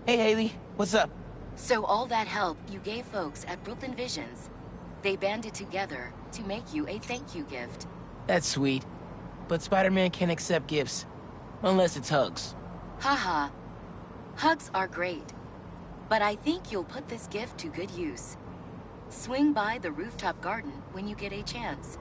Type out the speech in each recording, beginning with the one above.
Hey, Haley. What's up? So all that help you gave folks at Brooklyn Visions, they banded together to make you a thank you gift. That's sweet. But Spider-Man can't accept gifts. Unless it's hugs. Haha. Hugs are great. But I think you'll put this gift to good use. Swing by the rooftop garden when you get a chance.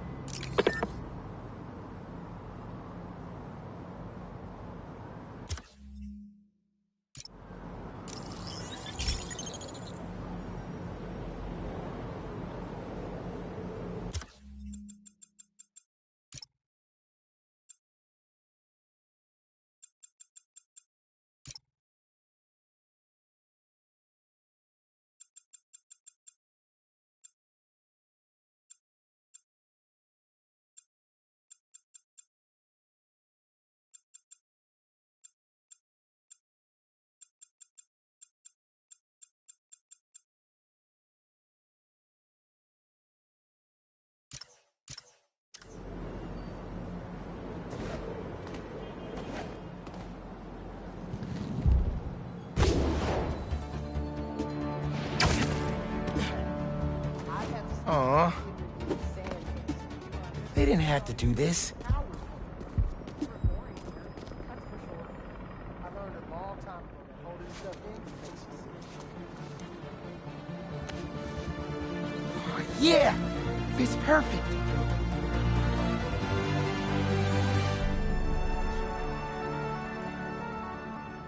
Aw. They didn't have to do this. Yeah! Fits perfect.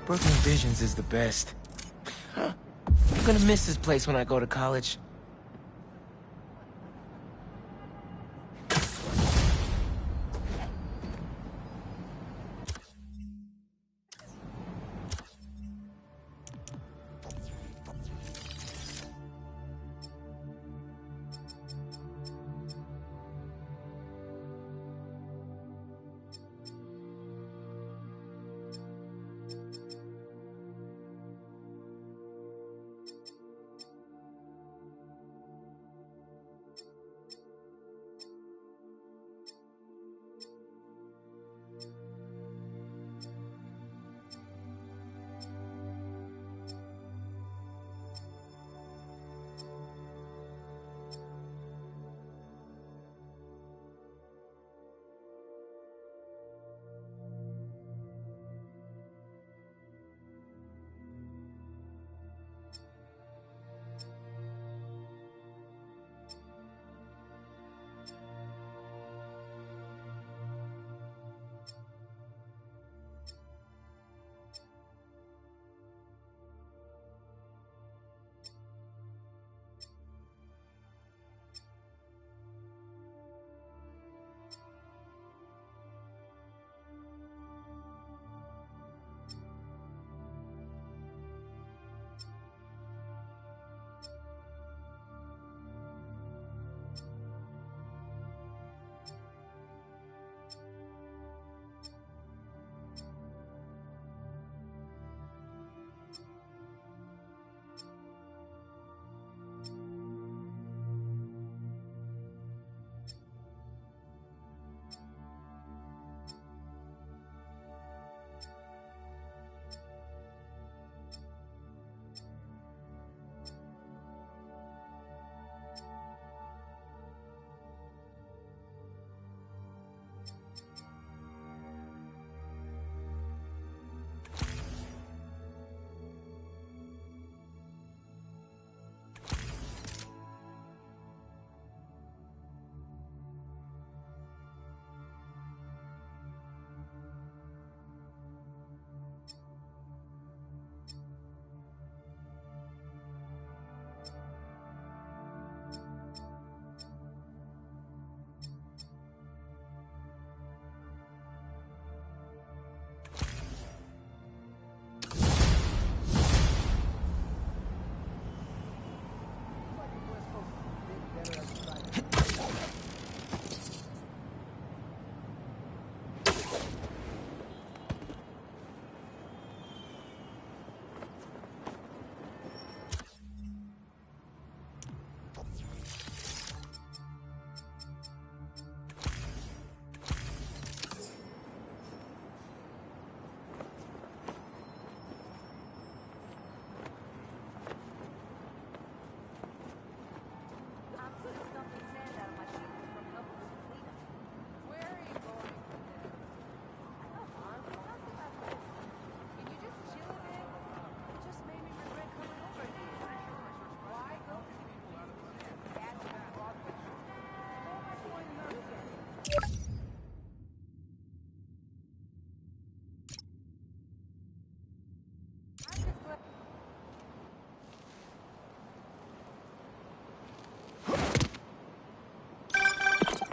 Brooklyn Visions is the best. I'm gonna miss this place when I go to college.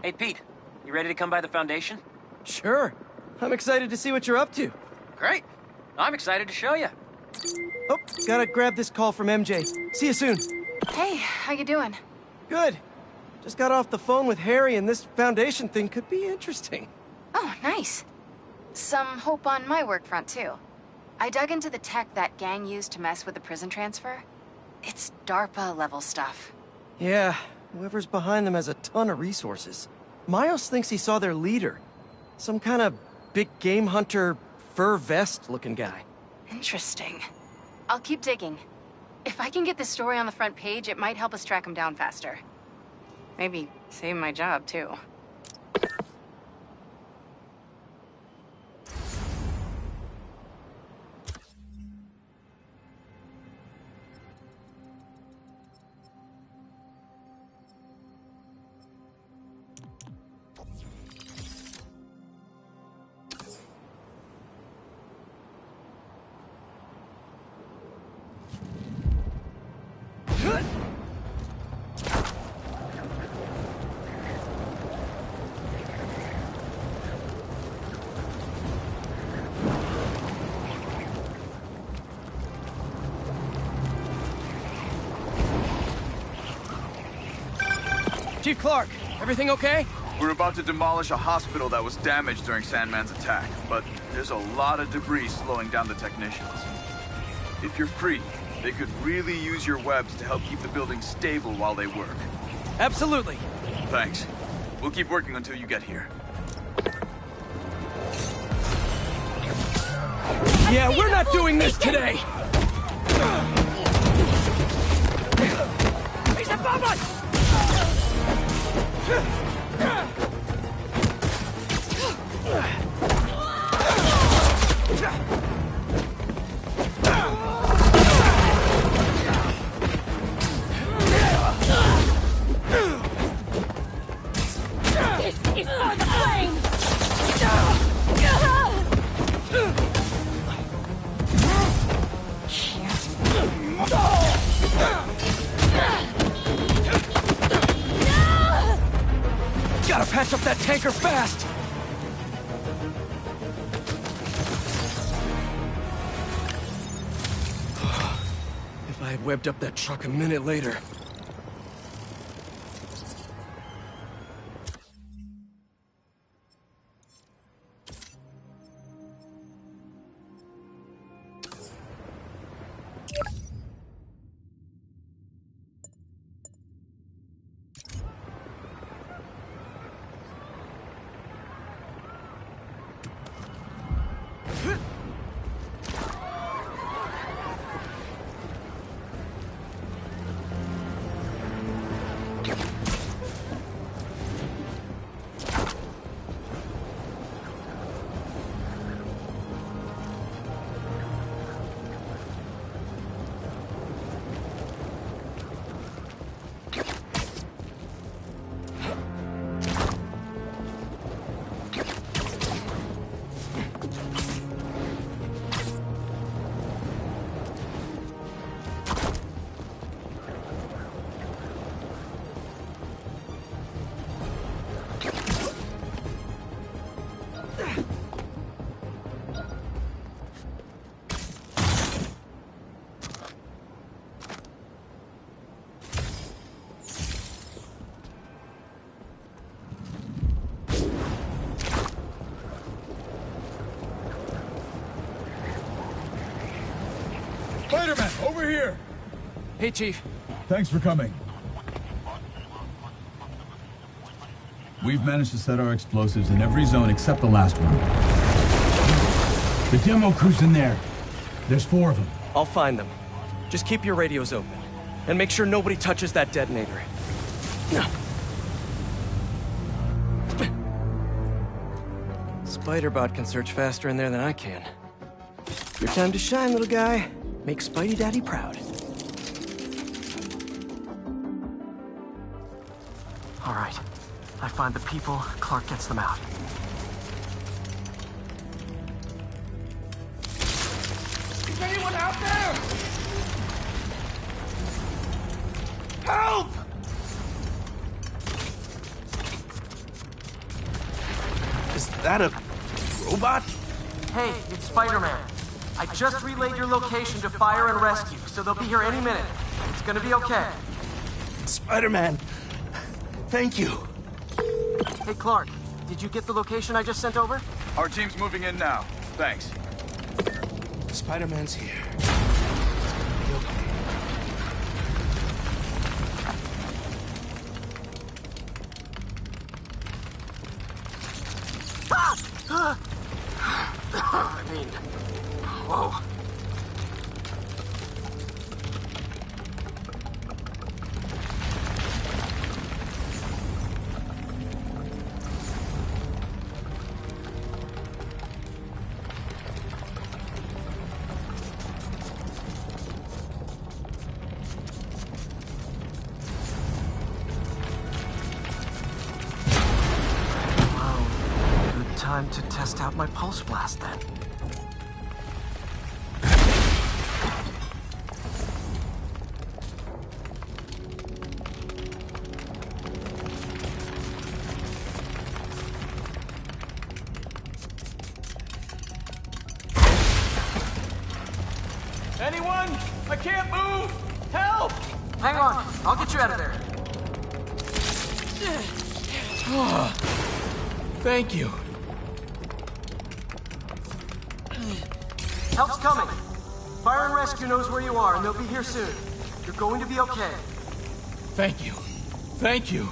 Hey, Pete. You ready to come by the Foundation? Sure. I'm excited to see what you're up to. Great. I'm excited to show you. Oh, gotta grab this call from MJ. See you soon. Hey, how you doing? Good. Just got off the phone with Harry, and this Foundation thing could be interesting. Oh, nice. Some hope on my work front, too. I dug into the tech that gang used to mess with the prison transfer. It's DARPA-level stuff. Yeah, whoever's behind them has a ton of resources. Miles thinks he saw their leader. Some kind of big game hunter, fur vest-looking guy. Interesting. I'll keep digging. If I can get this story on the front page, it might help us track him down faster. Maybe save my job, too. Chief Clark, everything okay? We're about to demolish a hospital that was damaged during Sandman's attack, but there's a lot of debris slowing down the technicians. If you're free, they could really use your webs to help keep the building stable while they work. Absolutely. Thanks. We'll keep working until you get here. Yeah, we're not doing this today! He's above us! This is for the flame! Gotta patch up that tanker fast! If I had webbed up that truck a minute later... Spider-Man, over here! Hey, Chief. Thanks for coming. We've managed to set our explosives in every zone except the last one. The demo crew's in there. There's 4 of them. I'll find them. Just keep your radios open. And make sure nobody touches that detonator. Spider-Bot can search faster in there than I can. Your time to shine, little guy. Make Spidey Daddy proud. All right. I find the people, Clark gets them out. Is anyone out there? Help! that a robot? Hey, it's Spider-Man. I just relayed your location to fire and rescue, so they'll be here any minute. It's gonna be okay. Spider-Man, thank you. Hey, Clark, did you get the location I just sent over? Our team's moving in now. Thanks. Spider-Man's here. It's gonna be okay. I mean, whoa. Time to test out my pulse blast then. Anyone? I can't move! Help! Hang on, I'll get you out of there. Thank you. Help's coming. Fire and rescue knows where you are, and they'll be here soon. You're going to be okay. Thank you. Thank you.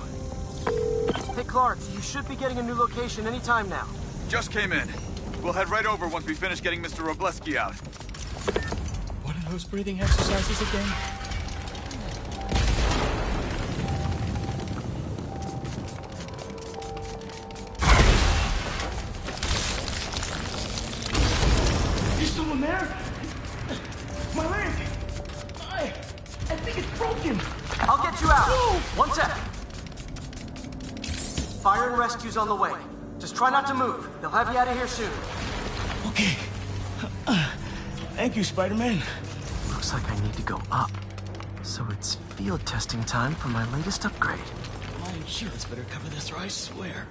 Hey, Clark, you should be getting a new location anytime now. Just came in. We'll head right over once we finish getting Mr. Robleski out. What are those breathing exercises again? Is someone there? My leg! I think it's broken! I'll get you out. One sec. Fire and rescue's on the way. Just try not to move. They'll have you out of here soon. Okay. Thank you, Spider-Man. Looks like I need to go up. So it's field testing time for my latest upgrade. My insurance better cover this, or I swear.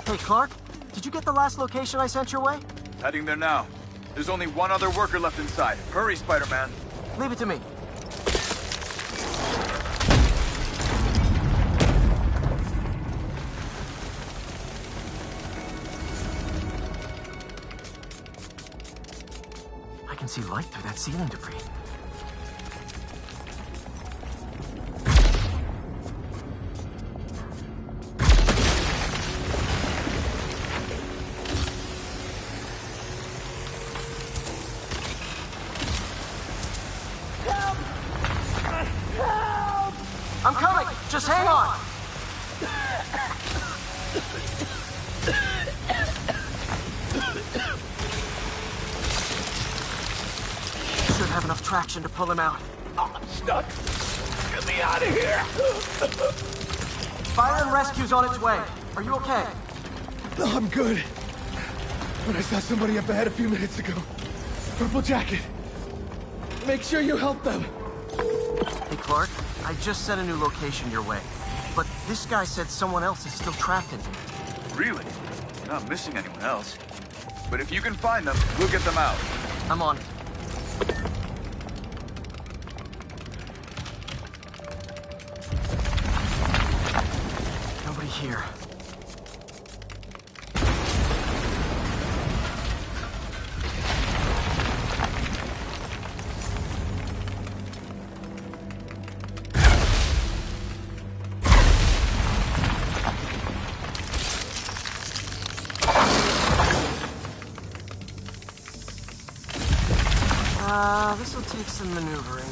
Hey, Clark, did you get the last location I sent your way? Heading there now. There's only one other worker left inside. Hurry, Spider-Man. Leave it to me. I can see light through that ceiling debris. I'm coming! Just hang on! Should have enough traction to pull him out. Oh, I'm stuck. Get me out of here! Fire and rescue's on its way. Are you okay? No, I'm good. But I saw somebody up ahead a few minutes ago. Purple jacket. Make sure you help them. Hey, Clark, I just sent a new location your way. But this guy said someone else is still trapped in here. Really? You're not missing anyone else. But if you can find them, we'll get them out. I'm on it. Nobody here. this'll take some maneuvering.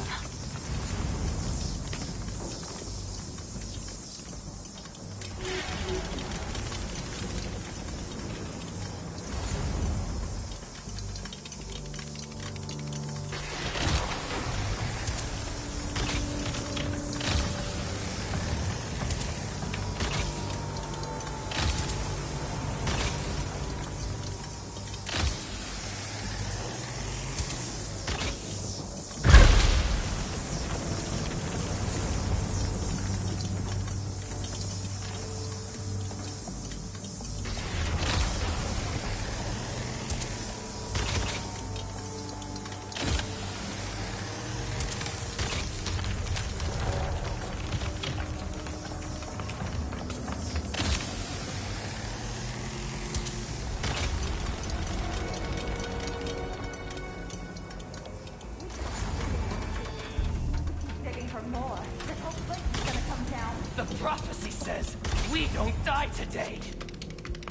The prophecy says we don't die today.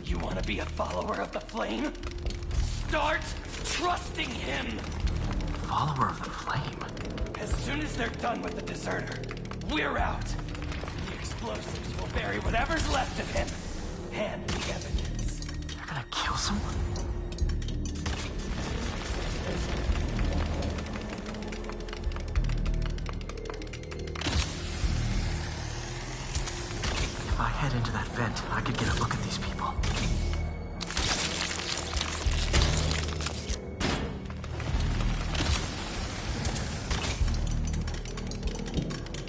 You want to be a follower of the flame? Start trusting him! Follower of the flame? As soon as they're done with the deserter, we're out. The explosives will bury whatever's left of him, and the evidence. They're gonna kill someone? If I head into that vent, I could get a look at these people.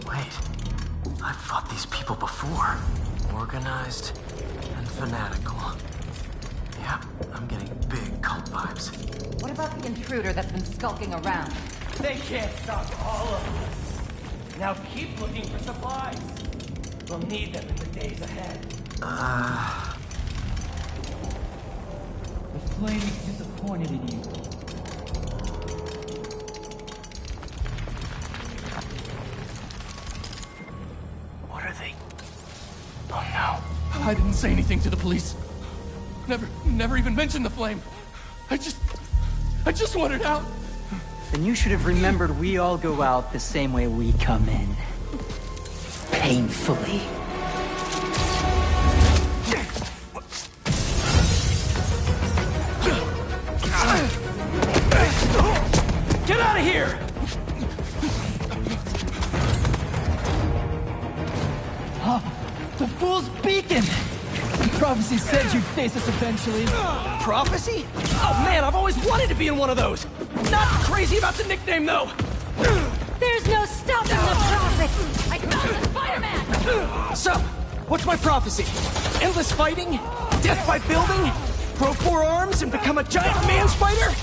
Wait, I've fought these people before. Organized and fanatical. Yep, I'm getting big cult vibes. What about the intruder that's been skulking around? They can't stop all of us. Now keep looking for supplies. We'll need them in the days ahead. The flame is disappointed in you. What are they? Oh no. I didn't say anything to the police. Never even mentioned the flame. I just wanted out. Then you should have remembered we all go out the same way we come in. Painfully. Get out of here! The fool's beacon! The prophecy said you'd face us eventually. Prophecy? Oh man, I've always wanted to be in one of those! Not crazy about the nickname though! There's no stopping the prophet! I found the Spider-Man! So, what's my prophecy? Endless fighting? Death by building? Grow 4 arms and become a giant man spider?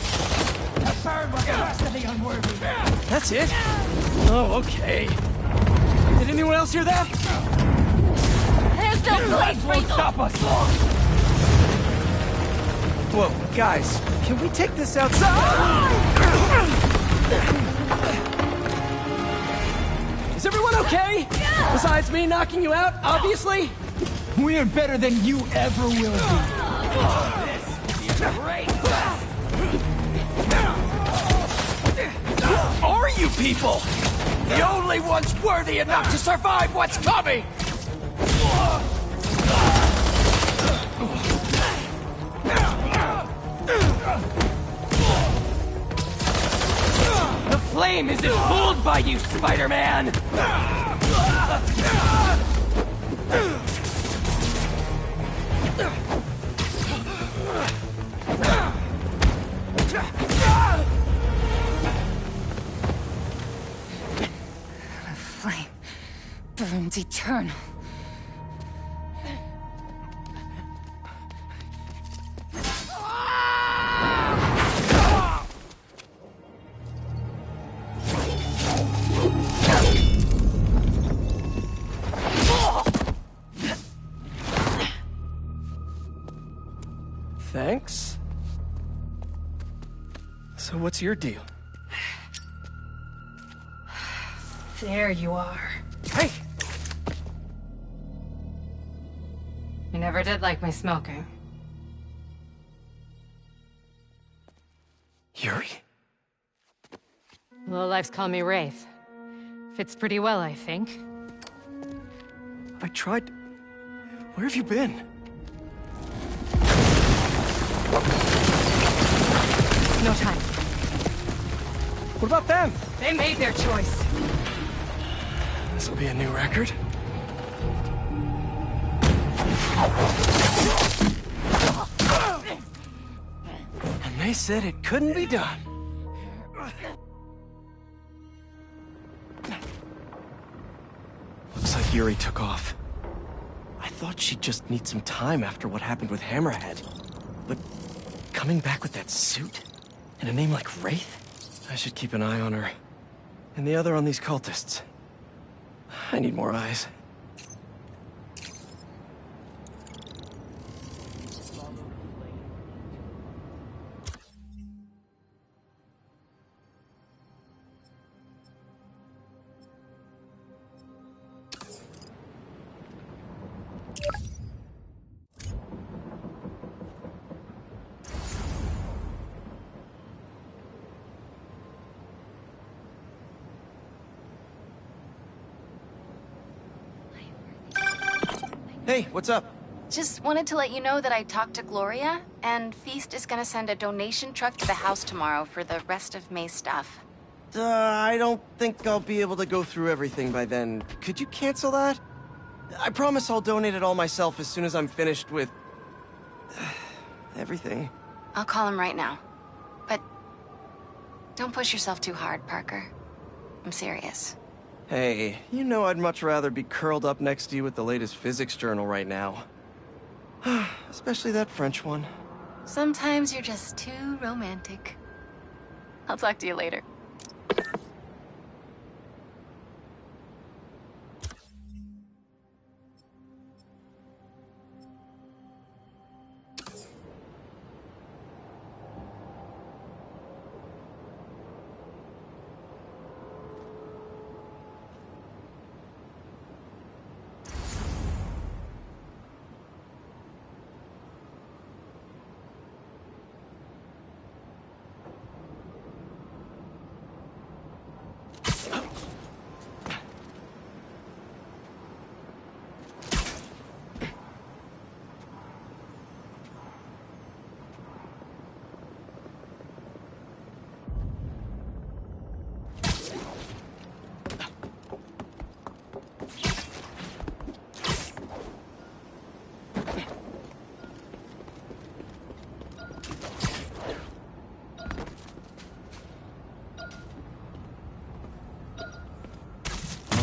Burn what the rest of the unworthy. That's it? Oh, okay. Did anyone else hear that? There's no place for Won't stop us long! Whoa, guys, can we take this outside? Is everyone okay? Besides me knocking you out, obviously? We're better than you ever will be. This is great! Who are you people? The only ones worthy enough to survive what's coming! The flame isn't fooled by you, Spider-Man! Flame burns eternal. Thanks. So what's your deal? There you are. Hey! You never did like my smoking. Yuri? Lowlifes call me Wraith. Fits pretty well, I think. I tried... Where have you been? No time. What about them? They made their choice. This'll be a new record. And they said it couldn't be done. Looks like Yuri took off. I thought she'd just need some time after what happened with Hammerhead. But coming back with that suit? And a name like Wraith? I should keep an eye on her. And the other on these cultists. I need more eyes. Hey, what's up? Just wanted to let you know that I talked to Gloria, and Feast is gonna send a donation truck to the house tomorrow for the rest of May's stuff. I don't think I'll be able to go through everything by then. Could you cancel that? I promise I'll donate it all myself as soon as I'm finished with... everything. I'll call him right now. But don't push yourself too hard, Parker. I'm serious. Hey, you know I'd much rather be curled up next to you with the latest physics journal right now. Especially that French one. Sometimes you're just too romantic. I'll talk to you later.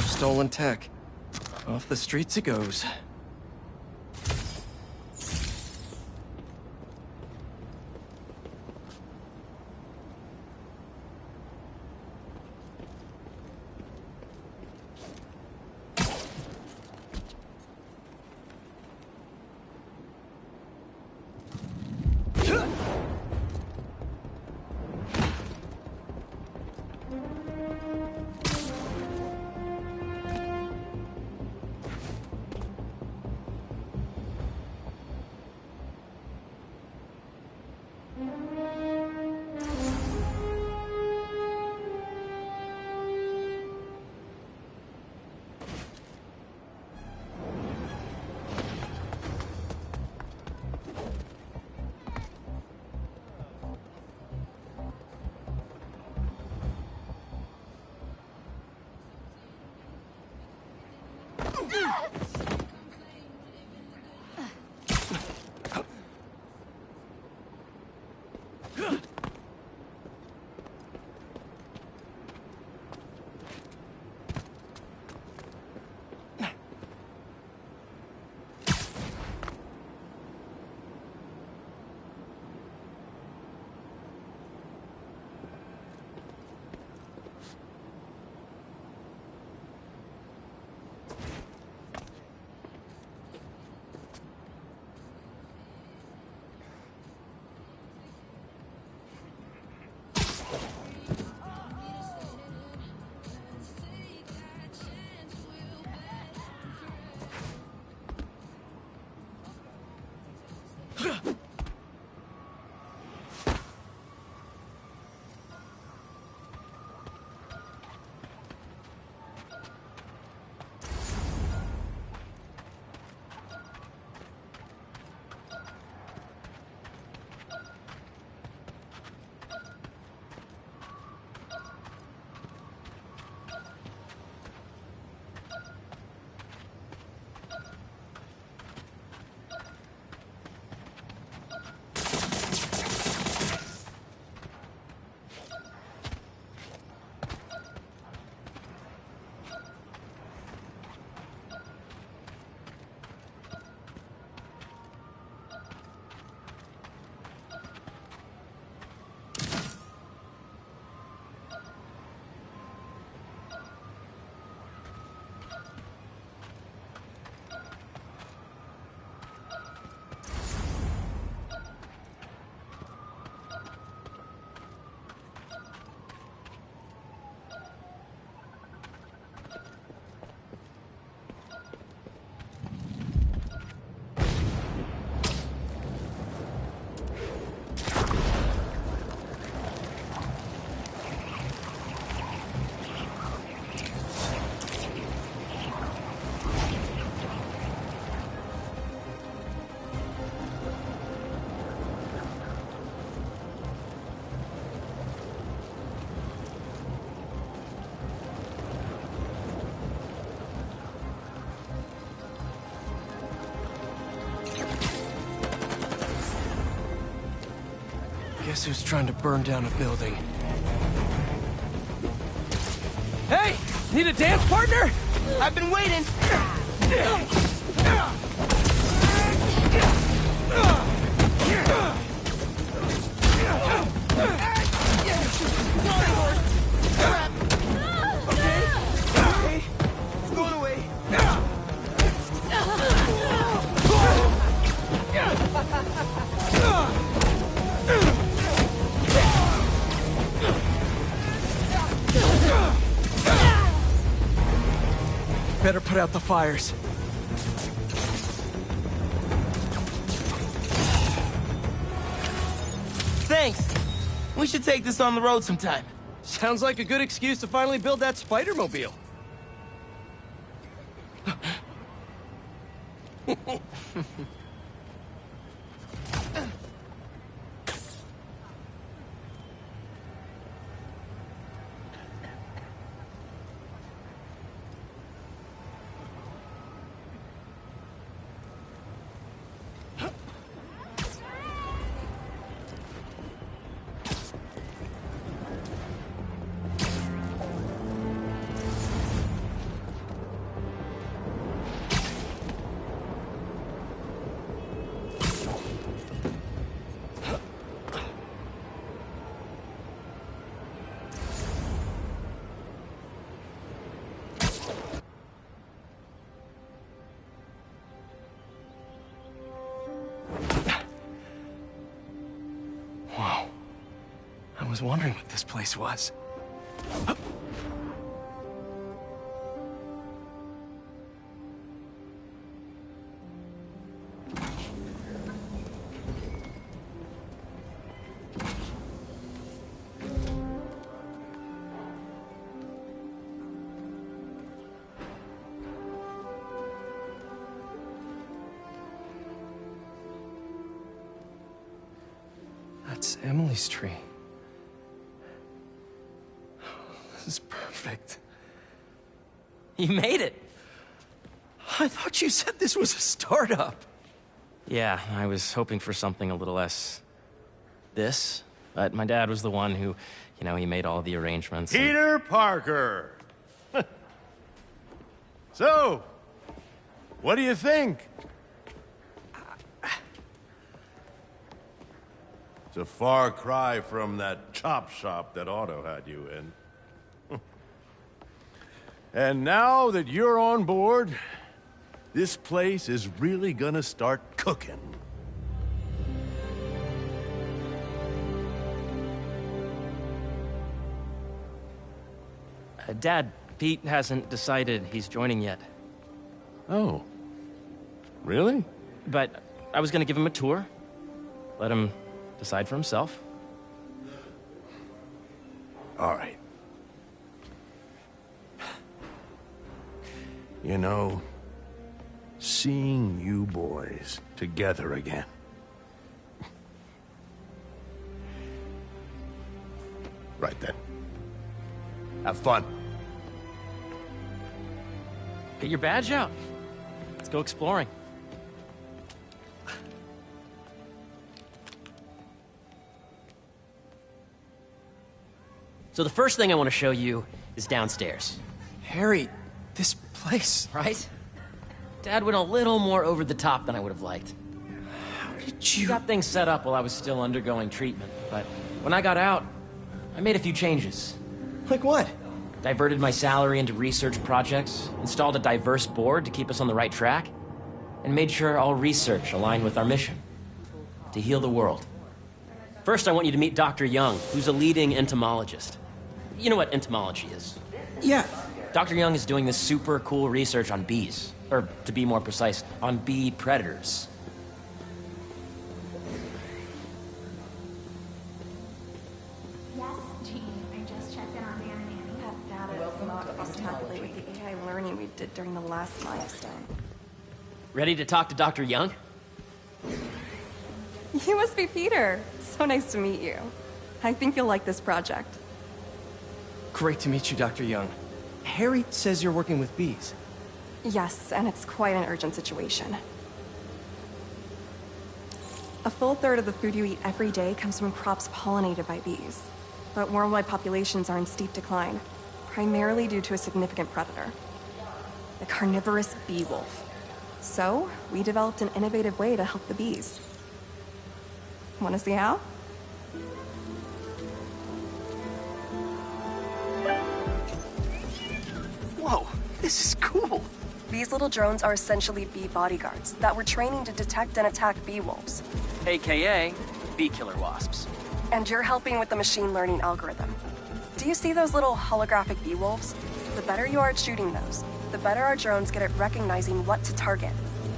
Stolen tech. Off the streets it goes. Guess who's trying to burn down a building? Hey! Need a dance partner? I've been waiting. Okay. It's going away. Better put out the fires. Thanks. We should take this on the road sometime. Sounds like a good excuse to finally build that Spider-Mobile. Whoa. I was wondering what this place was. That's Emily's tree. This is perfect. You made it! I thought you said this was a startup. Yeah, I was hoping for something a little less... this. But my dad was the one who, you know, he made all the arrangements. Peter Parker! So, what do you think? It's a far cry from that chop shop that Otto had you in. And now that you're on board, this place is really gonna start cooking. Dad, Pete hasn't decided he's joining yet. Oh. Really? But I was gonna give him a tour. Let him decide for himself. All right. You know, seeing you boys together again. Right then. Have fun. Get your badge out. Let's go exploring. So the first thing I want to show you is downstairs. Harry, this place... Right? Dad went a little more over the top than I would have liked. How did He you... got things set up while I was still undergoing treatment, but when I got out, I made a few changes. Like what? Diverted my salary into research projects, installed a diverse board to keep us on the right track, and made sure all research aligned with our mission, to heal the world. First, I want you to meet Dr. Young, who's a leading entomologist. You know what entomology is? Yeah. Dr. Young is doing this super cool research on bees, or to be more precise, on bee predators. Yes, Jean. I just checked in on Dan and Annie. That data will not miscalculate with the AI learning we did during the last milestone. Ready to talk to Dr. Young? You must be Peter. So nice to meet you. I think you'll like this project. Great to meet you, Dr. Young. Harry says you're working with bees. Yes, and it's quite an urgent situation. A full third of the food you eat every day comes from crops pollinated by bees. But worldwide populations are in steep decline, primarily due to a significant predator, the carnivorous bee wolf. So, we developed an innovative way to help the bees. Want to see how? Whoa, this is cool. These little drones are essentially bee bodyguards that we're training to detect and attack bee wolves. AKA bee killer wasps. And you're helping with the machine learning algorithm. Do you see those little holographic bee wolves? The better you are at shooting those, the better our drones get at recognizing what to target.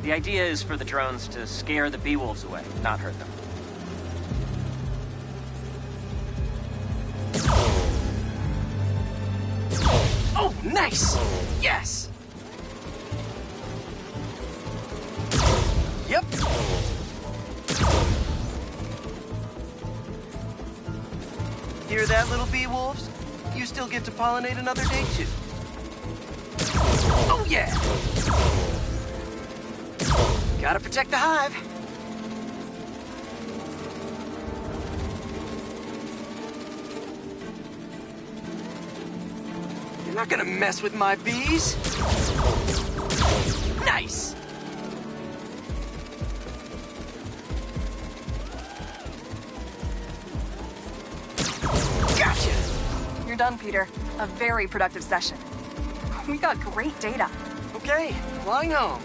The idea is for the drones to scare the bee wolves away, not hurt them. Oh, nice! Yes! Yep. Hear that, little bee wolves? You still get to pollinate another day, too. Oh, yeah! Gotta protect the hive. You're not gonna mess with my bees. Nice! Gotcha! You're done, Peter. A very productive session. We got great data. Okay, flying home.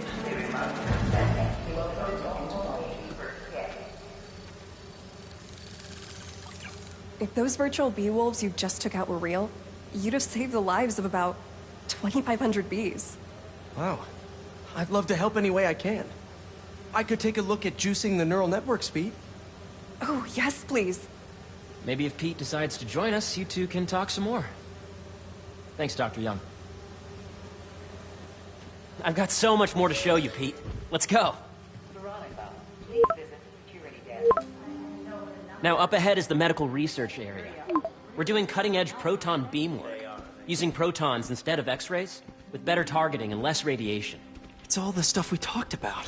If those virtual bee wolves you just took out were real, you'd have saved the lives of about 2,500 bees. Wow. I'd love to help any way I can. I could take a look at juicing the neural network speed. Oh, yes, please. Maybe if Pete decides to join us, you two can talk some more. Thanks, Dr. Young. I've got so much more to show you, Pete. Let's go. Now, up ahead is the medical research area. We're doing cutting-edge proton beam work, using protons instead of X-rays, with better targeting and less radiation. It's all the stuff we talked about.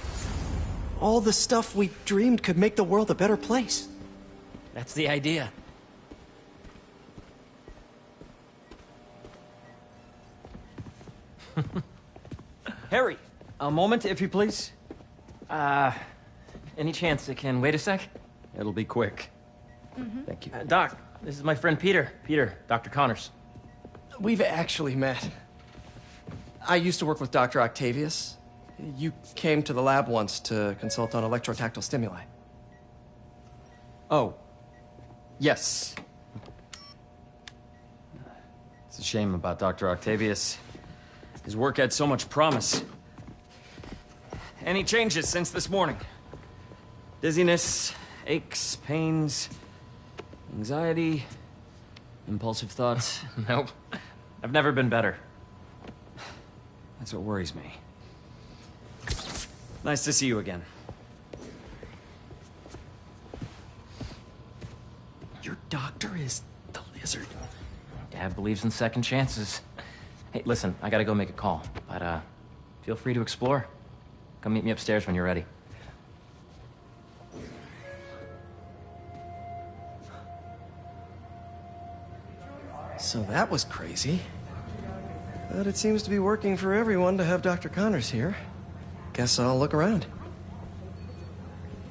All the stuff we dreamed could make the world a better place. That's the idea. Harry, a moment, if you please. Any chance it can wait a sec? It'll be quick. Thank you. Doc, this is my friend Peter. Peter, Dr. Connors. We've actually met. I used to work with Dr. Octavius. You came to the lab once to consult on electrotactile stimuli. Oh. Yes. It's a shame about Dr. Octavius. His work had so much promise. Any changes since this morning? Dizziness, aches, pains, anxiety, impulsive thoughts? Nope. I've never been better. That's what worries me. Nice to see you again. Your doctor is the lizard. Dad believes in second chances. Hey, listen, I gotta go make a call, but feel free to explore. Come meet me upstairs when you're ready. So that was crazy. But it seems to be working for everyone to have Dr. Connors here. Guess I'll look around.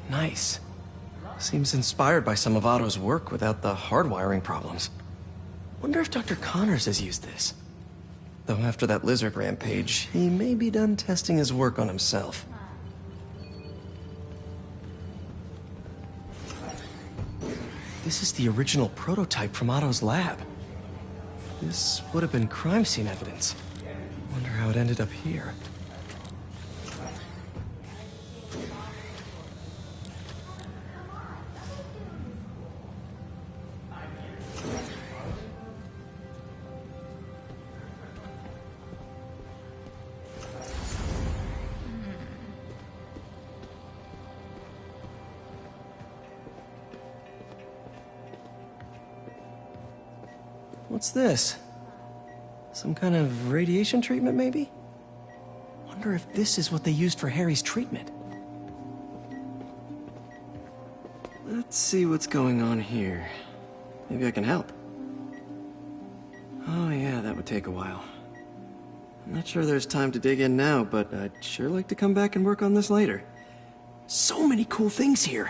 Nice. Seems inspired by some of Otto's work without the hardwiring problems. Wonder if Dr. Connors has used this. Though after that lizard rampage, he may be done testing his work on himself. This is the original prototype from Otto's lab. This would have been crime scene evidence. Wonder how it ended up here. What's this? Some kind of radiation treatment, maybe? Wonder if this is what they used for Harry's treatment. Let's see what's going on here. Maybe I can help. Oh yeah, that would take a while. I'm not sure there's time to dig in now, but I'd sure like to come back and work on this later. So many cool things here.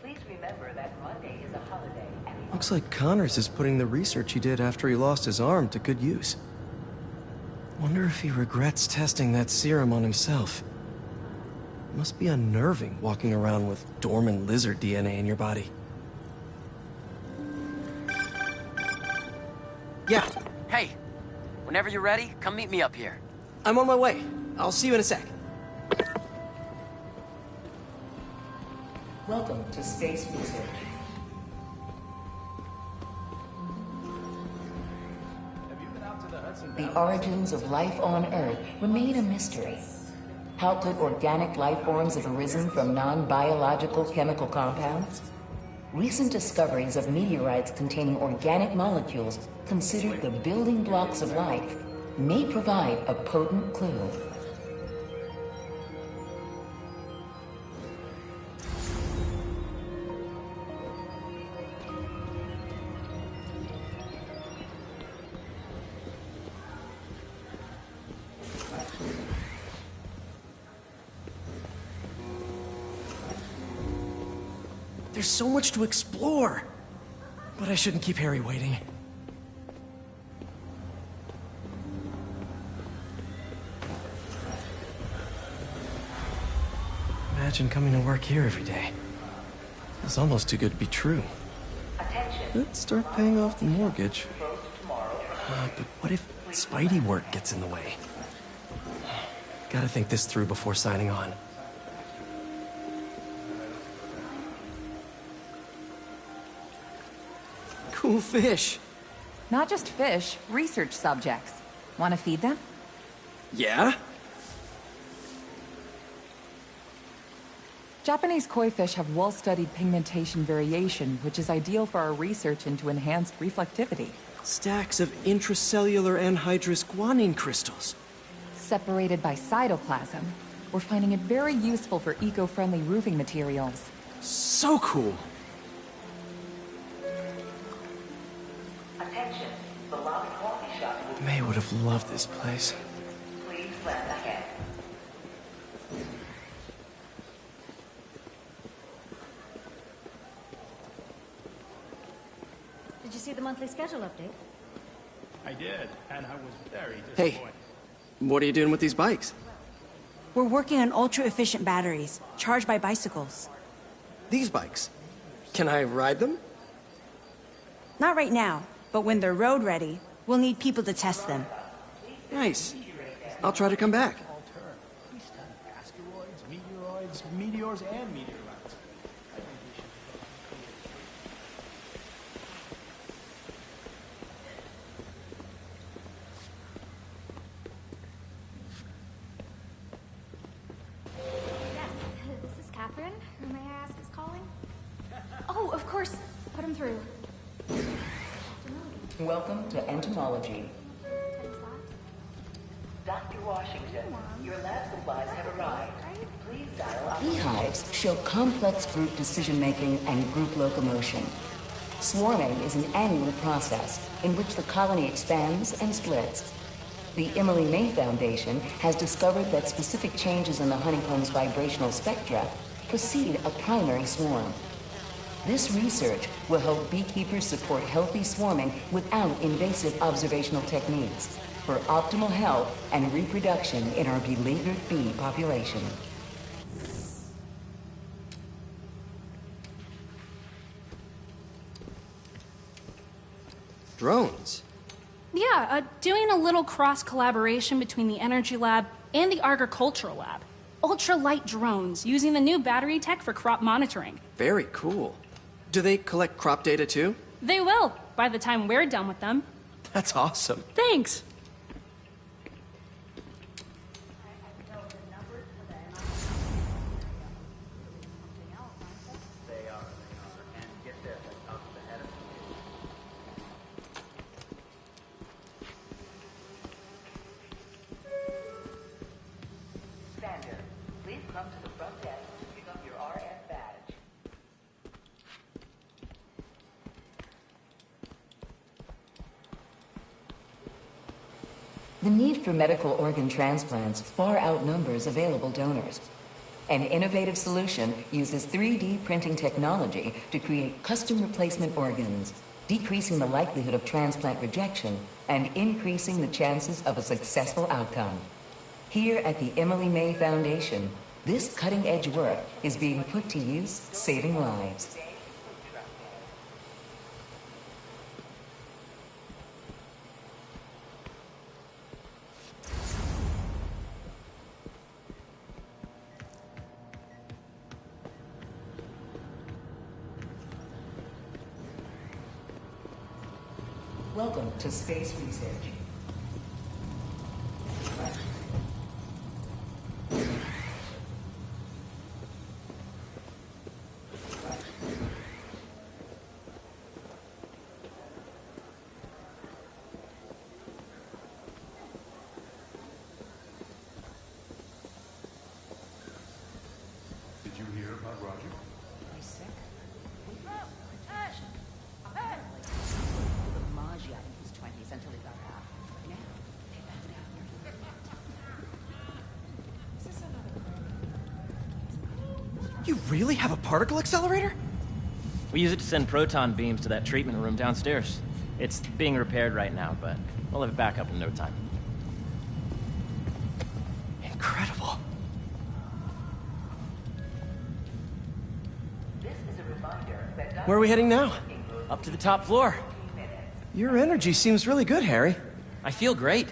Please remember that Monday is a holiday. Looks like Connors is putting the research he did after he lost his arm to good use. Wonder if he regrets testing that serum on himself. Must be unnerving walking around with dormant lizard DNA in your body. Yeah. Hey, whenever you're ready, come meet me up here. I'm on my way. I'll see you in a sec. Welcome to Space Research. The origins of life on Earth remain a mystery. How could organic life forms have arisen from non-biological chemical compounds? Recent discoveries of meteorites containing organic molecules considered the building blocks of life may provide a potent clue. There's so much to explore. But I shouldn't keep Harry waiting. Imagine coming to work here every day. It's almost too good to be true. Let's start paying off the mortgage. But what if Spidey work gets in the way? Gotta think this through before signing on. Cool fish. Not just fish, research subjects. Want to feed them? Yeah? Japanese koi fish have well-studied pigmentation variation, which is ideal for our research into enhanced reflectivity. Stacks of intracellular anhydrous guanine crystals. Separated by cytoplasm, we're finding it very useful for eco-friendly roofing materials. So cool. Attention, the lobby coffee shop. May would have loved this place. Please left ahead. Did you see the monthly schedule update? I did, and I was very Hey, disappointed. what are you doing with these bikes? We're working on ultra-efficient batteries, charged by bicycles. These bikes? Can I ride them? Not right now, but when they're road ready, we'll need people to test them. Nice. I'll try to come back. We study asteroids, meteoroids, meteors, and meteorites. Yes, this is Catherine. Who may I ask is calling? Oh, of course. Put him through. Welcome to entomology. Dr. Washington, your lab supplies have arrived. Please dial up. Beehives show complex group decision-making and group locomotion. Swarming is an annual process in which the colony expands and splits. The Emily May Foundation has discovered that specific changes in the honeycomb's vibrational spectra precede a primary swarm. This research will help beekeepers support healthy swarming without invasive observational techniques for optimal health and reproduction in our beleaguered bee population. Drones? Yeah, doing a little cross-collaboration between the Energy Lab and the Agricultural Lab. Ultralight drones using the new battery tech for crop monitoring. Very cool. Do they collect crop data too? They will, by the time we're done with them. That's awesome. Thanks. Sander, please come to the The need for medical organ transplants far outnumbers available donors. An innovative solution uses 3D printing technology to create custom replacement organs, decreasing the likelihood of transplant rejection and increasing the chances of a successful outcome. Here at the Emily May Foundation, this cutting-edge work is being put to use, saving lives. Welcome to Space Research. Did you hear about Roger? He's sick. Until he got out. Now, You really have a particle accelerator? We use it to send proton beams to that treatment room downstairs. It's being repaired right now, but we'll have it back up in no time. Incredible. Where are we heading now? Up to the top floor. Your energy seems really good, Harry. I feel great.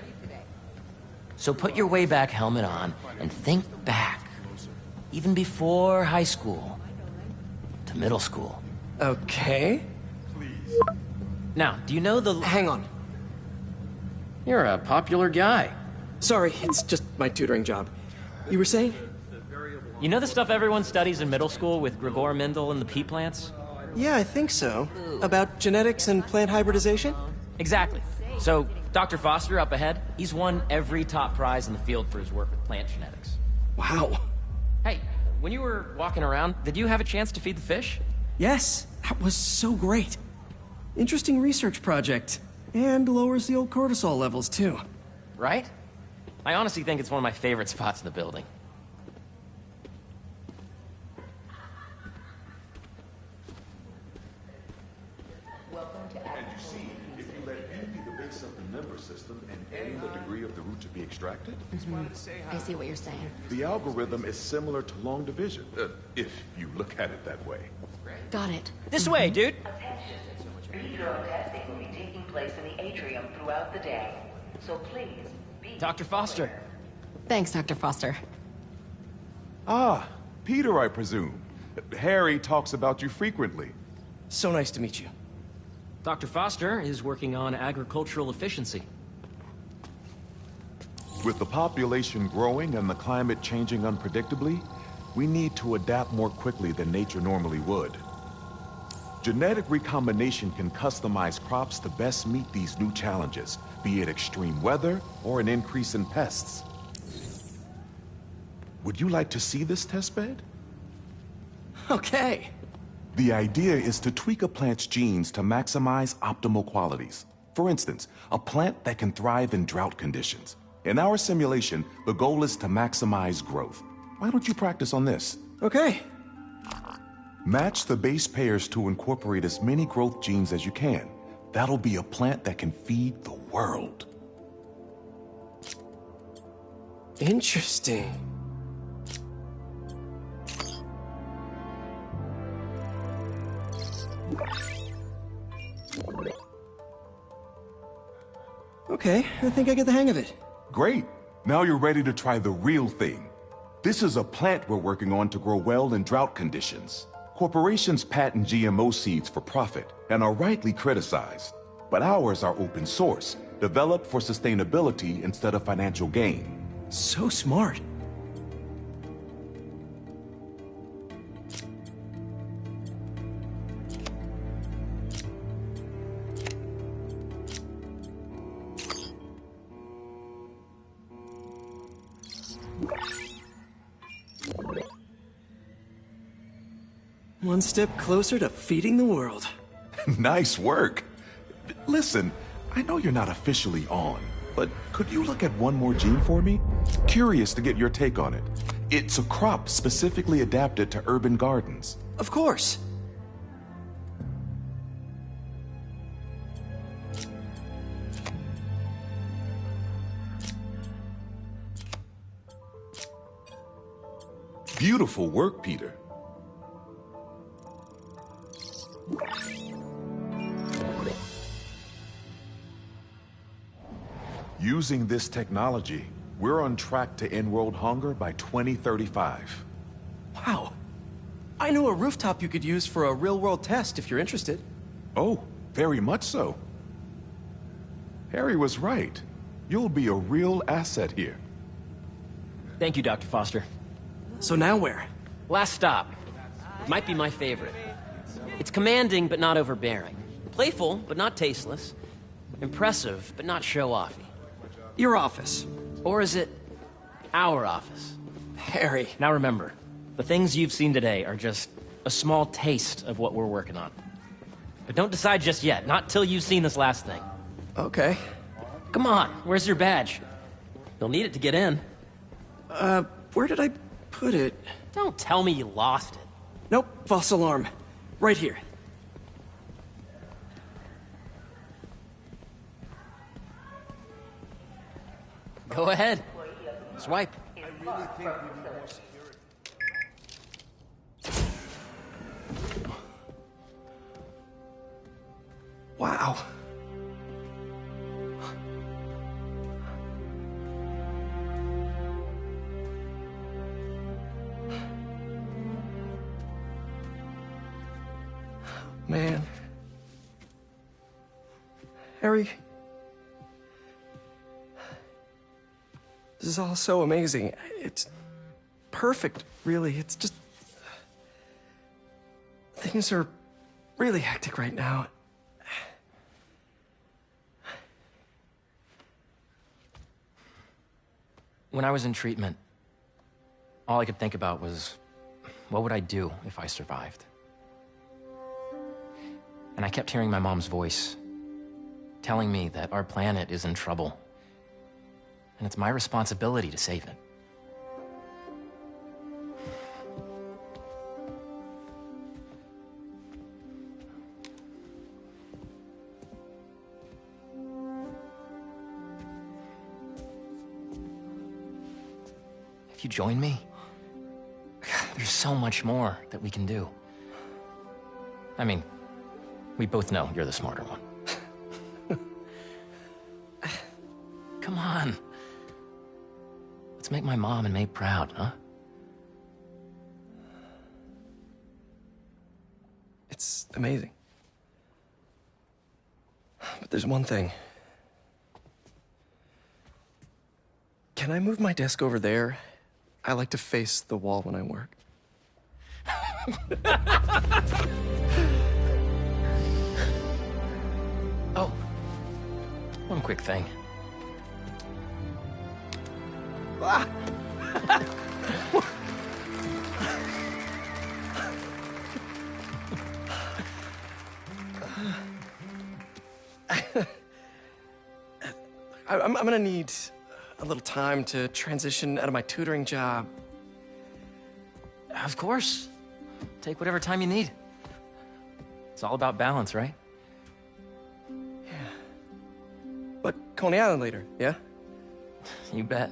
So put your way back helmet on and think back. Even before high school. To middle school. Okay. Now, do you know the... Hang on. You're a popular guy. Sorry, it's just my tutoring job. You were saying? You know the stuff everyone studies in middle school with Gregor Mendel and the pea plants? Yeah, I think so. About genetics and plant hybridization? Exactly. So, Dr. Foster up ahead, he's won every top prize in the field for his work with plant genetics. Wow. Hey, when you were walking around, did you have a chance to feed the fish? Yes, that was so great. Interesting research project. And lowers the old cortisol levels, too. Right? I honestly think it's one of my favorite spots in the building. And you see, if you let E be the base of the number system and N the degree of the root to be extracted, I see what you're saying. the algorithm is similar to long division, if you look at it that way. Got it. This way, dude! Redraw testing will be taking place in the atrium throughout the day. So please, be... Dr. Foster. Thanks, Dr. Foster. Ah, Peter, I presume. Harry talks about you frequently. So nice to meet you. Dr. Foster is working on agricultural efficiency. With the population growing and the climate changing unpredictably, we need to adapt more quickly than nature normally would. Genetic recombination can customize crops to best meet these new challenges, be it extreme weather or an increase in pests. Would you like to see this testbed? Okay. The idea is to tweak a plant's genes to maximize optimal qualities. For instance, a plant that can thrive in drought conditions. In our simulation, the goal is to maximize growth. Why don't you practice on this? Okay. Match the base pairs to incorporate as many growth genes as you can. That'll be a plant that can feed the world. Interesting. Okay, I think I get the hang of it. Great. Now you're ready to try the real thing. This is a plant we're working on to grow well in drought conditions. Corporations patent GMO seeds for profit and are rightly criticized. But ours are open source, developed for sustainability instead of financial gain. So smart. One step closer to feeding the world. Nice work. Listen, I know you're not officially on, but could you look at one more gene for me? Curious to get your take on it. It's a crop specifically adapted to urban gardens. Of course. Beautiful work, Peter. Using this technology, we're on track to end world hunger by 2035. Wow. I know a rooftop you could use for a real-world test if you're interested. Oh, very much so. Harry was right. You'll be a real asset here. Thank you, Dr. Foster. So now where? Last stop. It might be my favorite. It's commanding, but not overbearing. Playful, but not tasteless. Impressive, but not show-offy. Your office. Or is it our office? Harry. Now remember, the things you've seen today are just a small taste of what we're working on. But don't decide just yet, not till you've seen this last thing. Okay. Come on, where's your badge? You'll need it to get in. Where did I put it? Don't tell me you lost it. Nope, false alarm. Right here. Go ahead. Swipe. Wow. Man. Harry. This is all so amazing. It's perfect, really. It's just... Things are really hectic right now. When I was in treatment, all I could think about was, what would I do if I survived? And I kept hearing my mom's voice, telling me that our planet is in trouble, and it's my responsibility to save it. If you join me, there's so much more that we can do. I mean, we both know you're the smarter one. Come on. Let's make my mom and May proud, huh? It's amazing. But there's one thing. Can I move my desk over there? I like to face the wall when I work. Oh, one quick thing. Ah. I'm gonna need a little time to transition out of my tutoring job. Of course. Take whatever time you need. It's all about balance, right? Yeah. But Coney Island later, yeah? You bet.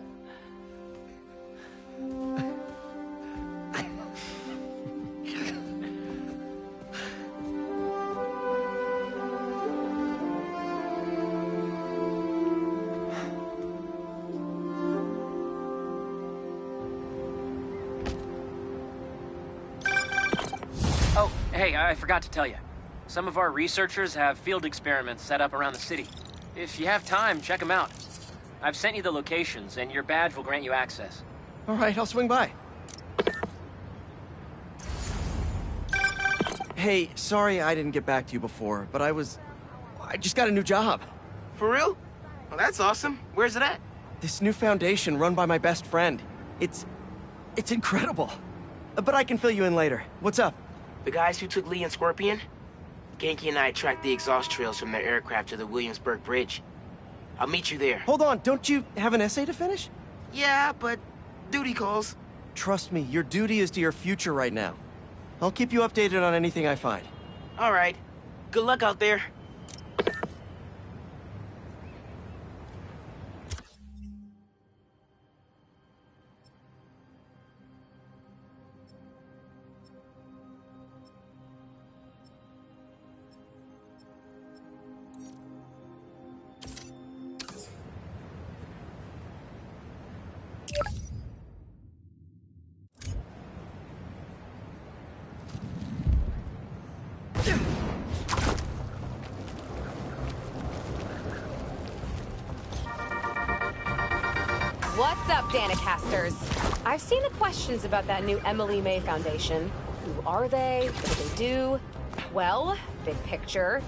Hey, I forgot to tell you. Some of our researchers have field experiments set up around the city. If you have time, check them out. I've sent you the locations, and your badge will grant you access. All right, I'll swing by. Hey, sorry I didn't get back to you before, but I just got a new job. For real? Well, that's awesome. Where's it at? This new foundation run by my best friend. It's incredible. But I can fill you in later. What's up? The guys who took Lee and Scorpion? Genki and I tracked the exhaust trails from their aircraft to the Williamsburg Bridge. I'll meet you there. Hold on, don't you have an essay to finish? Yeah, but duty calls. Trust me, your duty is to your future right now. I'll keep you updated on anything I find. All right. Good luck out there. What's up, Danicasters? I've seen the questions about that new Emily May Foundation. Who are they? What do they do? Well, big picture,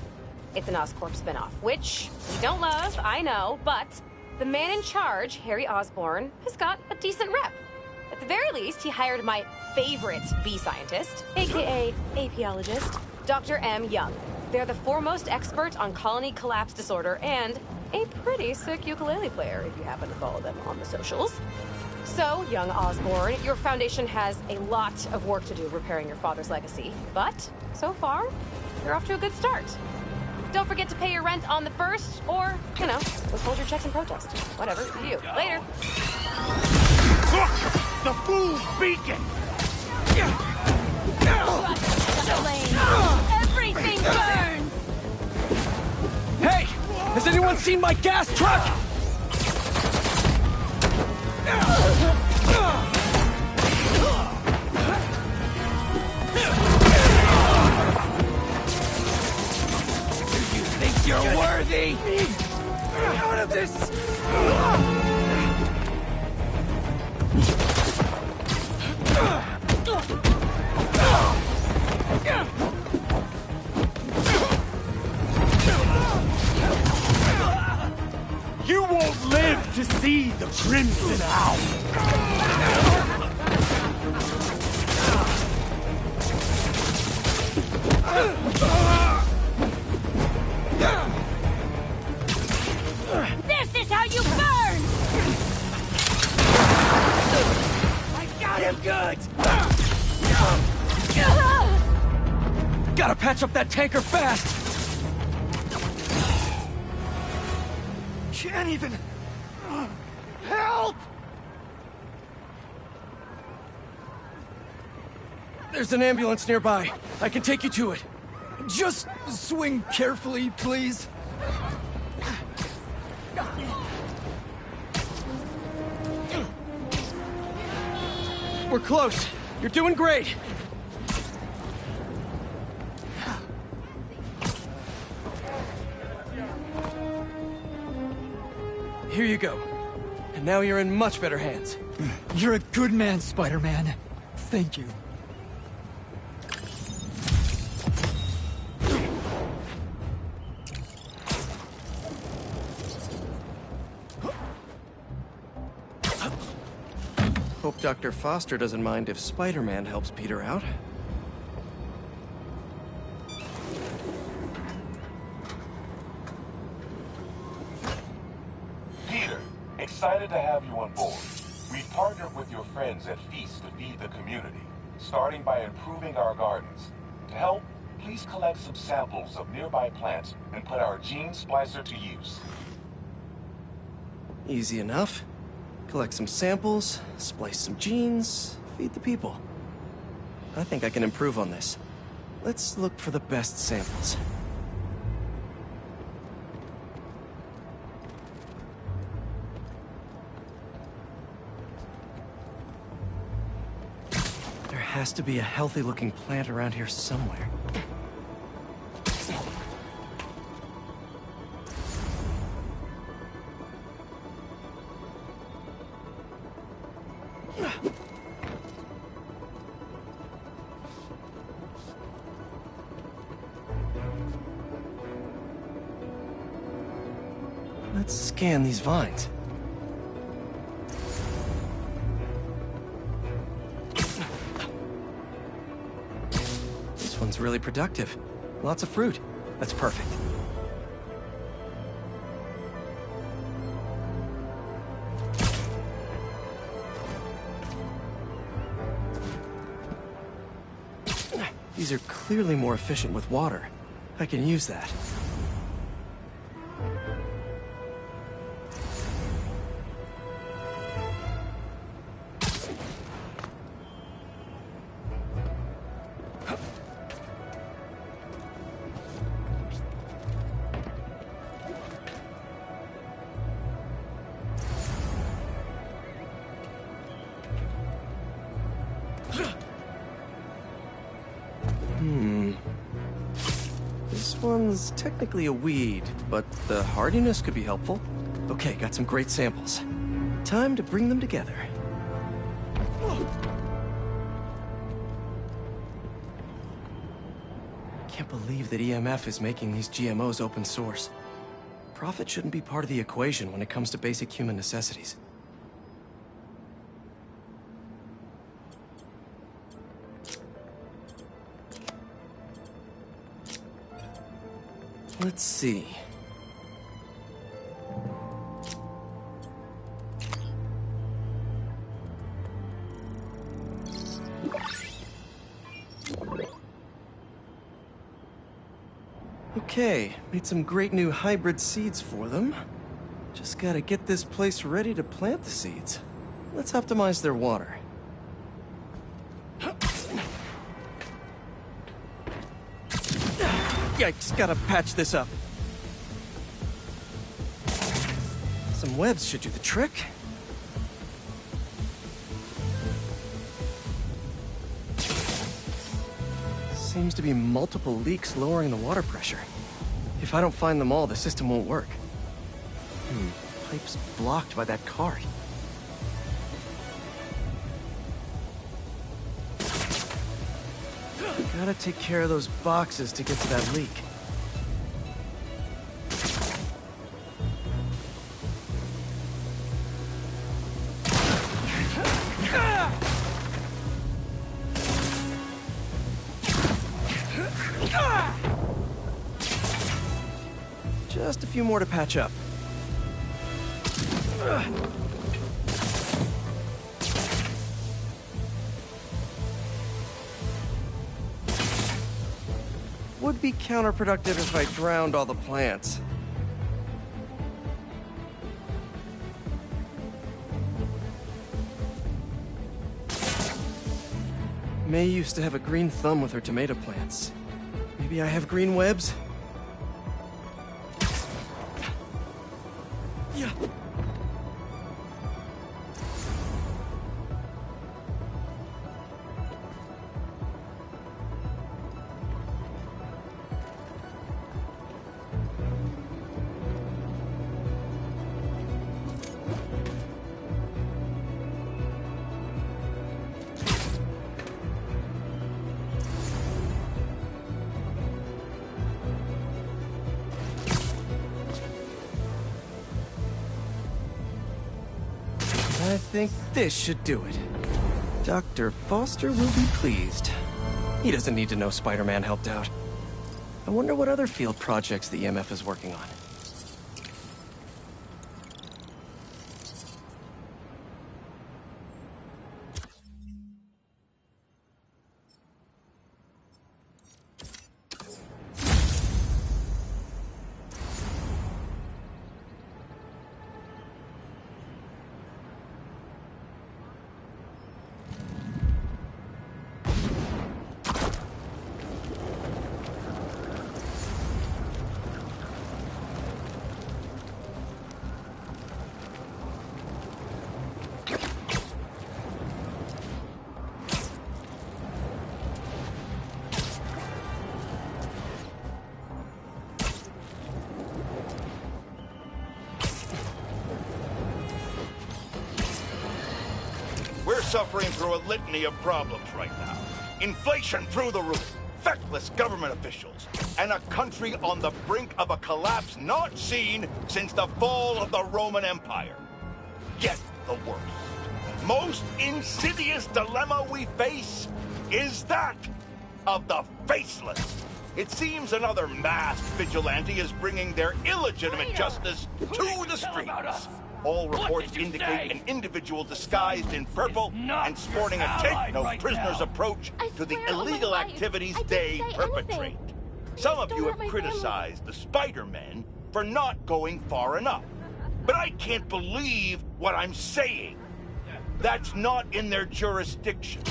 it's an Oscorp spinoff, which we don't love, I know, but the man in charge, Harry Osborn, has got a decent rep. At the very least, he hired my favorite bee scientist, aka apiologist, Dr. M. Young. They're the foremost expert on colony collapse disorder and a pretty sick ukulele player, if you happen to follow them on the socials. So, young Osborn, your foundation has a lot of work to do repairing your father's legacy, but so far, you're off to a good start. Don't forget to pay your rent on the 1st, or, you know, withhold your checks in protest. Whatever, you. Later. The fool's beacon! Everything burns! Hey! Has anyone seen my gas truck? You think you're worthy? Out of this! You won't live to see the Crimson Owl! This is how you burn! I got him good! Gotta patch up that tanker fast! Can't even... Help! There's an ambulance nearby. I can take you to it. Just swing carefully, please. We're close. You're doing great. Here you go. And now you're in much better hands. You're a good man, Spider-Man. Thank you. Hope Dr. Foster doesn't mind if Spider-Man helps Peter out. Peter, excited to have you on board. We've partnered with your friends at Feast to feed the community, starting by improving our gardens. To help, please collect some samples of nearby plants and put our gene splicer to use. Easy enough. Collect some samples, splice some genes, feed the people. I think I can improve on this. Let's look for the best samples. There has to be a healthy-looking plant around here somewhere. Let's scan these vines. This one's really productive. Lots of fruit. That's perfect. These are clearly more efficient with water. I can use that. This one's technically a weed, but the hardiness could be helpful. Okay, got some great samples. Time to bring them together. Can't believe that EMF is making these GMOs open source. Profit shouldn't be part of the equation when it comes to basic human necessities. Let's see. Okay, made some great new hybrid seeds for them. Just gotta get this place ready to plant the seeds. Let's optimize their water. Yikes, gotta patch this up. Some webs should do the trick. Seems to be multiple leaks lowering the water pressure. If I don't find them all, the system won't work. Pipe's blocked by that cart. Gotta take care of those boxes to get to that leak. Just a few more to patch up. Would be counterproductive if I drowned all the plants. May used to have a green thumb with her tomato plants. Maybe I have green webs? Yeah. I think this should do it. Dr. Foster will be pleased. He doesn't need to know Spider-Man helped out. I wonder what other field projects the EMF is working on. Suffering through a litany of problems right now. Inflation through the roof, feckless government officials, and a country on the brink of a collapse not seen since the fall of the Roman Empire. Yet the worst, most insidious dilemma we face is that of the faceless. It seems another masked vigilante is bringing their illegitimate justice to the streets. All reports indicate an individual disguised in purple and sporting a take-no-prisoners approach to the illegal activities they perpetrate. Some of you have criticized the Spider-Men for not going far enough. But I can't believe what I'm saying. That's not in their jurisdiction.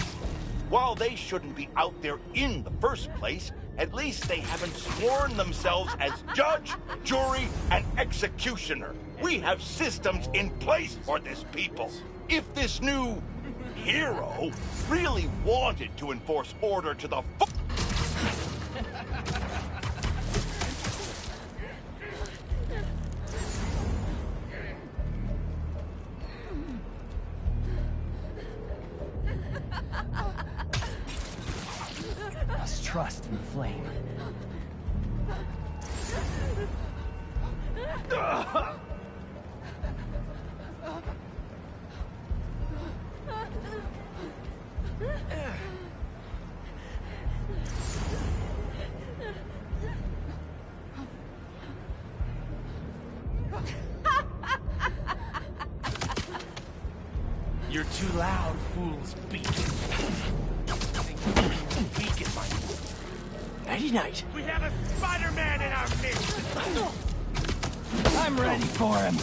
While they shouldn't be out there in the first place, at least they haven't sworn themselves as judge, jury, and executioner. We have systems in place for this, people. If this new hero really wanted to enforce order to the Must trust in the flame. You're too loud, fools. Beacon. Beacon, my Nighty-night. We have a Spider-Man in our midst. I'm ready for him.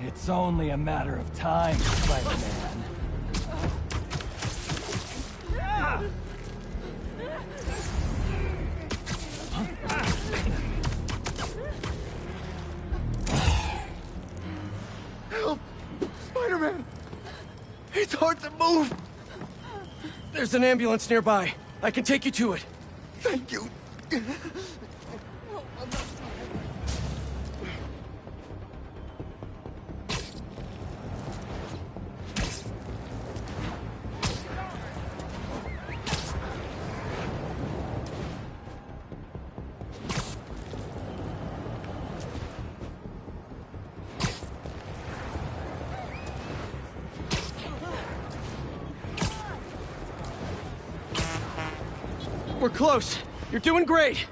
It's only a matter of time, Spider-Man. Help! Spider-Man! It's hard to move! There's an ambulance nearby. I can take you to it. Thank you. We're close. You're doing great.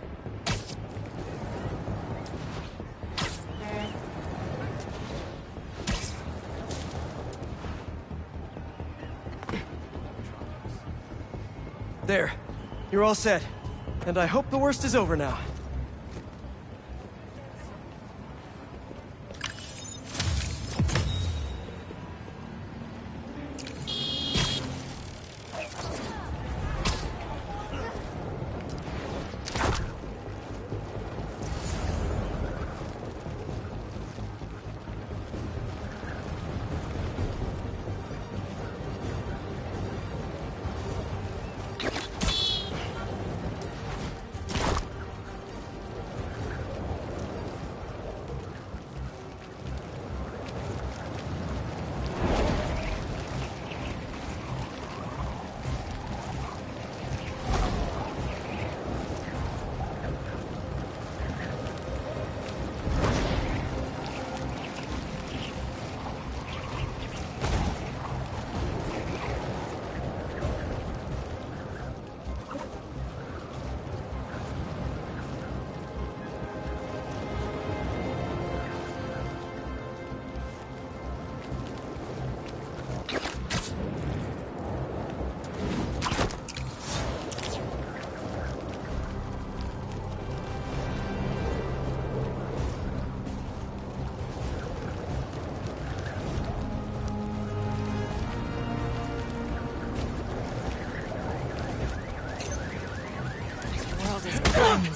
There. You're all set. And I hope the worst is over now.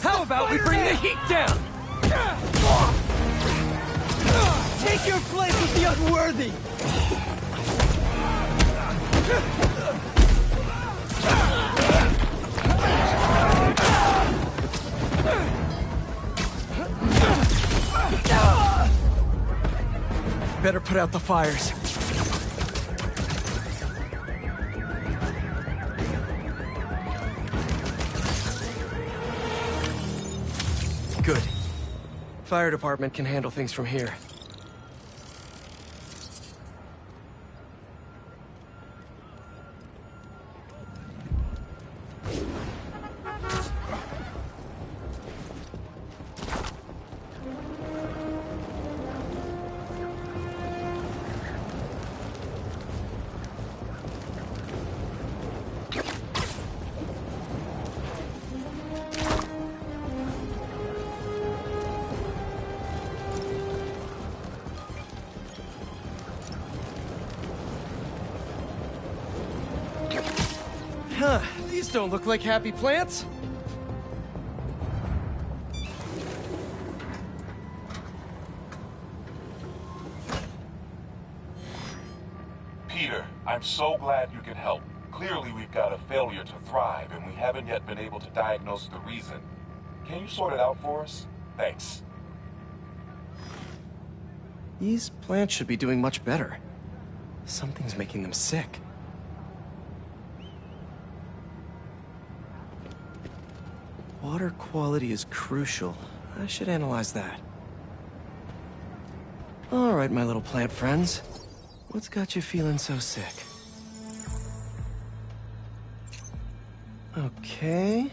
How about we bring the heat down? Take your place with the unworthy! Better put out the fires. Good. Fire department can handle things from here. Huh, these don't look like happy plants. Peter, I'm so glad you can help. Clearly we've got a failure to thrive, and we haven't yet been able to diagnose the reason. Can you sort it out for us? Thanks. These plants should be doing much better. Something's making them sick. Water quality is crucial. I should analyze that. All right, my little plant friends. What's got you feeling so sick? Okay.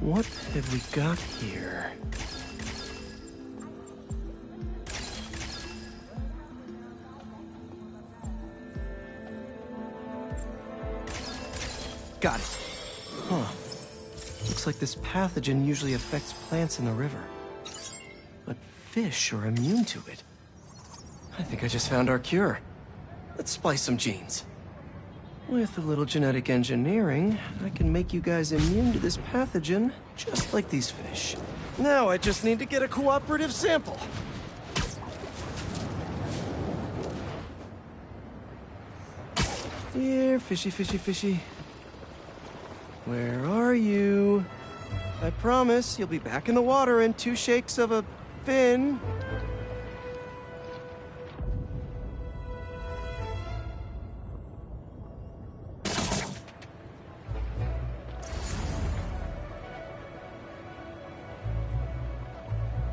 What have we got here? Got it. Huh. Looks like this pathogen usually affects plants in the river. But fish are immune to it. I think I just found our cure. Let's splice some genes. With a little genetic engineering, I can make you guys immune to this pathogen, just like these fish. Now I just need to get a cooperative sample. Here, fishy, fishy, fishy. Where are you? I promise you'll be back in the water in 2 shakes of a fin.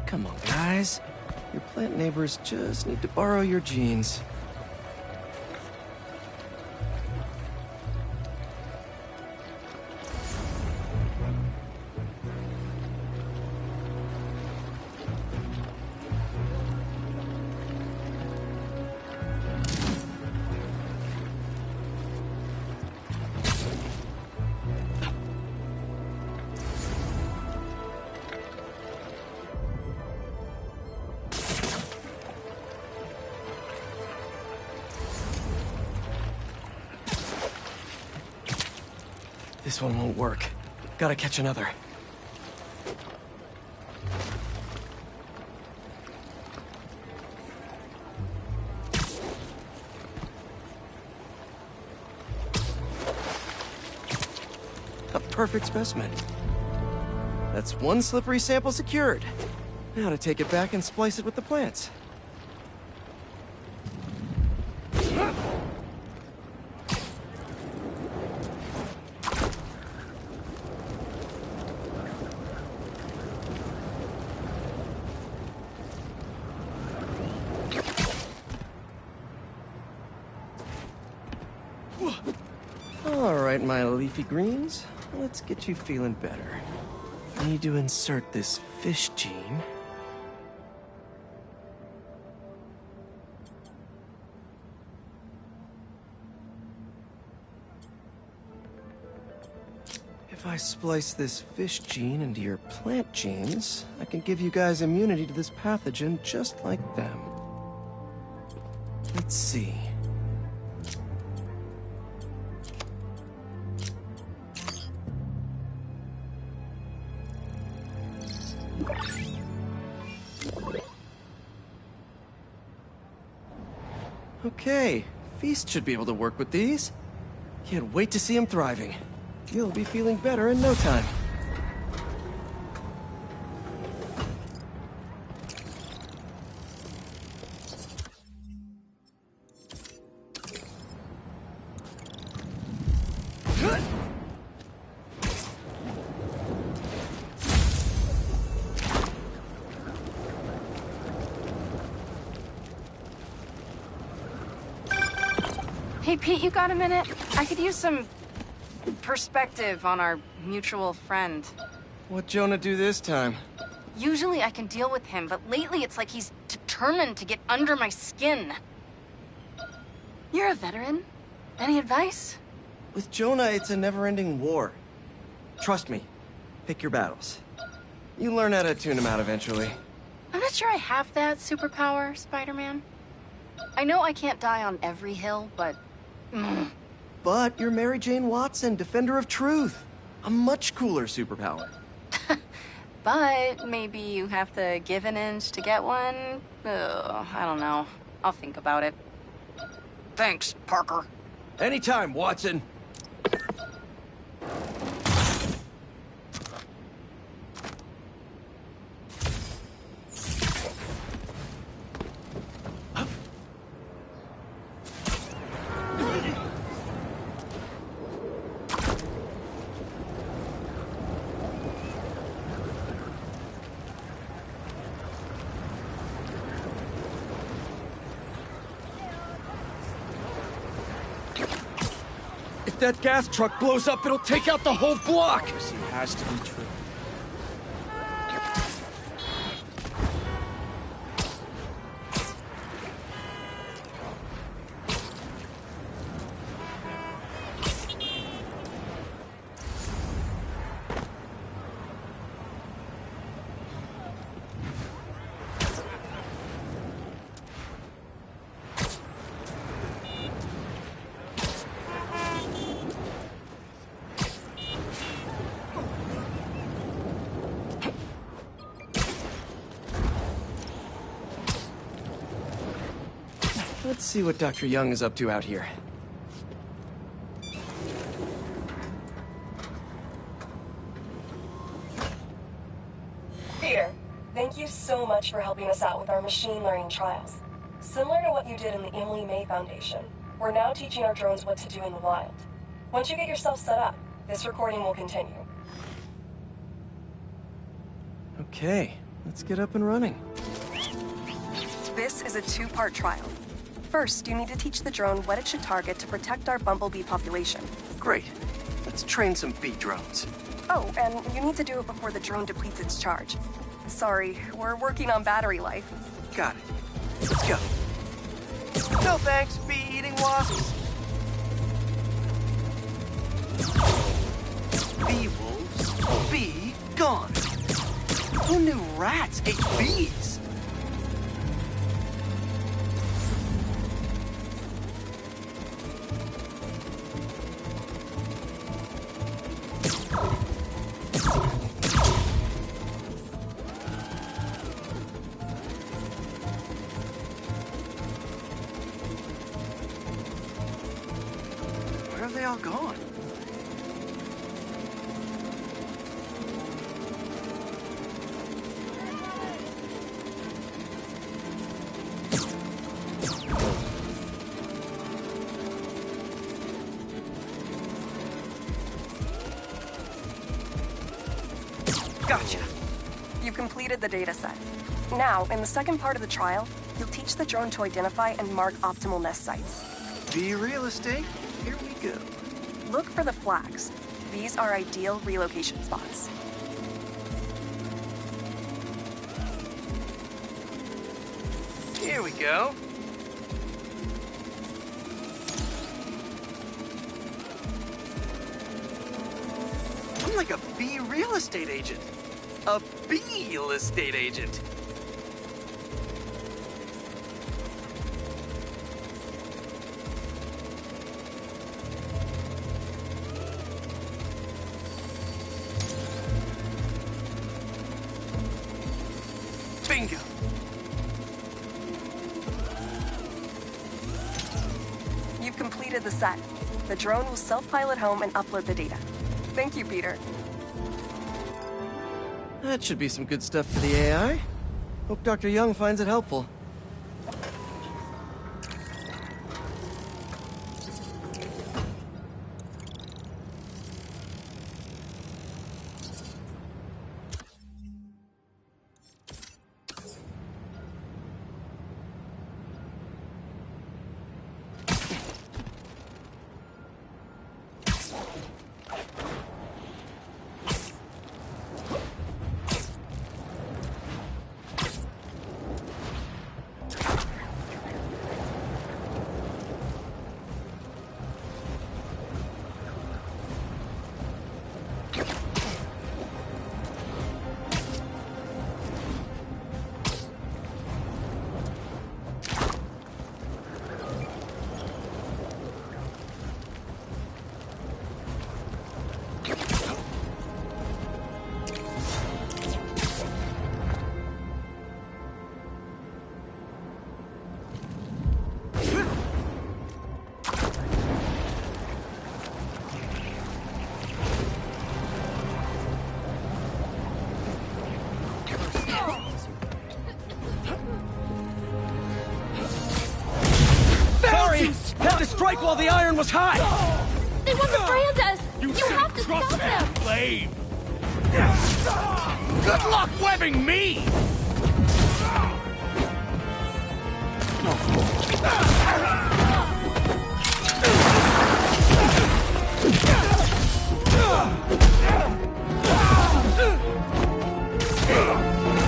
Come on, guys. Your plant neighbors just need to borrow your genes. This one won't work. Gotta catch another. A perfect specimen. That's 1 slippery sample secured. Now to take it back and splice it with the plants. All right, my leafy greens. Let's get you feeling better. Need to insert this fish gene. If I splice this fish gene into your plant genes, I can give you guys immunity to this pathogen just like them. Let's see. Okay, Feast should be able to work with these. Can't wait to see him thriving. You'll be feeling better in no time. Hey, Pete, you got a minute? I could use some perspective on our mutual friend. What'd Jonah do this time? Usually I can deal with him, but lately it's like he's determined to get under my skin. You're a veteran. Any advice? With Jonah, it's a never-ending war. Trust me. Pick your battles. You learn how to tune him out eventually. I'm not sure I have that superpower, Spider-Man. I know I can't die on every hill, but... But you're Mary Jane Watson, Defender of Truth. A much cooler superpower. But maybe you have to give an inch to get one? Ugh, I don't know. I'll think about it. Thanks, Parker. Anytime, Watson. If that gas truck blows up, it'll take out the whole block! This has to be true. Let's see what Dr. Young is up to out here. Peter, thank you so much for helping us out with our machine learning trials. Similar to what you did in the Emily May Foundation, we're now teaching our drones what to do in the wild. Once you get yourself set up, this recording will continue. Okay, let's get up and running. This is a two-part trial. First, you need to teach the drone what it should target to protect our bumblebee population. Great. Let's train some bee drones. Oh, and you need to do it before the drone depletes its charge. Sorry, we're working on battery life. Got it. Let's go. No thanks, bee-eating wasps. Bee wolves, bee gone. Who knew rats ate bees? Where have they all gone? Gotcha. You've completed the data set. Now, in the second part of the trial, you'll teach the drone to identify and mark optimal nest sites. Bee real estate? Here we go. Look for the flags. These are ideal relocation spots. Here we go. I'm like a bee real estate agent. A bee-real estate agent. Bingo. You've completed the set. The drone will self-pilot home and upload the data. Thank you, Peter. That should be some good stuff for the AI. Hope Dr. Young finds it helpful. while the iron was hot! They want to brand us! You have to drop stop that them! flame! Good luck webbing me!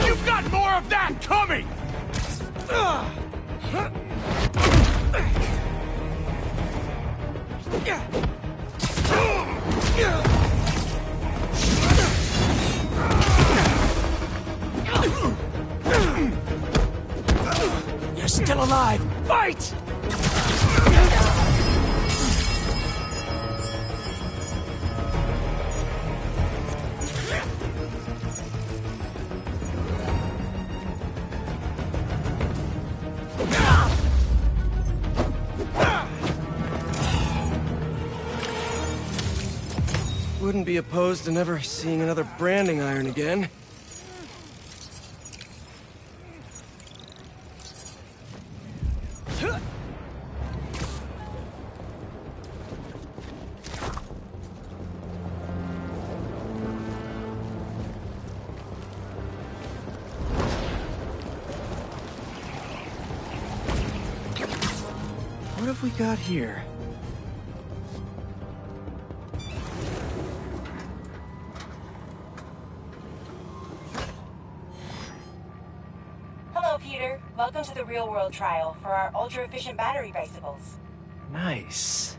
You've got more of that coming! You're still alive! Fight! Wouldn't be opposed to never seeing another branding iron again. What have we got here? Hello, Peter. Welcome to the real-world trial for our ultra-efficient battery bicycles. Nice.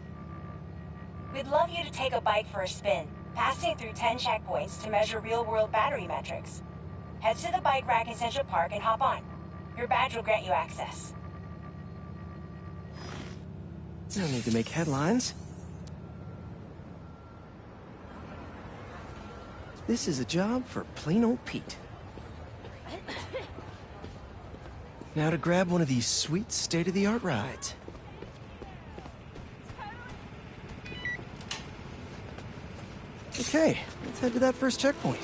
We'd love you to take a bike for a spin, passing through 10 checkpoints to measure real-world battery metrics. Head to the bike rack in Central Park and hop on. Your badge will grant you access. No need to make headlines. This is a job for plain old Pete. Now to grab one of these sweet state-of-the-art rides. Okay, let's head to that first checkpoint.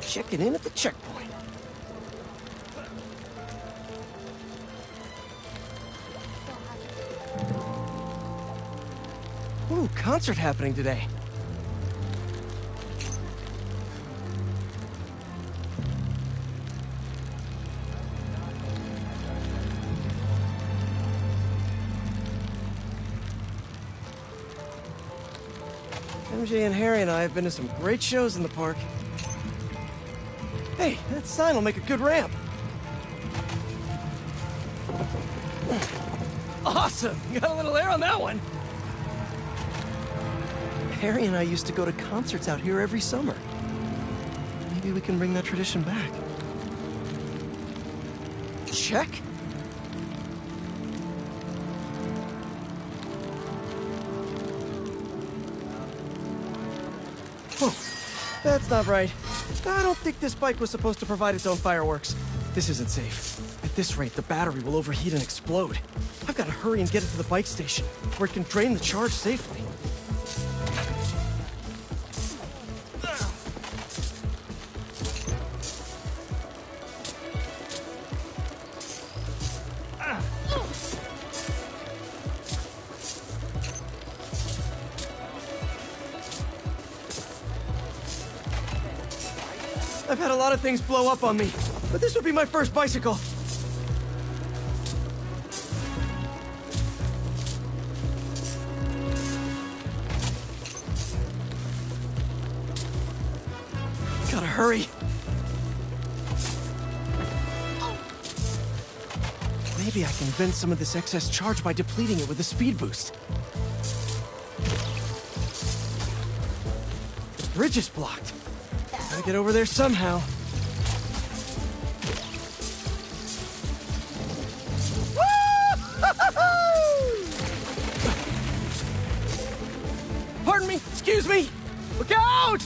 Checking in at the checkpoint. Ooh, concert happening today. MJ and Harry and I have been to some great shows in the park. Hey, that sign will make a good ramp. Awesome! Got a little air on that one. Harry and I used to go to concerts out here every summer. Maybe we can bring that tradition back. Check. Whoa, that's not right. I don't think this bike was supposed to provide its own fireworks. This isn't safe. At this rate, the battery will overheat and explode. I've got to hurry and get it to the bike station, where it can drain the charge safely. I've had a lot of things blow up on me, but this would be my first bicycle. Gotta hurry. Maybe I can vent some of this excess charge by depleting it with a speed boost. The bridge is blocked. Gotta get over there somehow. Pardon me, excuse me. Look out!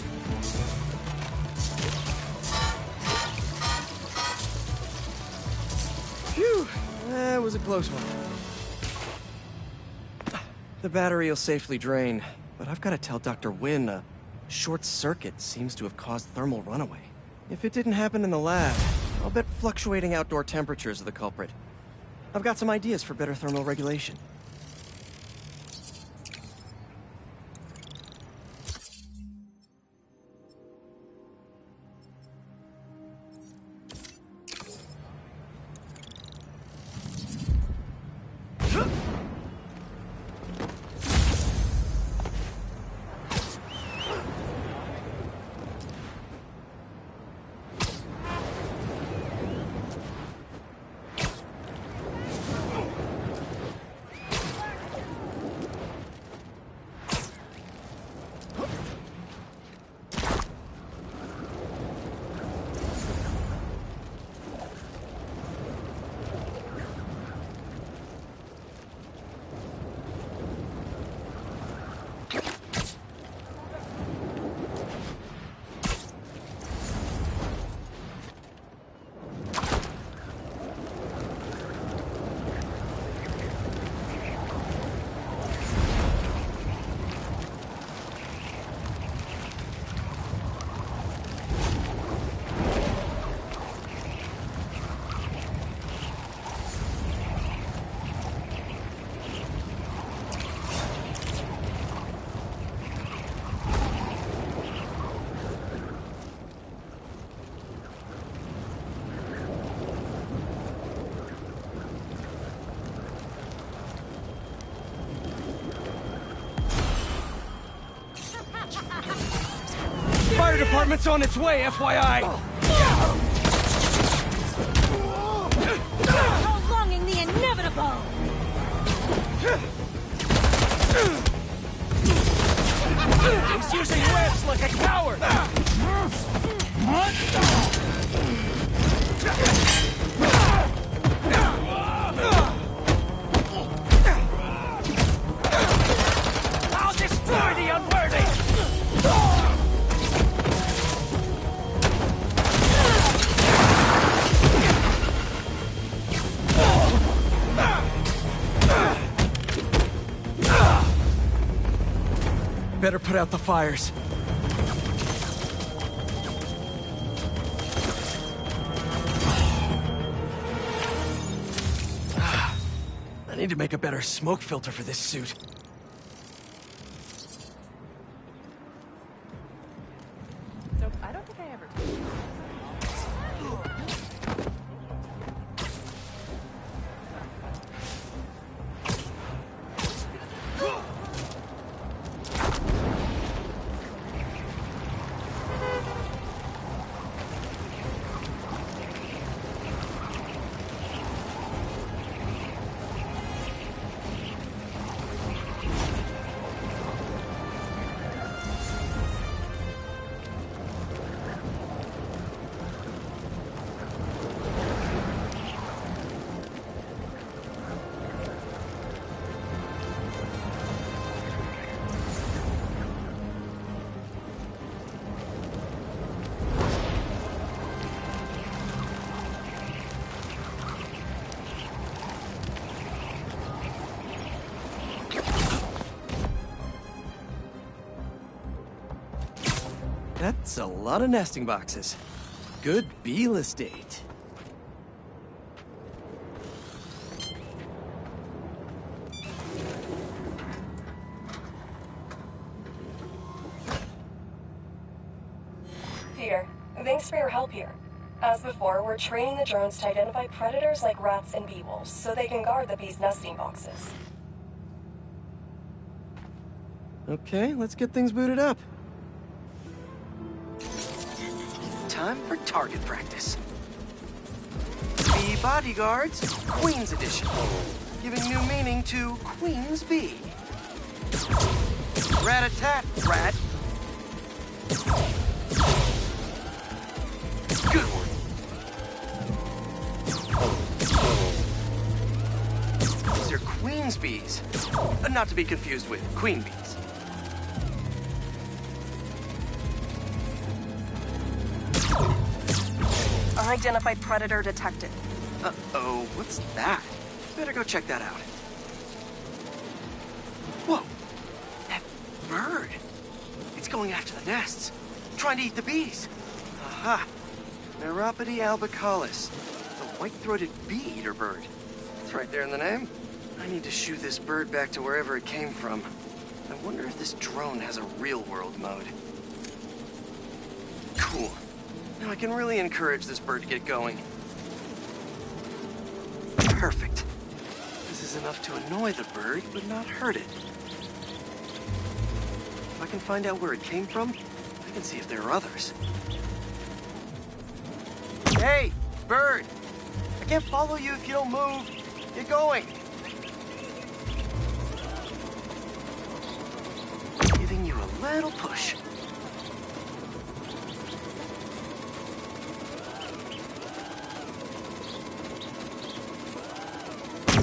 Phew, that was a close one. The battery will safely drain, but I've got to tell Dr. Wynn short circuit seems to have caused thermal runaway. If it didn't happen in the lab, I'll bet fluctuating outdoor temperatures are the culprit. I've got some ideas for better thermal regulation. Fire department's on its way, FYI! Prolonging the inevitable! He's using webs like a coward! I'll destroy the unworthy! Better put out the fires. I need to make a better smoke filter for this suit. So, I don't think I ever... That's a lot of nesting boxes. Good Beale estate. Peter, thanks for your help here. As before, we're training the drones to identify predators like rats and bee wolves, so they can guard the bees' nesting boxes. Okay, let's get things booted up. Time for target practice. Bee Bodyguards, Queen's Edition. Giving new meaning to Queen's Bee. Rat-a-tat, rat. Good one. These are Queen's bees. Not to be confused with Queen bees. Unidentified predator detected. Uh-oh, what's that? Better go check that out. Whoa! That bird! It's going after the nests. Trying to eat the bees. Aha. Neuropody albicollis. The white-throated bee-eater bird. It's right there in the name. I need to shoo this bird back to wherever it came from. I wonder if this drone has a real-world mode. Cool. Now I can really encourage this bird to get going. Perfect. This is enough to annoy the bird, but not hurt it. If I can find out where it came from, I can see if there are others. Hey, bird! I can't follow you if you don't move. Get going! Giving you a little push.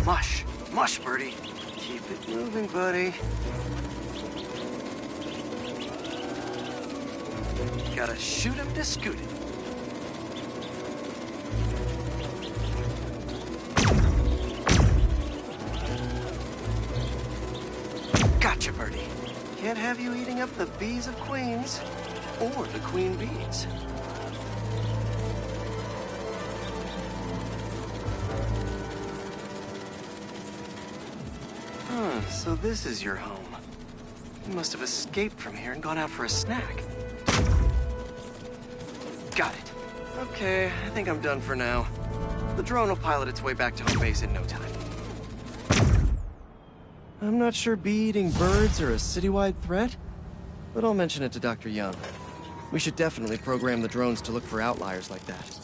Mush. Mush, birdie. Keep it moving, buddy. Gotta shoot him to scoot it. Gotcha, birdie. Can't have you eating up the bees of queens, or the queen bees. So this is your home. You must have escaped from here and gone out for a snack. Got it. Okay, I think I'm done for now. The drone will pilot its way back to home base in no time. I'm not sure bee-eating birds are a citywide threat, but I'll mention it to Dr. Young. We should definitely program the drones to look for outliers like that.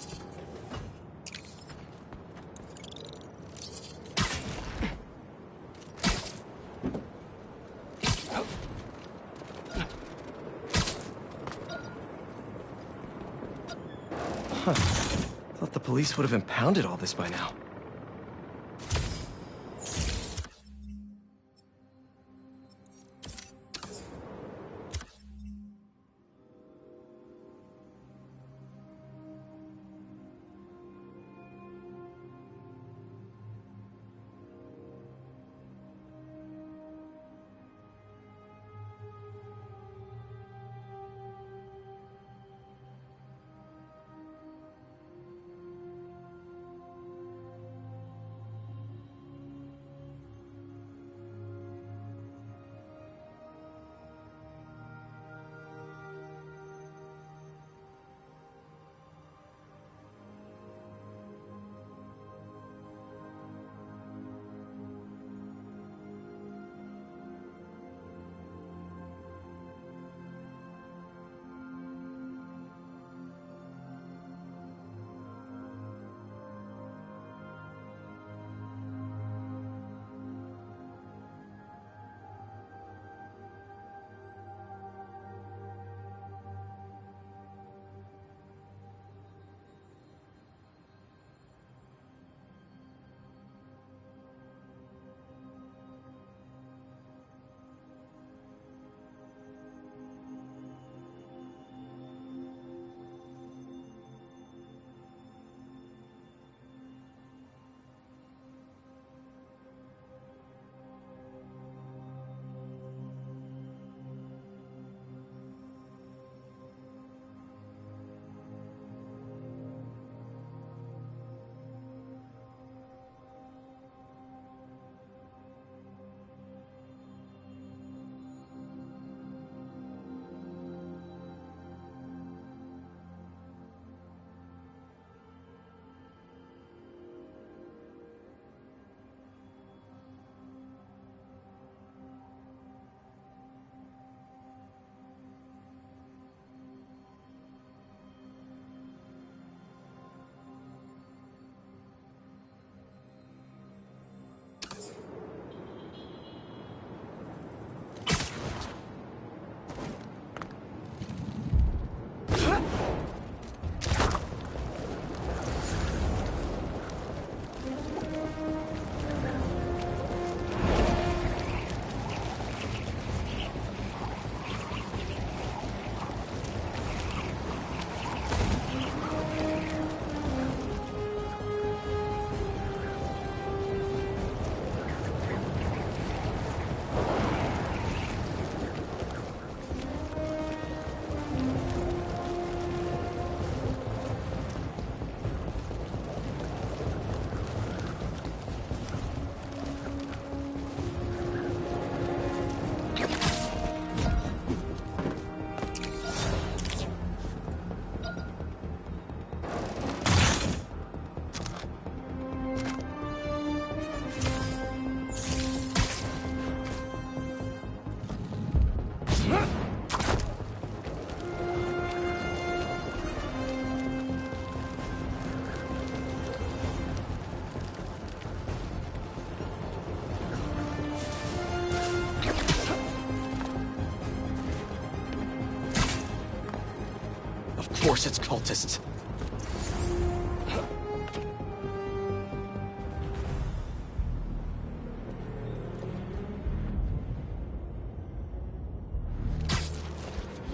Huh. Thought the police would have impounded all this by now. course it's cultists.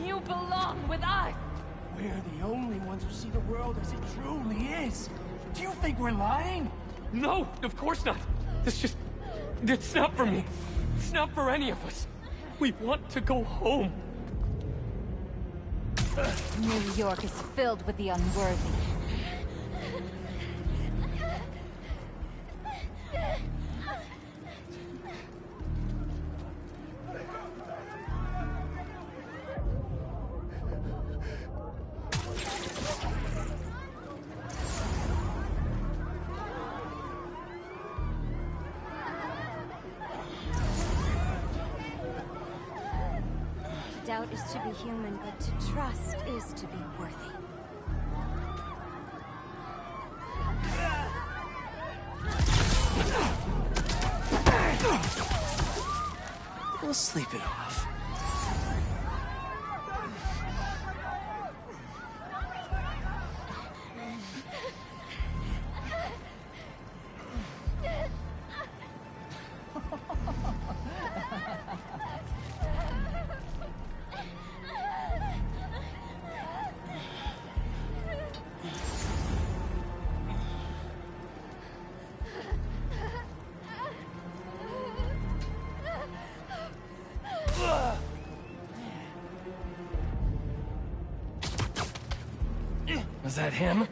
You belong with us! We're the only ones who see the world as it truly is. Do you think we're lying? No, of course not. It's not for me. It's not for any of us. We want to go home. New York is filled with the unworthy. To doubt is to be human, but to trust is to be worthy. We'll sleep it off. Was that him?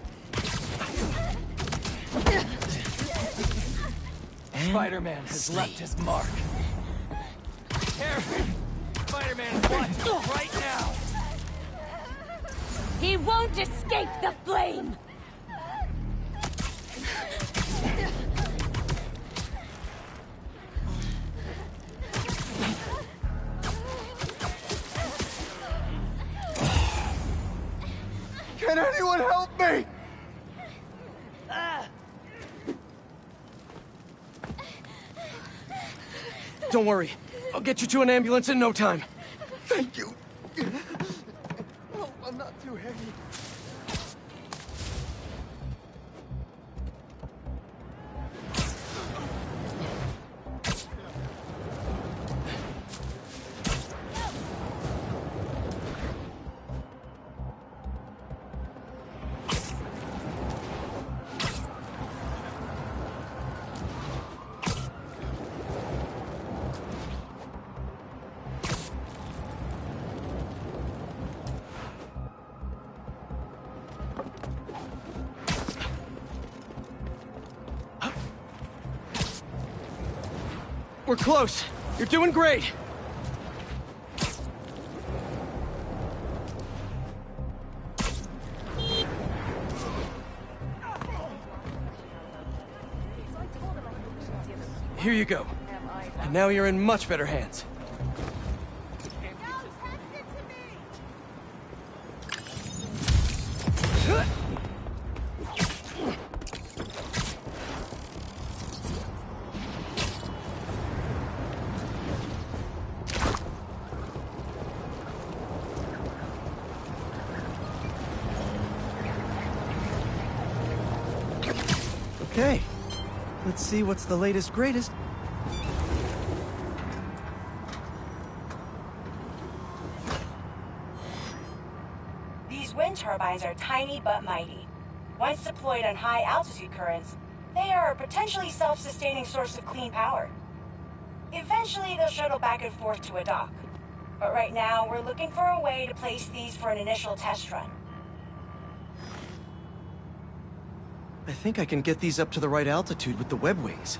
Spider-Man has left his mark. Harry! Spider-Man what? Right now! He won't escape the flame! Can anyone help me? Don't worry. I'll get you to an ambulance in no time. Thank you. Oh, I'm not too heavy. We're close. You're doing great. Here you go. And now you're in much better hands. Okay, let's see what's the latest greatest. These wind turbines are tiny but mighty. Once deployed on high altitude currents, they are a potentially self-sustaining source of clean power. Eventually, they'll shuttle back and forth to a dock. But right now, we're looking for a way to place these for an initial test run. I think I can get these up to the right altitude with the web wings.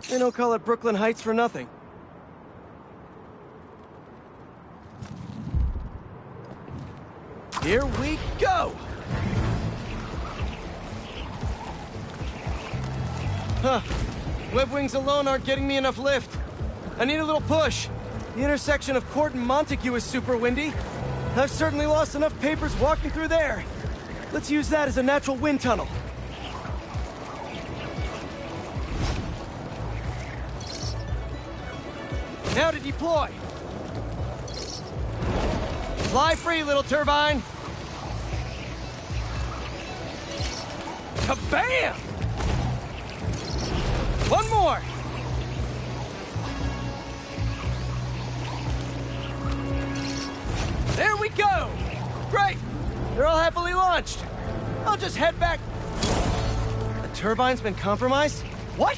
They don't call it Brooklyn Heights for nothing. Here we go! Huh. Web wings alone aren't getting me enough lift. I need a little push. The intersection of Court and Montague is super windy. I've certainly lost enough papers walking through there. Let's use that as a natural wind tunnel. Now to deploy. Fly free, little turbine. Kabam! One more! There we go! Great! They're all happily launched. I'll just head back. The turbine's been compromised? What?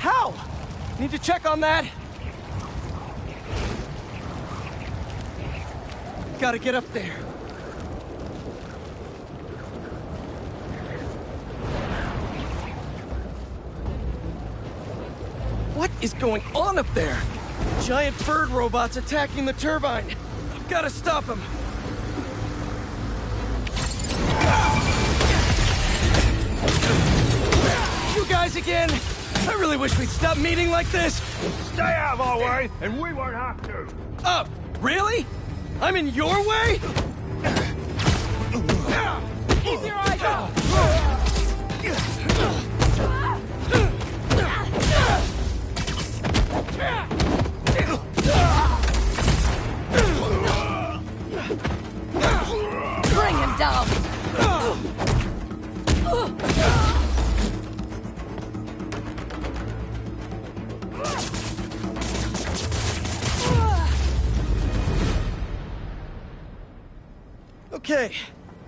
How? Need to check on that. Gotta get up there. What is going on up there? Giant bird robots attacking the turbine. I've gotta stop them. You guys again? I really wish we'd stop meeting like this. Stay out of our way, and we won't have to. Really? I'm in your way? Keep your eyes off! Bring him down! Okay,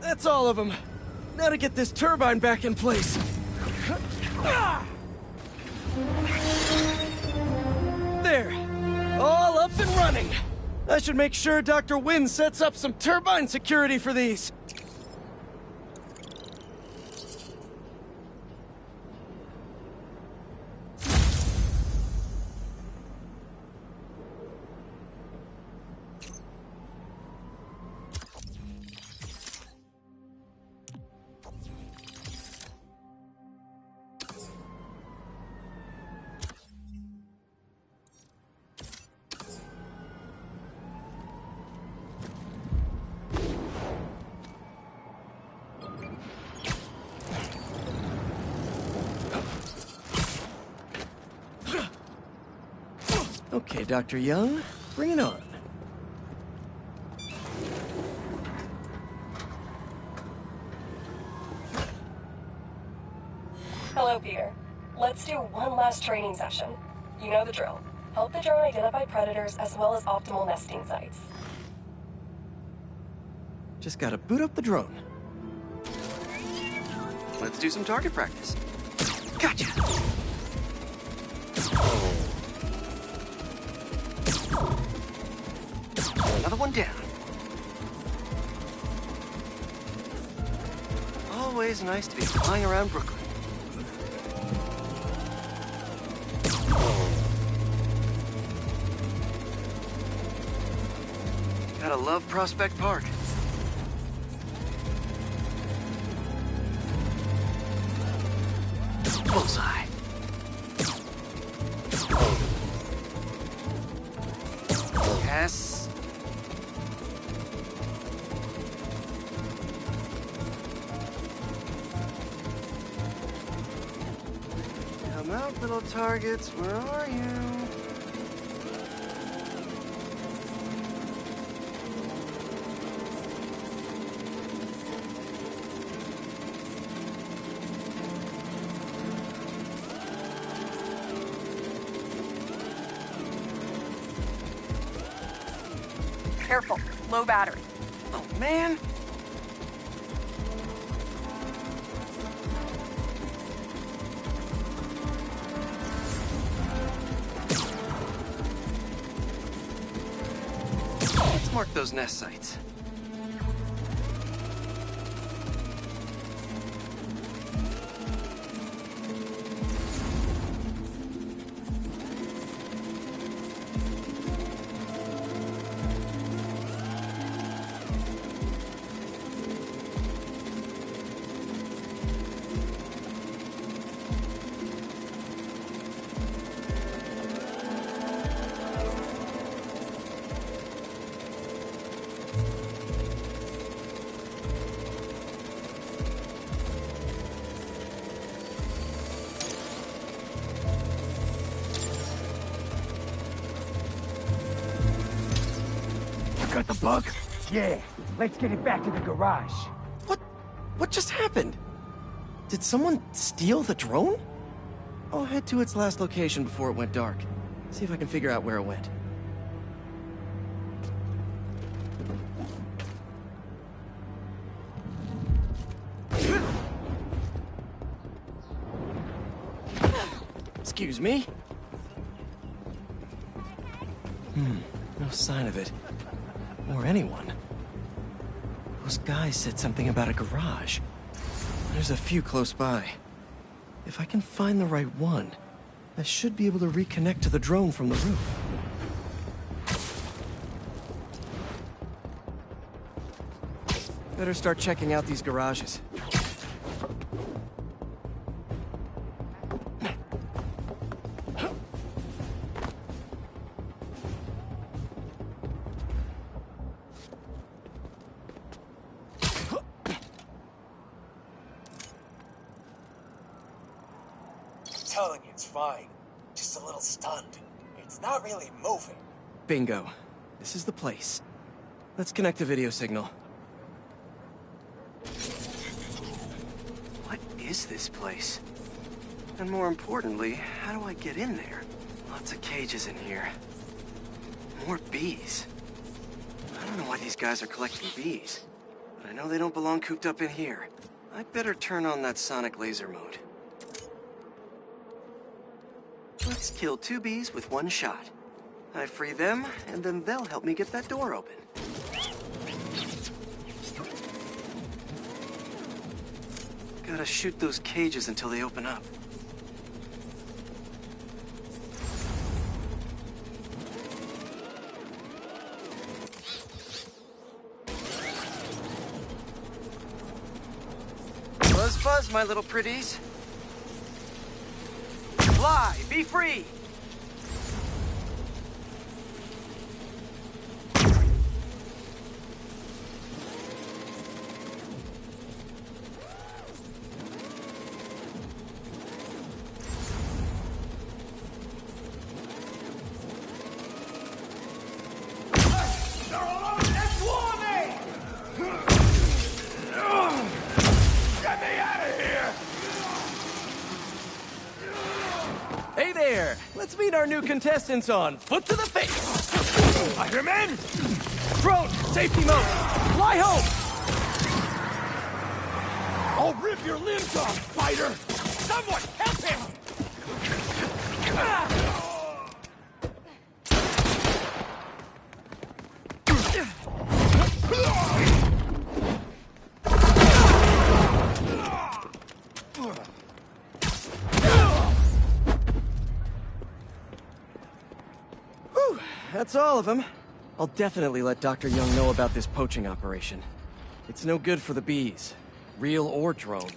that's all of them. Now to get this turbine back in place. There, all up and running. I should make sure Dr. Wynn sets up some turbine security for these. Okay, Dr. Young, bring it on. Hello, Peter. Let's do one last training session. You know the drill. Help the drone identify predators as well as optimal nesting sites. Just gotta boot up the drone. Let's do some target practice. Gotcha! Another one down. Always nice to be flying around Brooklyn. Gotta love Prospect Park. Bullseye. Yes. Come out, little targets. Where are you? Careful, low battery. Oh, man. Let's mark those nest sites. Got the bug? Yeah. Let's get it back to the garage. What just happened? Did someone steal the drone? I'll head to its last location before it went dark. See if I can figure out where it went. Excuse me? No sign of it. Or anyone. Those guys said something about a garage. There's a few close by. If I can find the right one, I should be able to reconnect to the drone from the roof. Better start checking out these garages. Telling you it's fine. Just a little stunned. It's not really moving. Bingo. This is the place. Let's connect a video signal. What is this place? And more importantly, how do I get in there? Lots of cages in here. More bees. I don't know why these guys are collecting bees, but I know they don't belong cooped up in here. I'd better turn on that sonic laser mode. Let's kill 2 bees with 1 shot. I free them, and then they'll help me get that door open. Gotta shoot those cages until they open up. Buzz, buzz, my little pretties. Fly! Be free! Hey there! Let's meet our new contestants on Foot to the Face! Spider-Man! Drone, safety mode! Fly home! I'll rip your limbs off, Spider! Someone help him! Whew, that's all of them. I'll definitely let Dr. Young know about this poaching operation. It's no good for the bees, real or drone.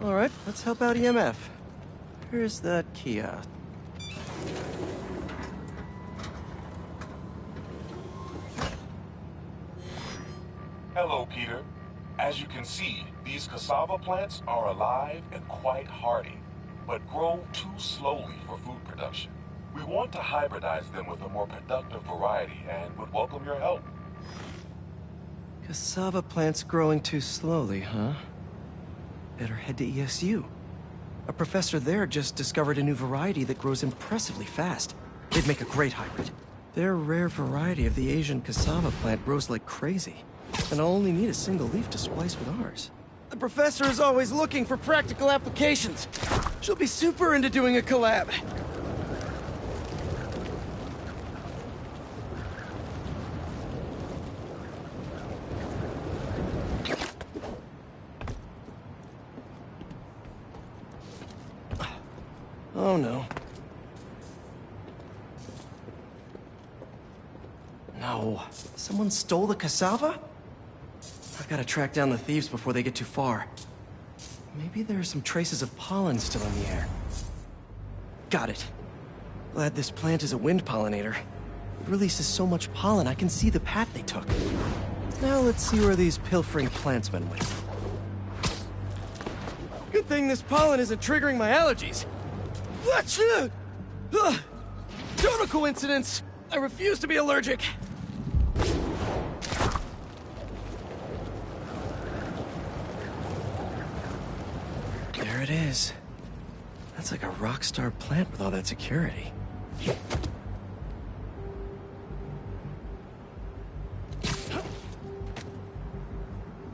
All right, let's help out EMF. Here's that kiosk. Hello, Peter. As you can see, these cassava plants are alive and quite hardy, but grow too slowly for food production. We want to hybridize them with a more productive variety and would welcome your help. Cassava plants growing too slowly, huh? Better head to ESU. A professor there just discovered a new variety that grows impressively fast. They'd make a great hybrid. Their rare variety of the Asian cassava plant grows like crazy, and I'll only need a single leaf to splice with ours. The professor is always looking for practical applications. She'll be super into doing a collab. Oh no. No. Someone stole the cassava? I've got to track down the thieves before they get too far. Maybe there are some traces of pollen still in the air. Got it. Glad this plant is a wind pollinator. It releases so much pollen I can see the path they took. Now let's see where these pilfering plantsmen went. Good thing this pollen isn't triggering my allergies. Total coincidence. I refuse to be allergic. There it is. That's like a rock star plant with all that security.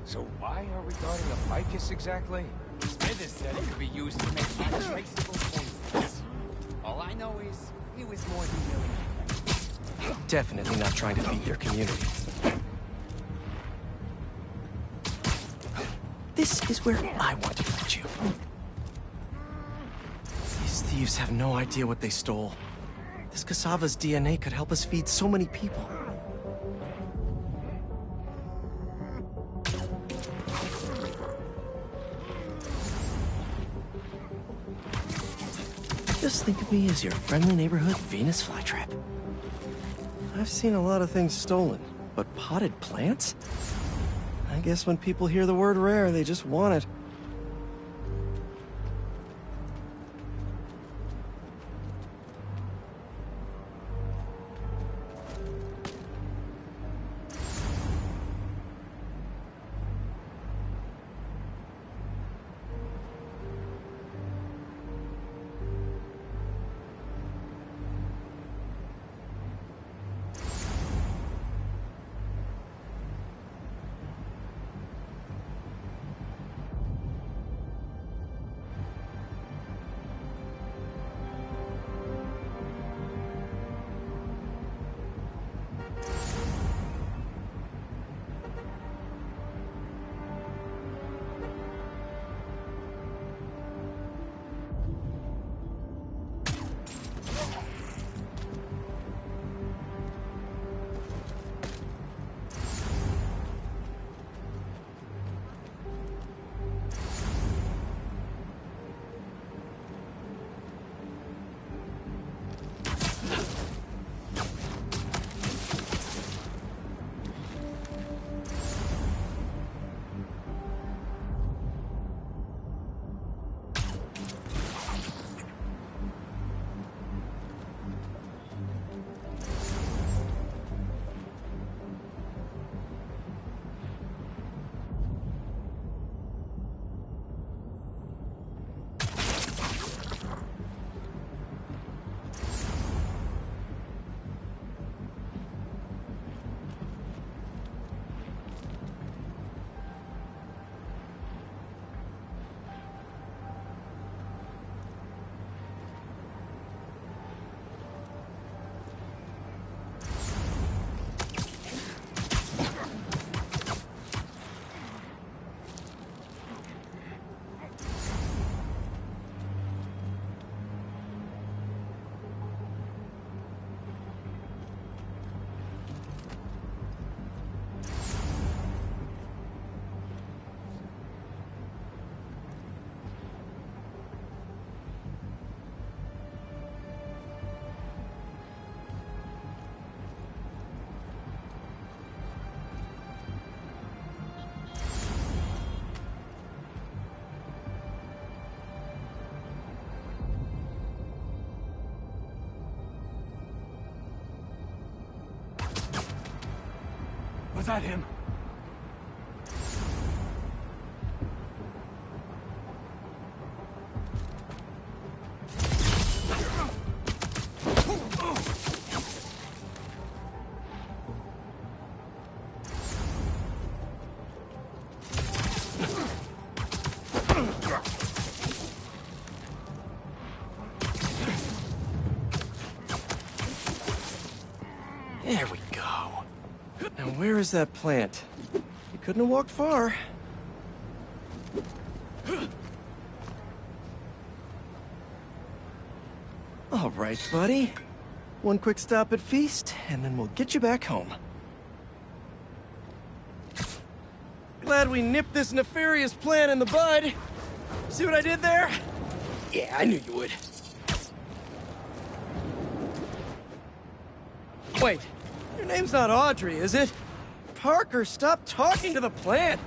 So why are we guarding a ficus exactly? Smithers said it could be used to make untraceable poisons. All I know is, he was more than willing. Definitely not trying to feed their community. This is where I want to put you. These thieves have no idea what they stole. This cassava's DNA could help us feed so many people. Just think of me as your friendly neighborhood Venus flytrap. I've seen a lot of things stolen, but potted plants? I guess when people hear the word rare, they just want it. Was that him? There we go. Now where is that plant? You couldn't have walked far. All right, buddy. One quick stop at Feast, and then we'll get you back home. Glad we nipped this nefarious plan in the bud. See what I did there? Yeah, I knew you would. Wait, your name's not Audrey, is it? Parker, stop talking to the plant!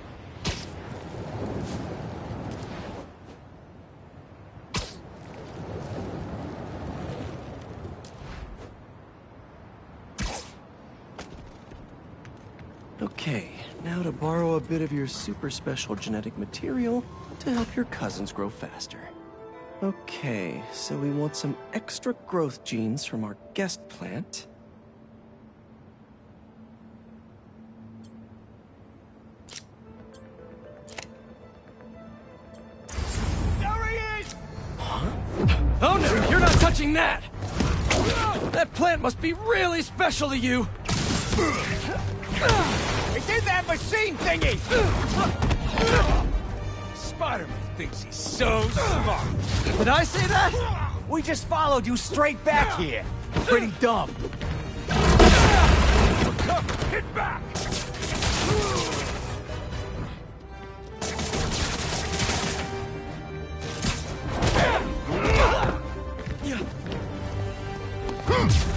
Okay, now to borrow a bit of your super special genetic material to help your cousins grow faster. Okay, so we want some extra growth genes from our guest plant. Oh no, you're not touching that! That plant must be really special to you! It's in that machine thingy! Spider-Man thinks he's so smart. Did I say that? We just followed you straight back here. Pretty dumb. Hit back!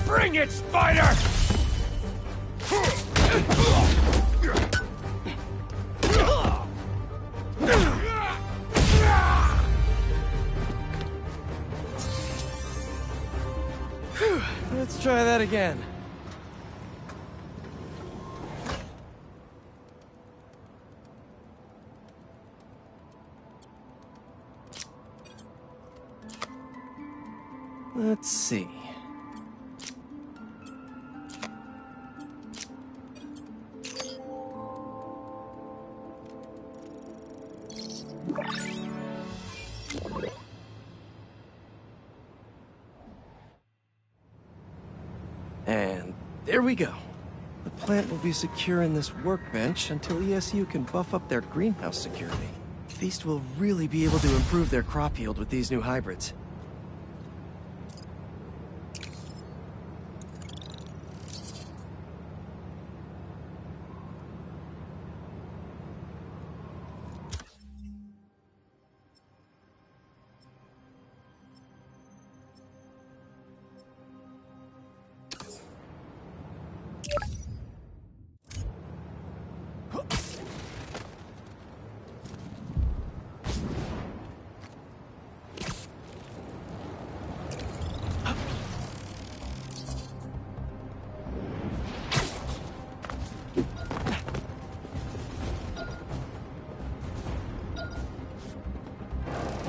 Bring it, Spider! Let's try that again. Let's see. And there we go. The plant will be secure in this workbench until ESU can buff up their greenhouse security. Feast will really be able to improve their crop yield with these new hybrids.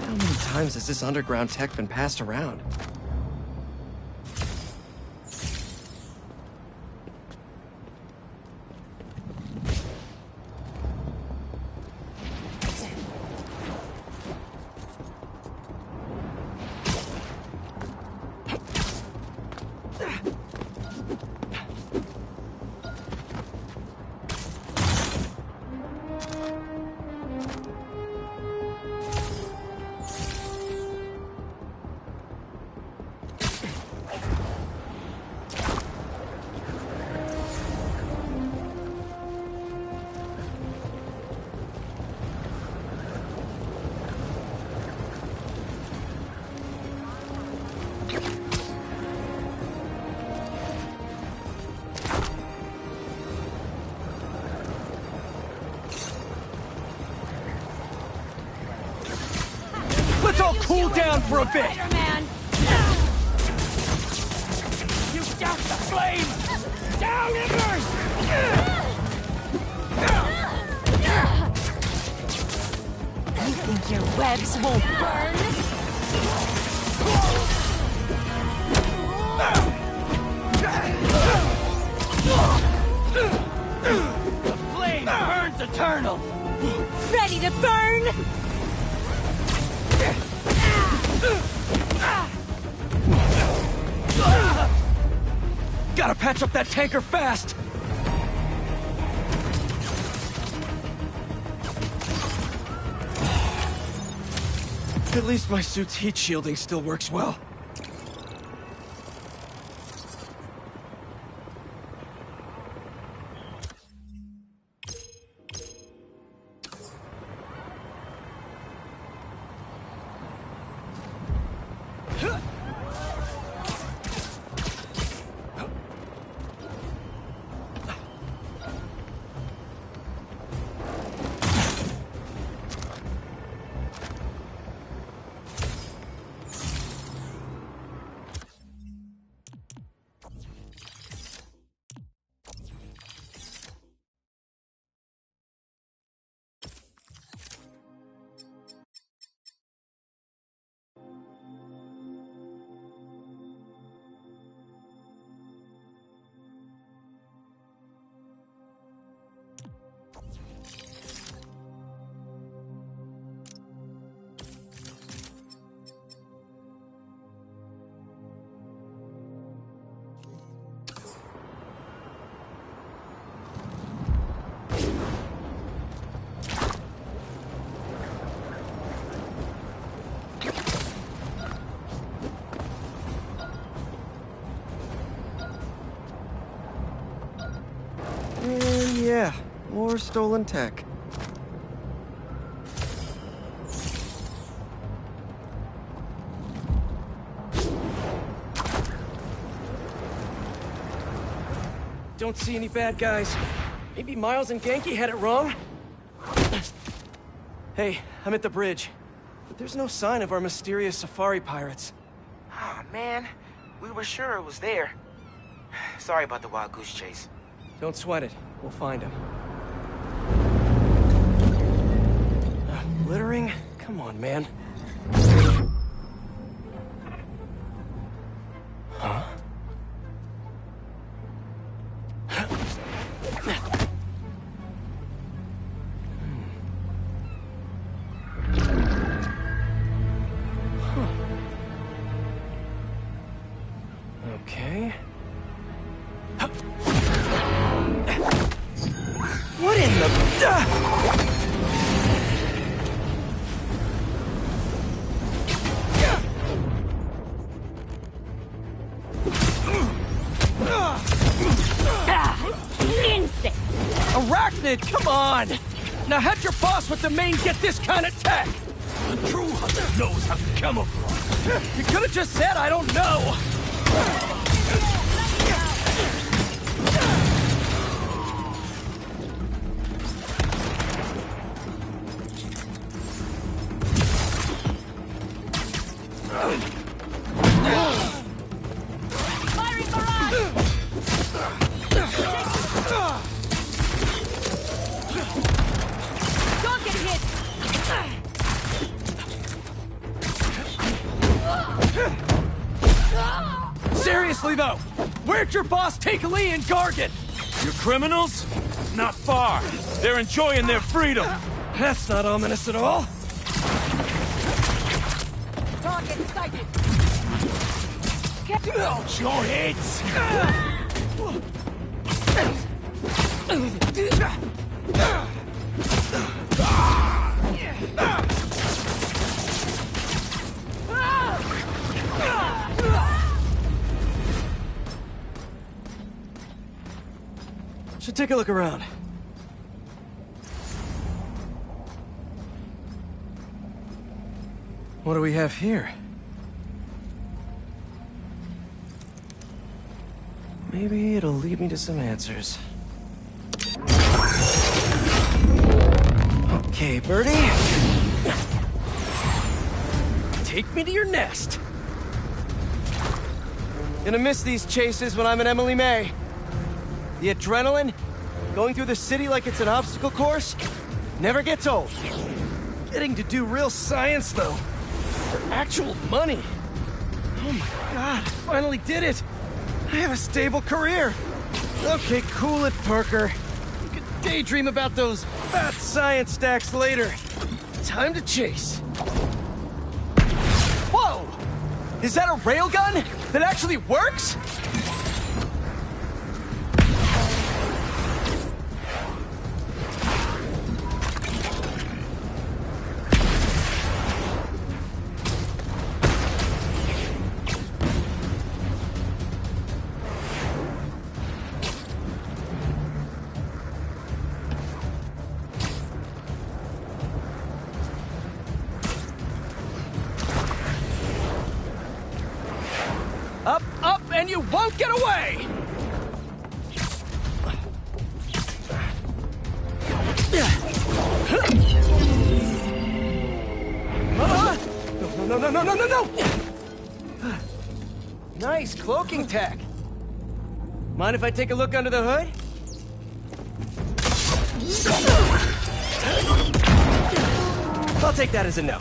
How many times has this underground tech been passed around? Let's all cool down for a bit! Spider-Man! You doused the flame! Down, Embers! Think your webs won't burn? The flame burns eternal! Ready to burn? Gotta patch up that tanker fast! At least my suit's heat shielding still works well. Yeah, more stolen tech. Don't see any bad guys. Maybe Miles and Genki had it wrong? Hey, I'm at the bridge. But there's no sign of our mysterious safari pirates. Oh, man. We were sure it was there. Sorry about the wild goose chase. Don't sweat it. We'll find him. Littering? Come on, man. Huh? Okay. What in the... Arachnid, come on! Now have your boss with the main get this kind of tech! A true hunter knows how to camouflage. You could have just said I don't know! Firing barrage! Don't get hit! Seriously though, where'd your boss take Lee and Gargan? You criminals? Not far. They're enjoying their freedom. That's not ominous at all. Target sighted! Out your heads! Should take a look around. What do we have here? Maybe it'll lead me to some answers. Okay, Birdie. Take me to your nest. Gonna miss these chases when I'm in Emily May. The adrenaline, going through the city like it's an obstacle course, never gets old. Getting to do real science, though. For actual money. Oh my god, I finally did it! I have a stable career! Okay, cool it, Parker. You can daydream about those fat science stacks later. Time to chase. Whoa! Is that a railgun that actually works? Up, and you won't get away! No! Nice cloaking tech. Mind if I take a look under the hood? I'll take that as a no.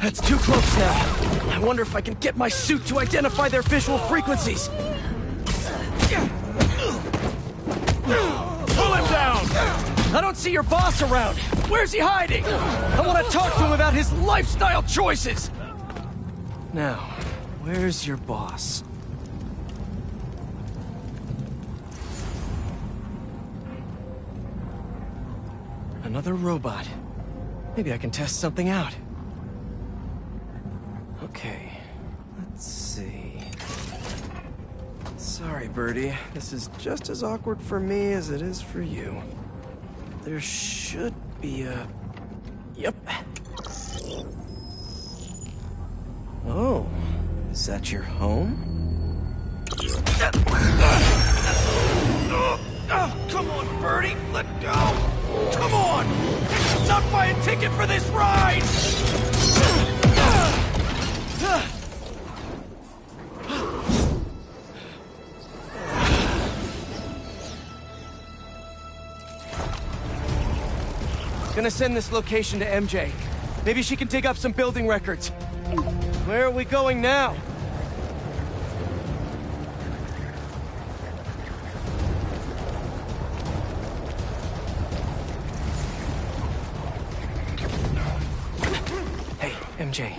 That's too close now. I wonder if I can get my suit to identify their visual frequencies. Pull him down! I don't see your boss around. Where's he hiding? I want to talk to him about his lifestyle choices. Now, where's your boss? Another robot. Maybe I can test something out. Okay, let's see. Sorry, Birdie. This is just as awkward for me as it is for you. There should be a... Yep. Oh, is that your home? Oh, come on, Birdie! Let go! Come on! Not buy a ticket for this ride! Gonna send this location to MJ. Maybe she can dig up some building records. Where are we going now? Hey, MJ.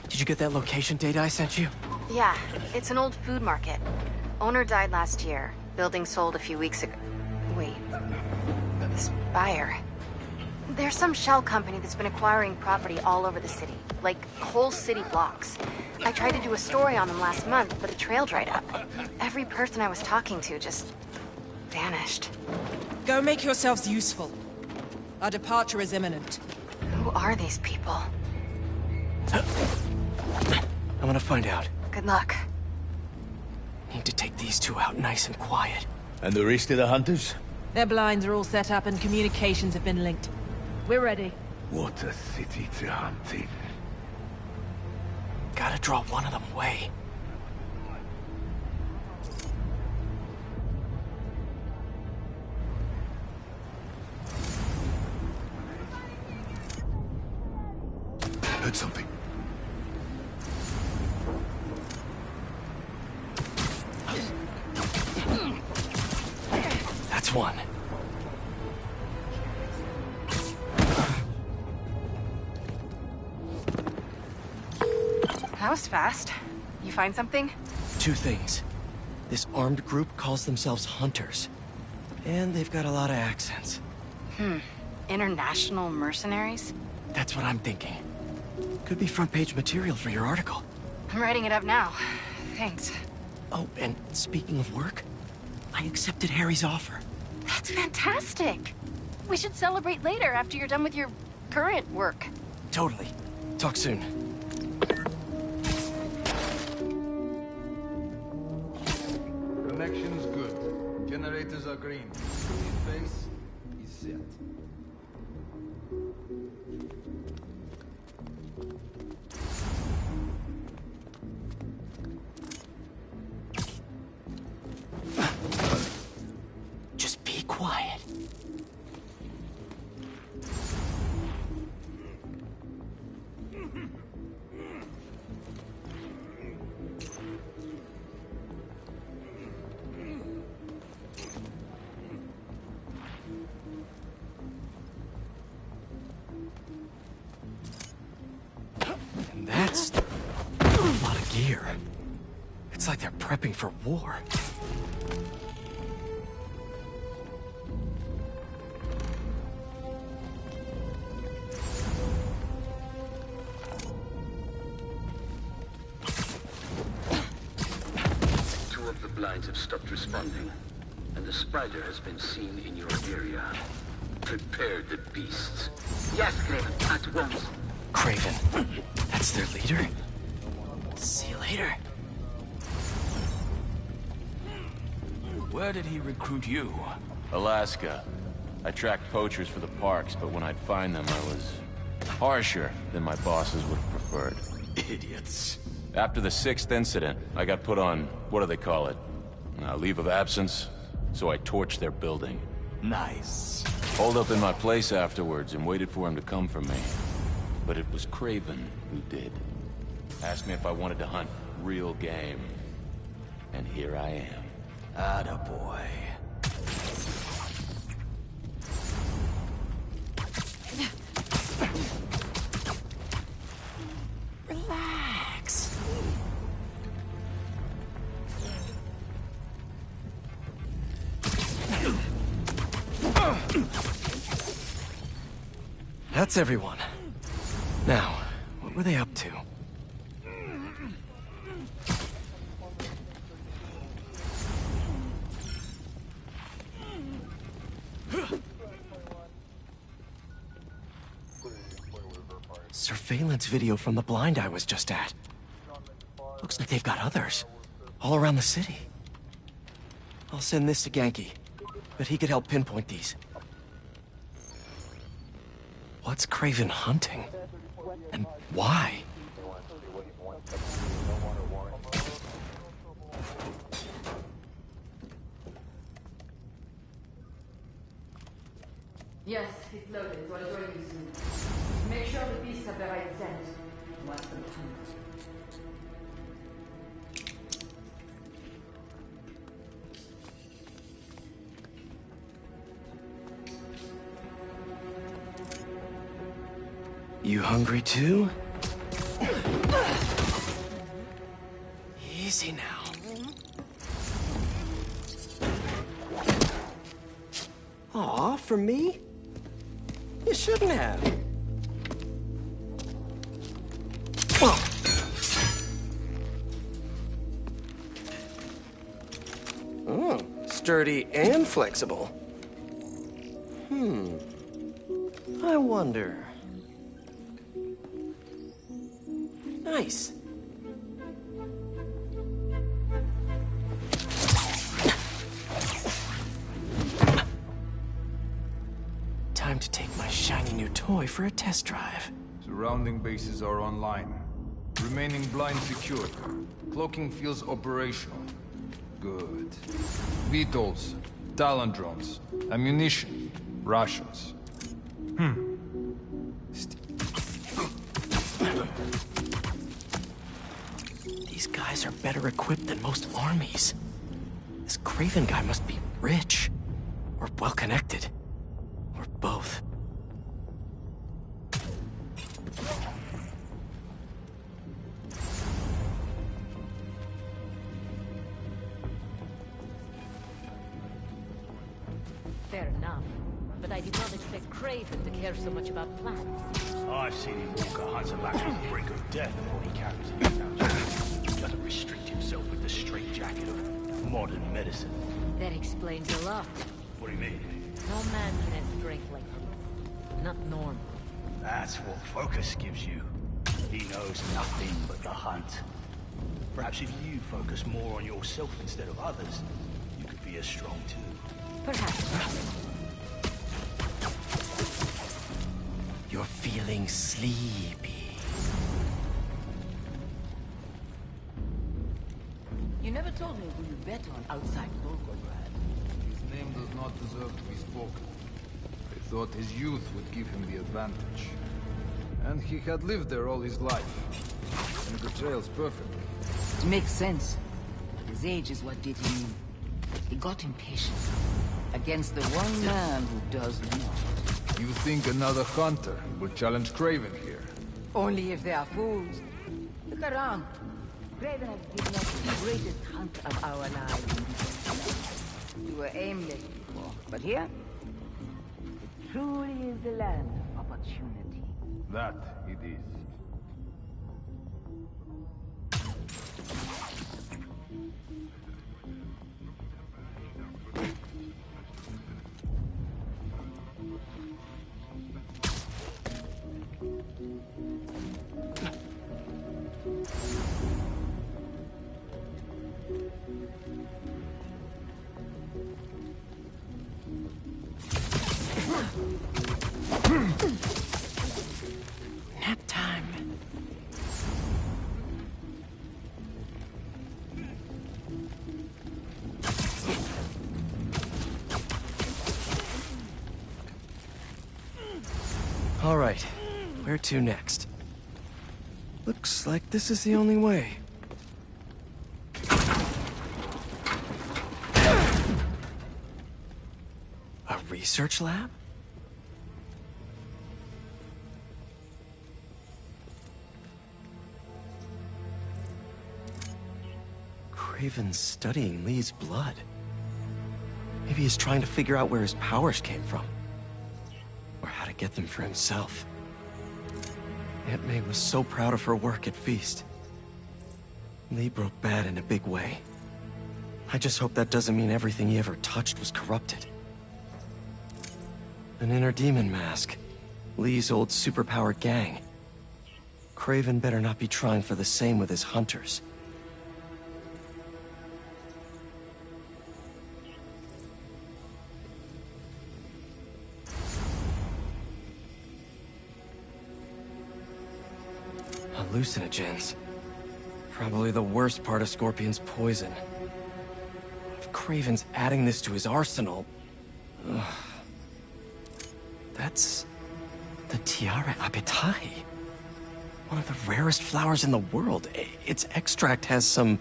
Did you get that location data I sent you? Yeah, it's an old food market. Owner died last year. Building sold a few weeks ago. Wait. Spire. There's some shell company that's been acquiring property all over the city. Like, whole city blocks. I tried to do a story on them last month, but the trail dried up. Every person I was talking to just... vanished. Go make yourselves useful. Our departure is imminent. Who are these people? I'm gonna find out. Good luck. Need to take these two out nice and quiet. And the rest of the hunters? Their blinds are all set up and communications have been linked. We're ready. What a city to hunt in. Gotta draw one of them away. Heard something. That's one. That was fast. You find something? Two things. This armed group calls themselves Hunters. And they've got a lot of accents. International mercenaries? That's what I'm thinking. Could be front page material for your article. I'm writing it up now. Thanks. Oh, and speaking of work, I accepted Harry's offer. That's fantastic. We should celebrate later after you're done with your current work. Totally. Talk soon. Connection's good. Generators are green. Base is set. Just be quiet. And that's a lot of gear. It's like they're prepping for war. Two of the blinds have stopped responding, and the spider has been seen in your area. Prepare the beasts. Yes, Craven, at once. Craven. That's their leader? See you later. Where did he recruit you? Alaska. I tracked poachers for the parks, but when I'd find them, I was harsher than my bosses would have preferred. Idiots. After the 6th incident, I got put on, what do they call it? Leave of absence. So I torched their building. Nice. Holed up in my place afterwards and waited for him to come for me. But it was Craven who did. Asked me if I wanted to hunt real game. And here I am. Attaboy. Relax. That's everyone. Now, what were they up to? Surveillance video from the blind I was just at. Looks like they've got others. All around the city. I'll send this to Genki. But he could help pinpoint these. What's Craven hunting? And why? Yes, it's loaded, so I'll join you soon. Make sure the beasts have the right scent. Watch them hunt. You hungry too? Easy now. Aw, for me? You shouldn't have. Oh, sturdy and flexible. I wonder. Nice. Time to take my shiny new toy for a test drive. Surrounding bases are online. Remaining blind secured. Cloaking fields operational. Good. VTOLs, Talon drones, ammunition, rations. These guys are better equipped than most armies. This Craven guy must be rich. Or well-connected. Or both. Fair enough. But I did not expect Craven to care so much about plants. I've seen him walk a hunter-back to the brink of death before he carries it out. He doesn't restrict himself with the straitjacket of modern medicine. That explains a lot. What do you mean? No man can have strength like his. Not normal. That's what focus gives you. He knows nothing but the hunt. Perhaps if you focus more on yourself instead of others, you could be as strong too. Perhaps. You're feeling sleepy. You never told me who you bet on outside Volgograd. name does not deserve to be spoken. They thought his youth would give him the advantage. And he had lived there all his life. And the trails perfectly. It makes sense. His age is what did him in. He got impatient. Against the one man who does not. You think another hunter will challenge Craven here? Only if they are fools. Look around. Craven has given us the greatest hunt of our lives. We were aimless before, but here, it truly is the land of opportunity. That it is. Nap time. All right, where to next? Looks like this is the only way. A research lab? Craven's studying Lee's blood. Maybe he's trying to figure out where his powers came from. Or how to get them for himself. Aunt May was so proud of her work at Feast. Lee broke bad in a big way. I just hope that doesn't mean everything he ever touched was corrupted. An inner demon mask. Lee's old superpowered gang. Craven better not be trying for the same with his hunters. Hallucinogens. Probably the worst part of Scorpion's poison. If Craven's adding this to his arsenal... Ugh. That's... the Tiara Apitai. One of the rarest flowers in the world. Its extract has some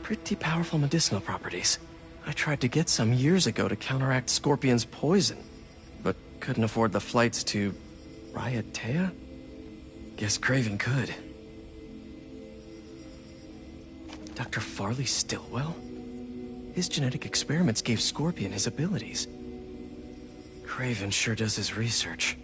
pretty powerful medicinal properties. I tried to get some years ago to counteract Scorpion's poison, but couldn't afford the flights to... Raiatea? Guess Craven could. Dr. Farley Stillwell? His genetic experiments gave Scorpion his abilities. Craven sure does his research.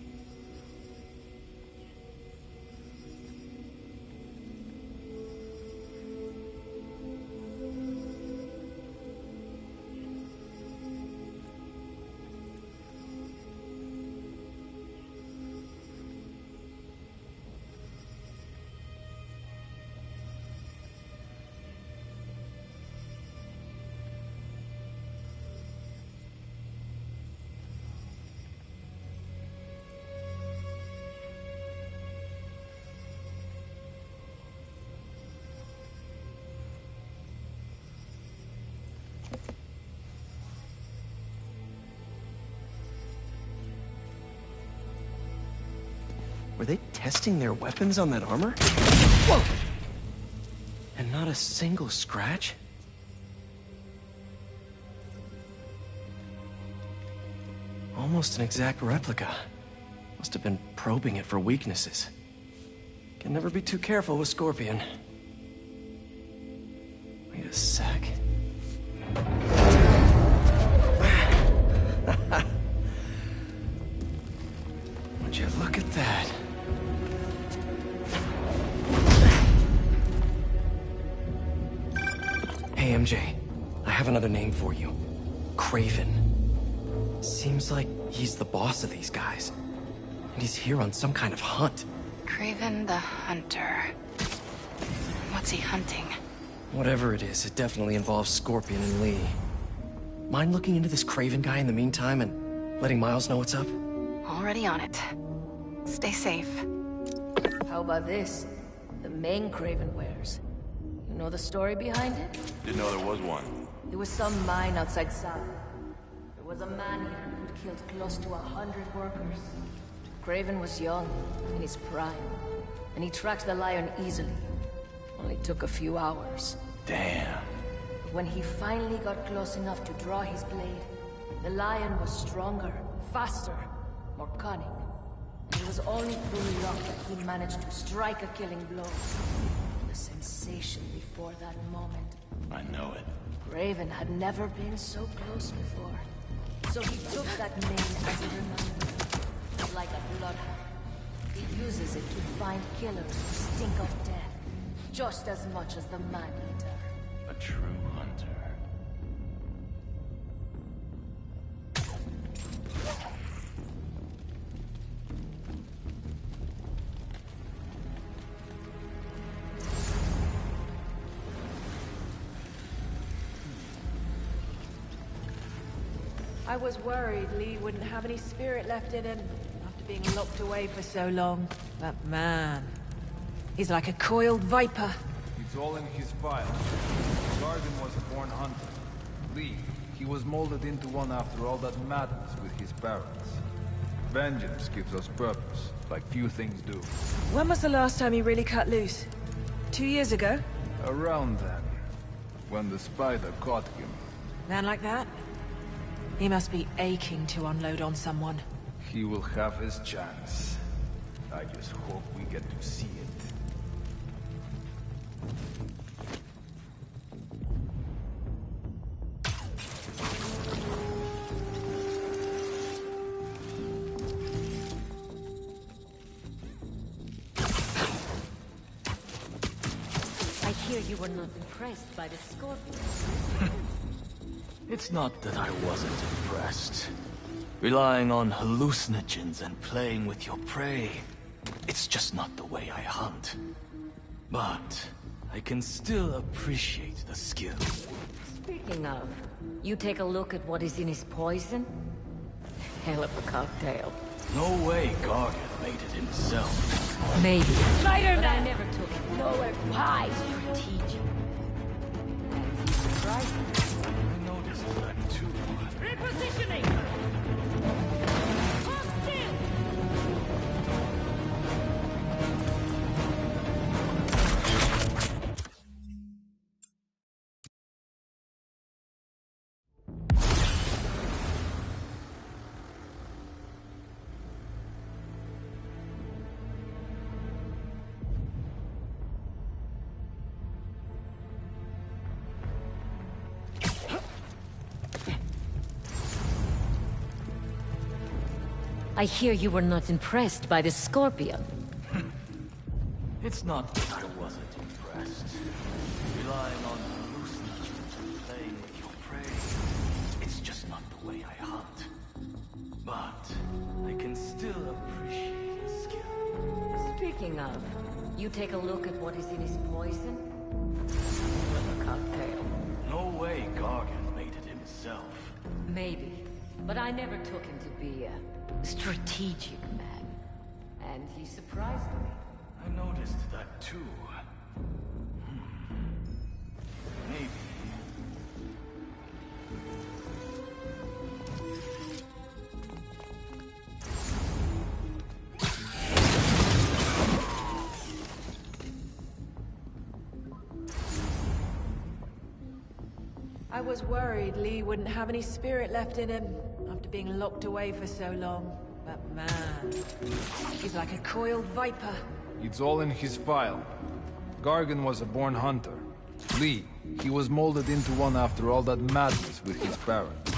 Were they testing their weapons on that armor? Whoa! And not a single scratch? Almost an exact replica. Must have been probing it for weaknesses. Can never be too careful with Scorpion. Wait a sec. Would you look at that? Hey, MJ. I have another name for you. Craven. Seems like he's the boss of these guys. And he's here on some kind of hunt. Craven the Hunter. What's he hunting? Whatever it is, it definitely involves Scorpion and Lee. Mind looking into this Craven guy in the meantime and letting Miles know what's up? Already on it. Stay safe. How about this? The main Craven wears. You know the story behind it? Didn't know there was one. There was some mine outside South. There was was a man here who'd killed close to 100 workers. Craven was young, in his prime, and he tracked the lion easily. Only took a few hours. Damn. But when he finally got close enough to draw his blade, the lion was stronger, faster, more cunning. And it was only through luck that he managed to strike a killing blow. The sensation before that moment. I know it. Craven had never been so close before. So he took that mane as a reminder. Like a bloodhound. He uses it to find killers who stink of death. Just as much as the man-eater. A true hunter. I was worried Lee wouldn't have any spirit left in him after being locked away for so long. But man, he's like a coiled viper. It's all in his file. Gargan was a born hunter. Lee, he was molded into one after all that madness with his parents. Vengeance gives us purpose, like few things do. When was the last time he really cut loose? 2 years ago? Around then, when the spider caught him. Man like that? He must be aching to unload on someone. He will have his chance. I just hope we get to see it. I hear you were not impressed by the scorpion. It's not that I wasn't impressed. Relying on hallucinogens and playing with your prey, it's just not the way I hunt. But I can still appreciate the skill. Speaking of, you take a look at what is in his poison? Hell of a cocktail. No way Gargan made it himself. Maybe. SPIDER-MAN! But I never took it nowhere high strategic. And he surprised me. I noticed that too. Repositioning! Hold still! I hear you were not impressed by the scorpion. It's not that I wasn't impressed. Relying on hallucinogens and playing with your prey, it's just not the way I hunt. But I can still appreciate the skill. Speaking of, you take a look at what is in his poison? What a cocktail. No way Gargan made it himself. Maybe, but I never took him to be a strategic man. And he surprised me. I noticed that too. Maybe. I was worried Lee wouldn't have any spirit left in him after being locked away for so long. But man, he's like a coiled viper. It's all in his file. Gargan was a born hunter. Lee, he was molded into one after all that madness with his parents.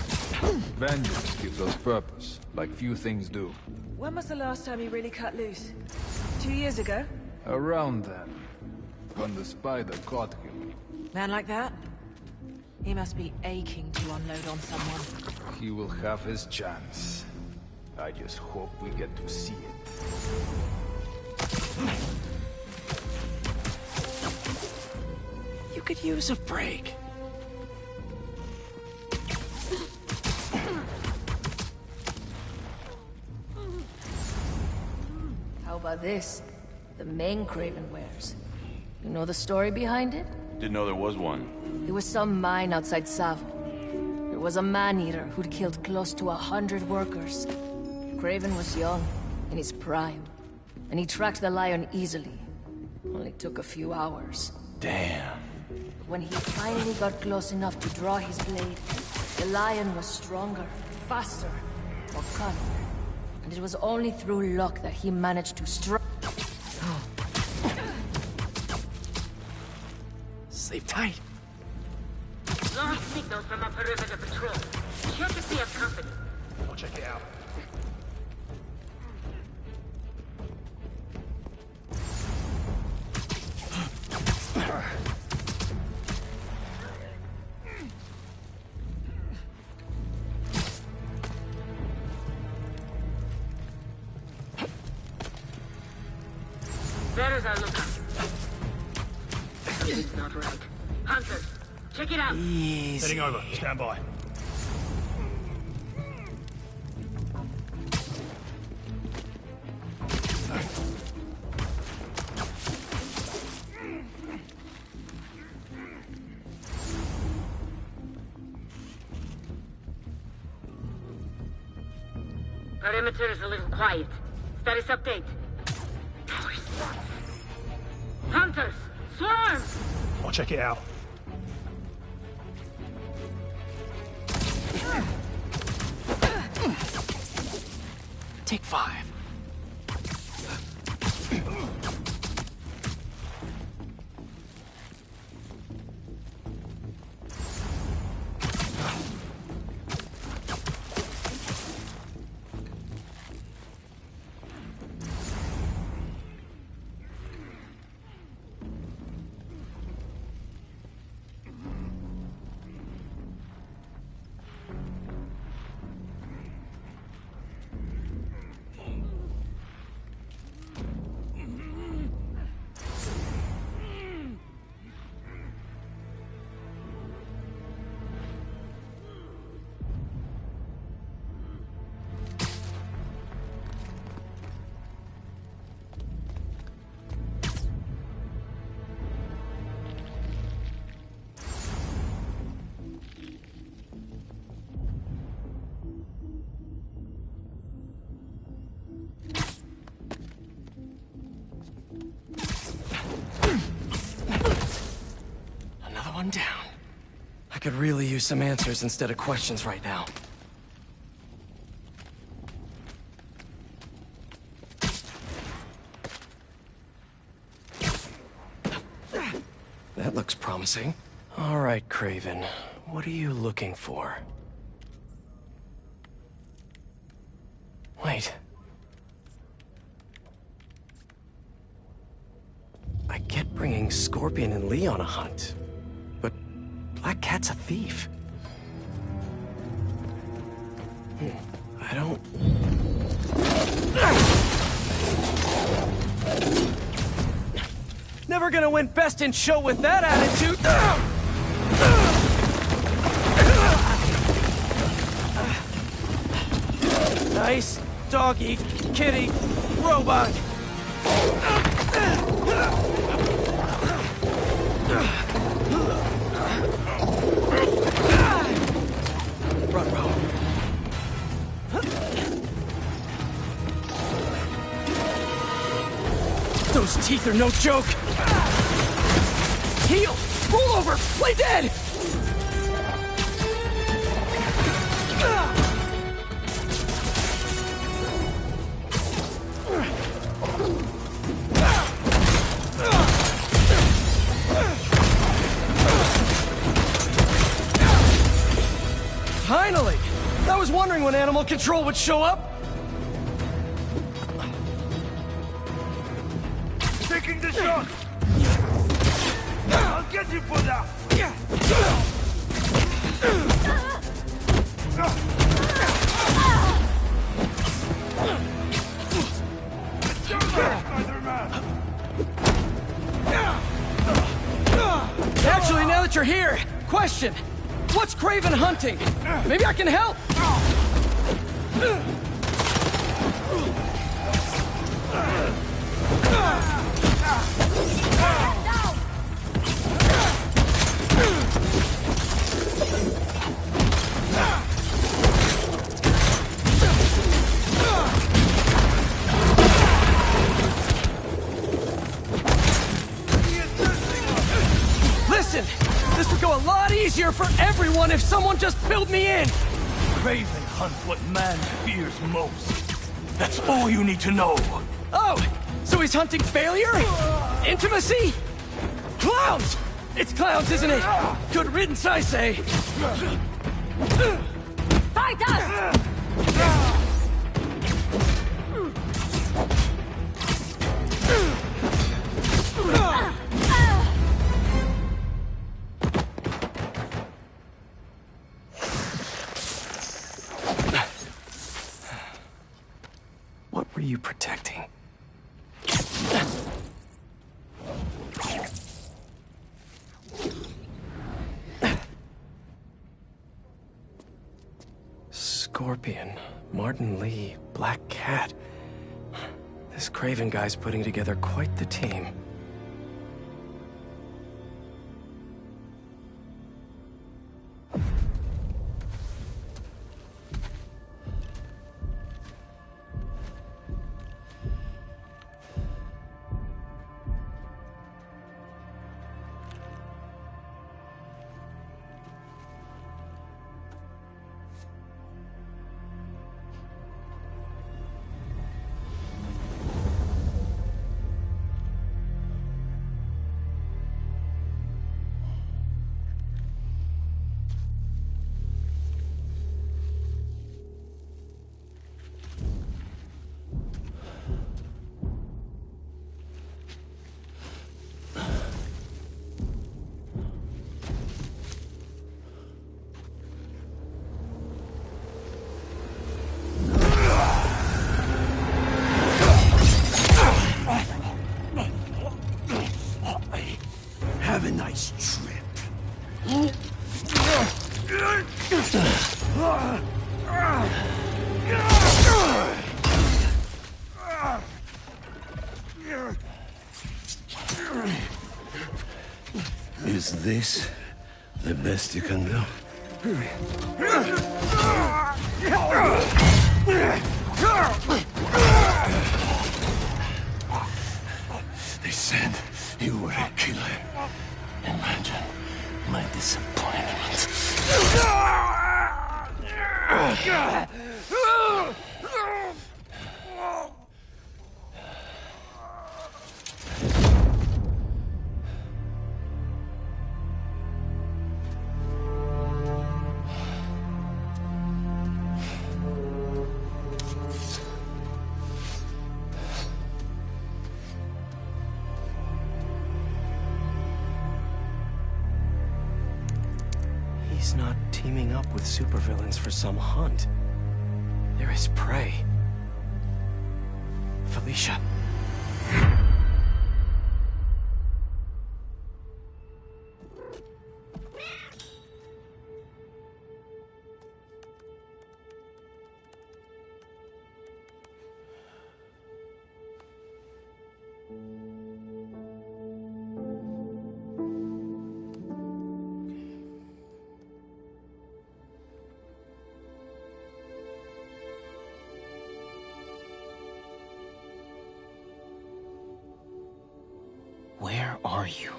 Vengeance gives us purpose, like few things do. When was the last time he really cut loose? 2 years ago? Around then, when the spider caught him. Man like that? He must be aching to unload on someone. He will have his chance. I just hope we get to see it. You could use a break. How about this? The mane Craven wears. You know the story behind it? Didn't know there was one. It was some mine outside Savo. There was a man-eater who'd killed close to 100 workers. Craven was young, in his prime, and he tracked the lion easily. Only took a few hours. Damn. When he finally got close enough to draw his blade, the lion was stronger, faster, more cunning. And it was only through luck that he managed to strike. Sleep tight. Lost signal from a perimeter patrol. Check if they have company. I'll check it out. There's our lookout. Something's not right. Hunters, check it out. Easy. Heading over. Stand by. Perimeter is a little quiet. Status update. Hunters! Swarm! I'll check it out. Take 5. One down. I could really use some answers instead of questions right now. That looks promising. All right, Craven. What are you looking for? Wait. I get bringing Scorpion and Lee on a hunt. Black Cat's a thief. I don't... Never gonna win Best in Show with that attitude! Nice doggy, kitty, robot! Those teeth are no joke! Heal! Roll over! Play dead! Finally! I was wondering when Animal Control would show up! Taking the shot! I'll get you for that! Actually, now that you're here, question! What's Craven hunting? Maybe I can help! easier for everyone if someone just filled me in! Craven hunts what man fears most. That's all you need to know. Oh, so he's hunting failure? Intimacy? Clowns! It's clowns, isn't it? Good riddance, I say. Fight us! What were you protecting? Scorpion, Martin Lee, Black Cat. This Craven guy's putting together quite the team. Have a nice trip. Is this the best you can do? They said you were a killer. Imagine my disappointment. He's not teaming up with supervillains for some hunt. They're his prey. Felicia. Where are you?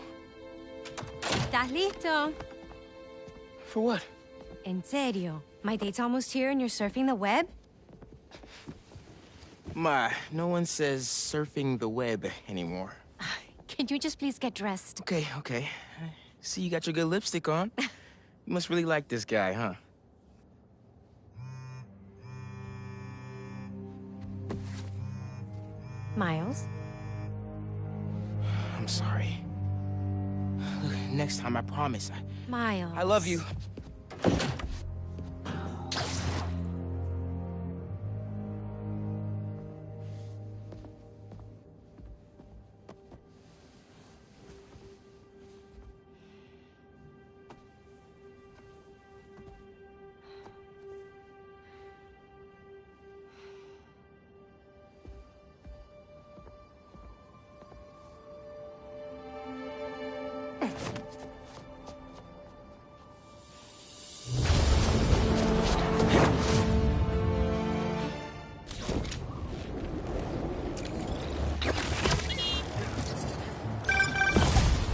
¿Estás listo? For what? En serio? My date's almost here and you're surfing the web? Ma, no one says surfing the web anymore. Can you just please get dressed? Okay, okay. See, you got your good lipstick on. You must really like this guy, huh? Miles? I'm sorry. Look, next time, I promise. Miles. I love you.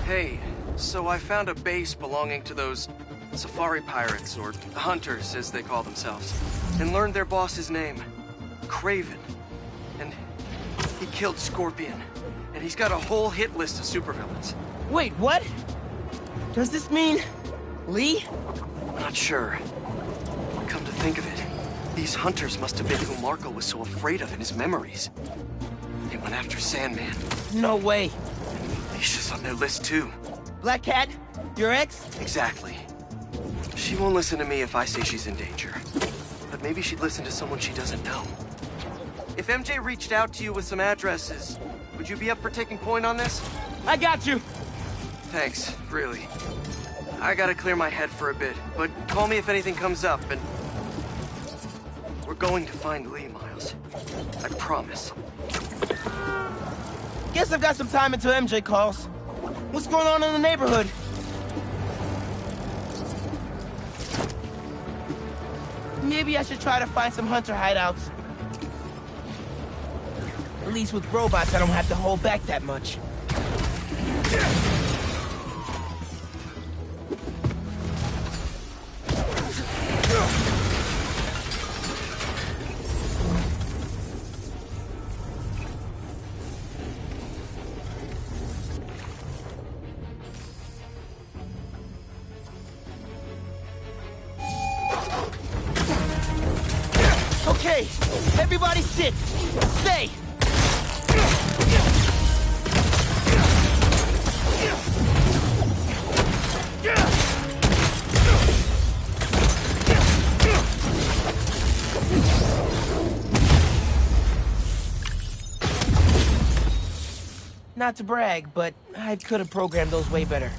Hey, so I found a base belonging to those safari pirates, or hunters as they call themselves, and learned their boss's name, Craven. And he killed Scorpion, and he's got a whole hit list of supervillains. Wait, what? Does this mean Lee? Not sure. Come to think of it, these hunters must have been who Marco was so afraid of in his memories. They went after Sandman. No way. Alicia's on their list too. Black Cat? Your ex? Exactly. She won't listen to me if I say she's in danger. But maybe she'd listen to someone she doesn't know. If MJ reached out to you with some addresses, would you be up for taking point on this? I got you! Thanks, really. I gotta clear my head for a bit, but call me if anything comes up, and... We're going to find Lee, Miles. I promise. Guess I've got some time until MJ calls. What's going on in the neighborhood? Maybe I should try to find some hunter hideouts. At least with robots, I don't have to hold back that much. Okay, everybody sit. Stay. Not to brag, but I could have programmed those way better.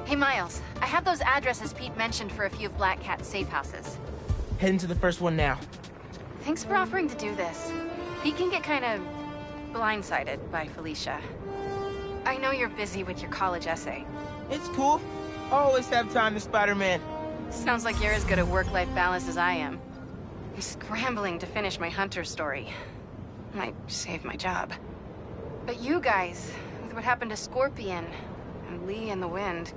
Hey, Miles. I have those addresses Pete mentioned for a few of Black Cat's safe houses. Heading to the first one now. Thanks for offering to do this. Pete can get kind of blindsided by Felicia. I know you're busy with your college essay. It's cool. I always have time to Spider-Man. Sounds like you're as good at work-life balance as I am. I'm scrambling to finish my hunter story. Might save my job. But you guys, with what happened to Scorpion, and Lee and the Wind...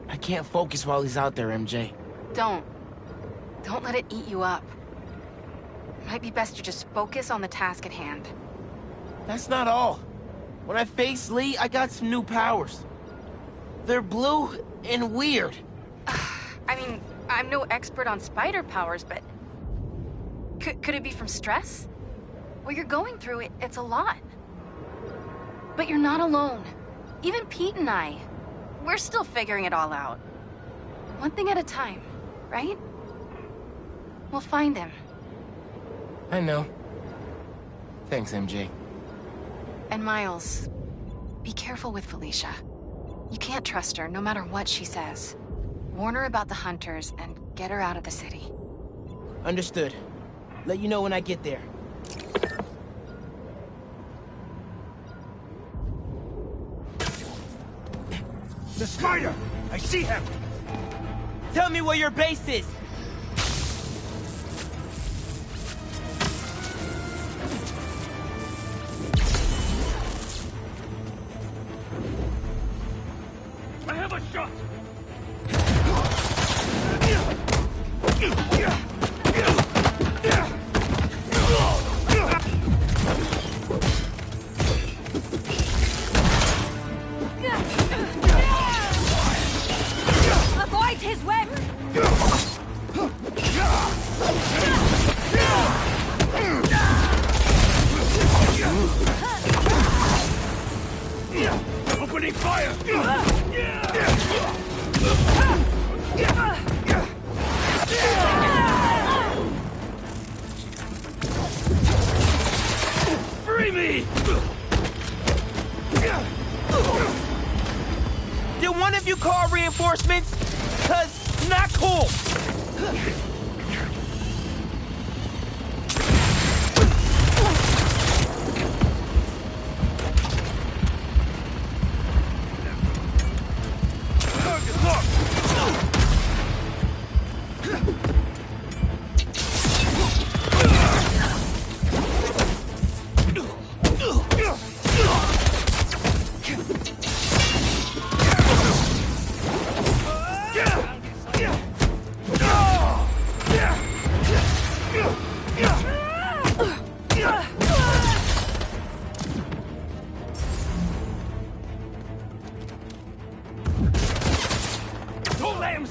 I can't focus while he's out there, MJ. Don't let it eat you up. Might be best to just focus on the task at hand. That's not all. When I face Lee, I got some new powers. They're blue and weird. I mean, I'm no expert on spider powers, but... Could it be from stress? What you're going through, it's a lot. But you're not alone. Even Pete and I, we're still figuring it all out. One thing at a time, right? We'll find him. I know. Thanks, MJ. And Miles, be careful with Felicia. You can't trust her, no matter what she says. Warn her about the hunters and get her out of the city. Understood. Let you know when I get there. The spider! I see him! Tell me where your base is! I have a shot! Avoid his web! fire! Free me! Did one of you call reinforcements? 'Cause not cool. Don't let him...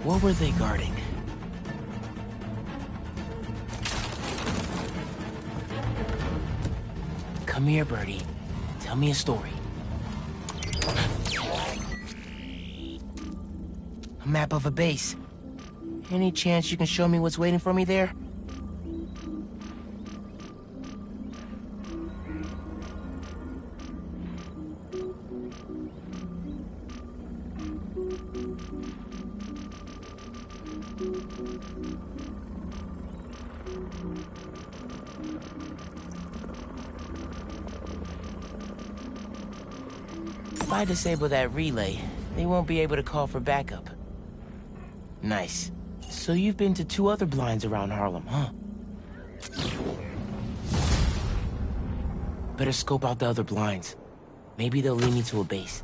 What were they guarding? Come here, Birdie. Tell me a story. A map of a base. Any chance you can show me what's waiting for me there? If I disable that relay, they won't be able to call for backup. Nice. So you've been to 2 other blinds around Harlem, huh? Better scope out the other blinds. Maybe they'll lead me to a base.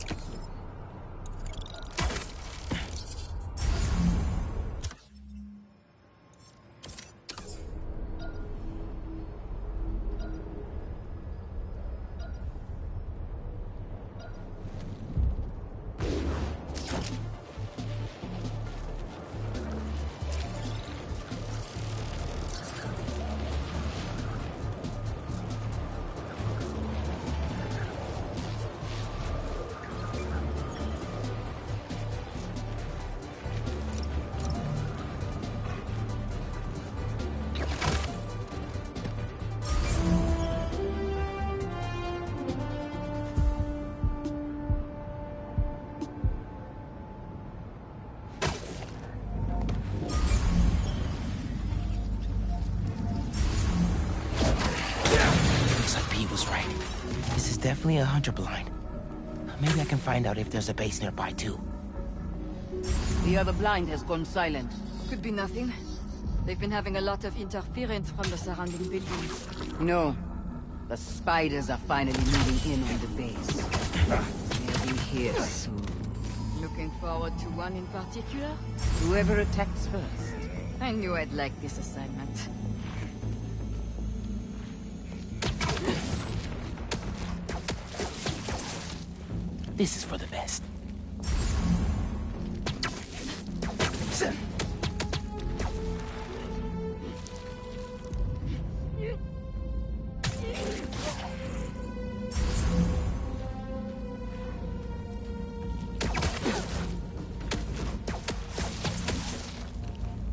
Definitely a hunter blind. Maybe I can find out if there's a base nearby too. The other blind has gone silent. Could be nothing. They've been having a lot of interference from the surrounding buildings. No. The spiders are finally moving in on the base. They'll be here soon. Looking forward to one in particular? Whoever attacks first. I knew I'd like this assignment. This is for the best.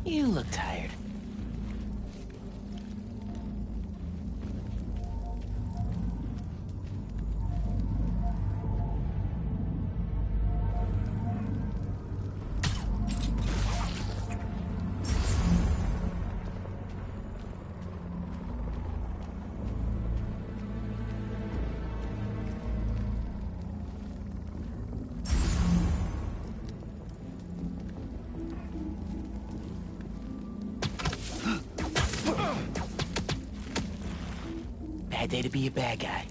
You look tired. Bad day to be a bad guy.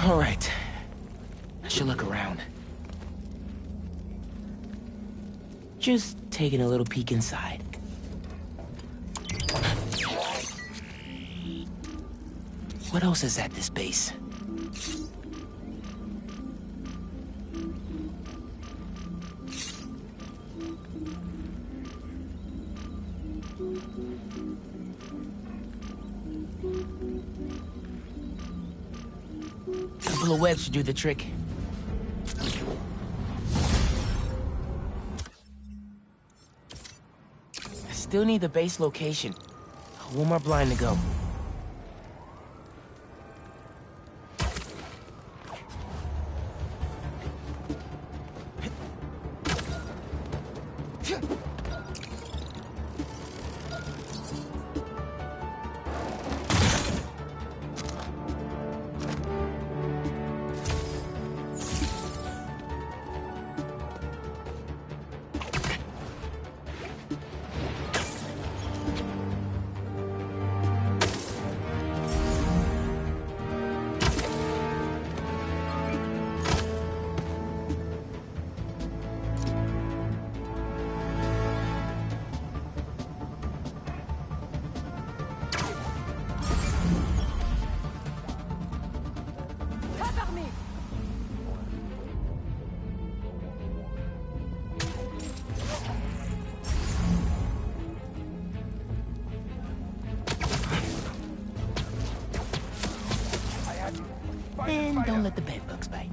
All right. I should look around. Just taking a little peek inside. What else is at this base? Couple of webs should do the trick. I still need the base location. One more blind to go. And don't let the bedbugs bite.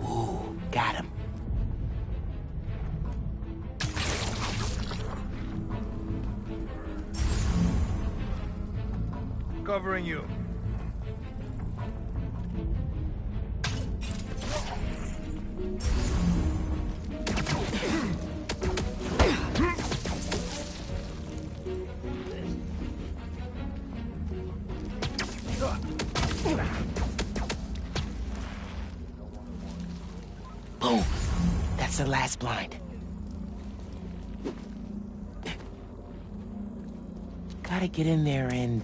Ooh, got him. Covering you. Boom. That's the last blind. Gotta get in there and...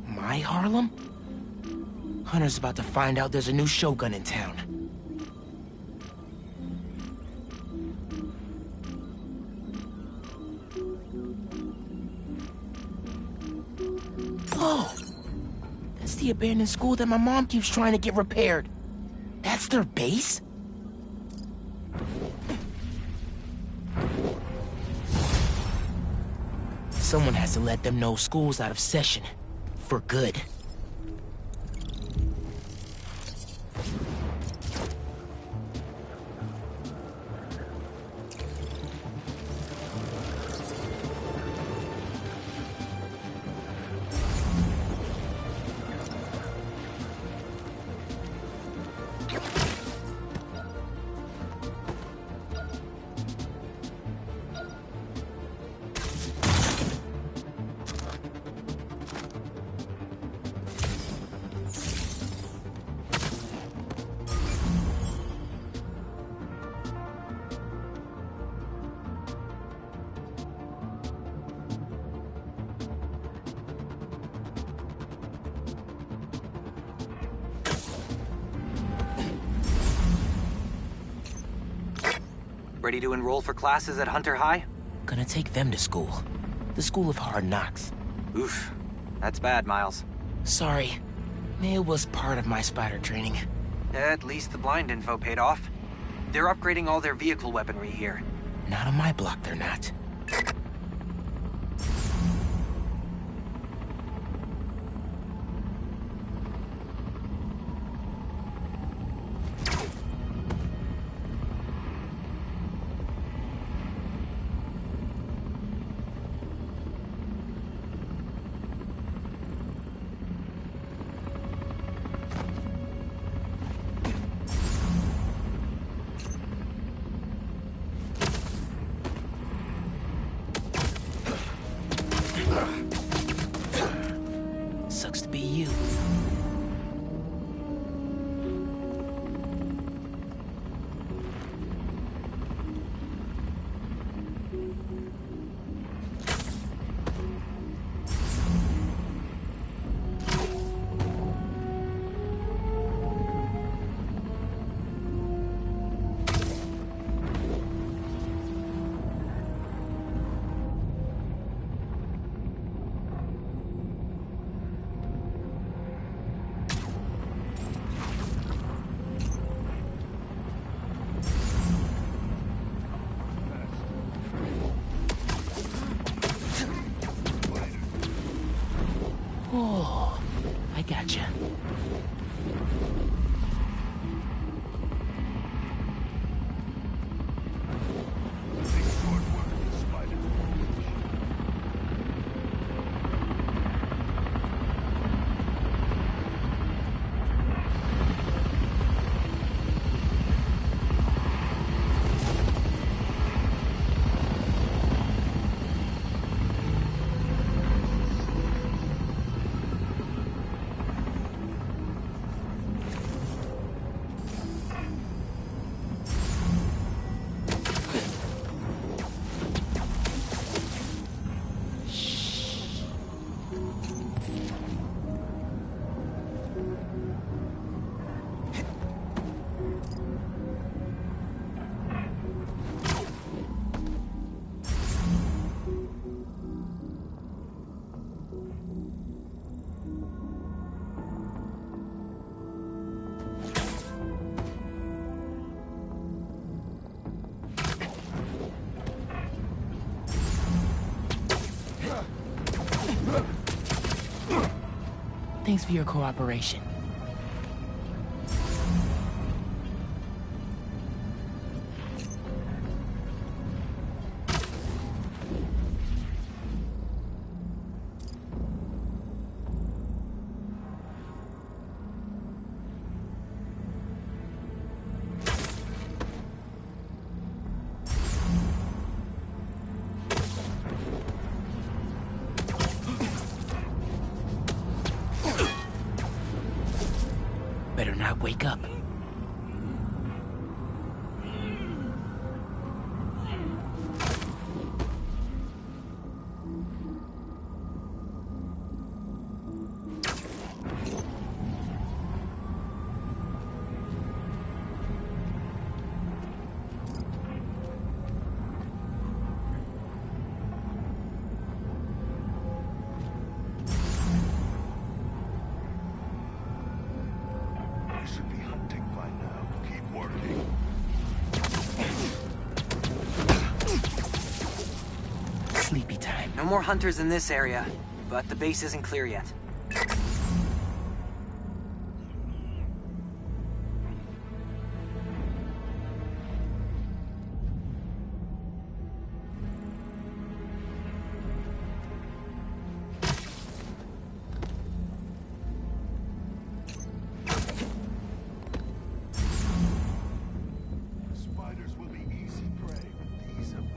My Harlem? Hunter's about to find out there's a new Shogun in town. Oh! That's the abandoned school that my mom keeps trying to get repaired. That's their base? Someone has to let them know school's out of session. For good. Ready to enroll for classes at Hunter High? Gonna take them to school. The School of Hard Knocks. Oof. That's bad, Miles. Sorry. It was part of my spider training. At least the blind info paid off. They're upgrading all their vehicle weaponry here. Not on my block, they're not. Gotcha. Thanks for your cooperation. Better not wake up. Sleepy time. No more hunters in this area, but the base isn't clear yet. Spiders will be easy prey with these upgrades.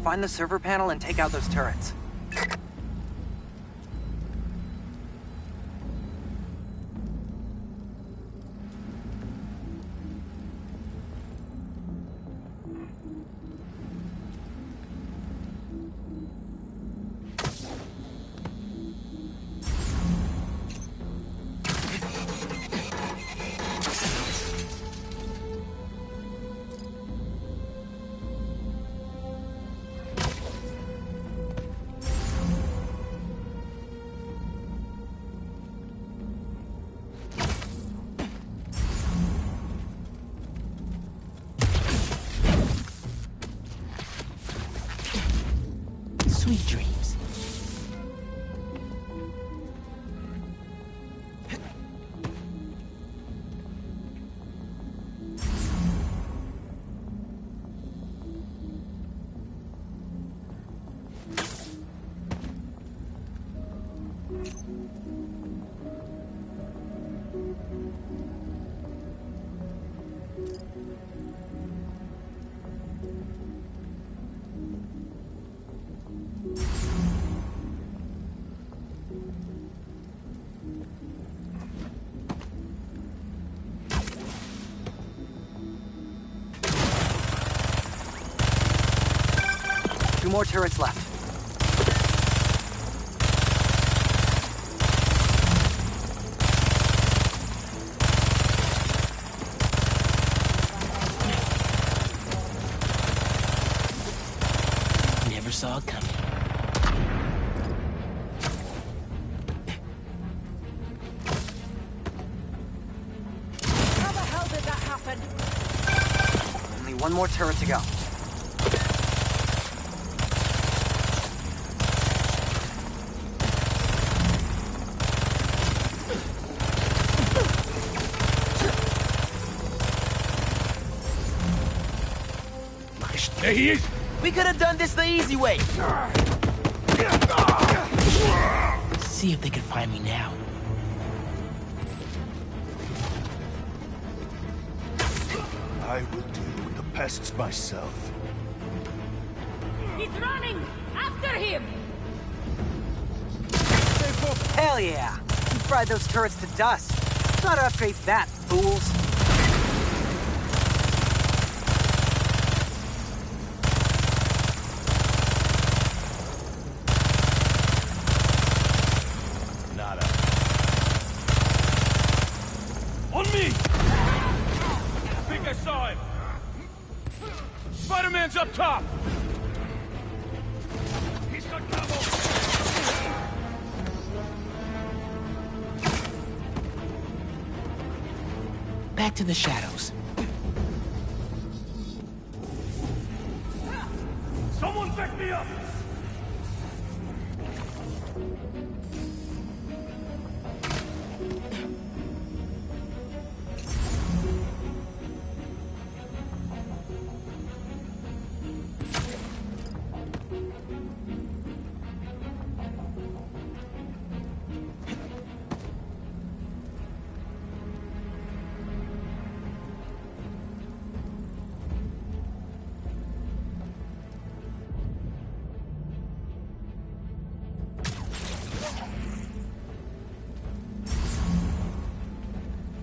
Find the server panel and take out those turrets. Sweet dreams. more turrets left. Never saw it coming. How the hell did that happen? Only one more turret to go. There he is! We could have done this the easy way! See if they can find me now. I will deal with the pests myself. He's running! After him! Hell yeah! You fried those turrets to dust. Try to upgrade that, fools. Nada. On me! I think I saw him. Spider-Man's up top! He's got camo! Back to the shadows. Someone back me up!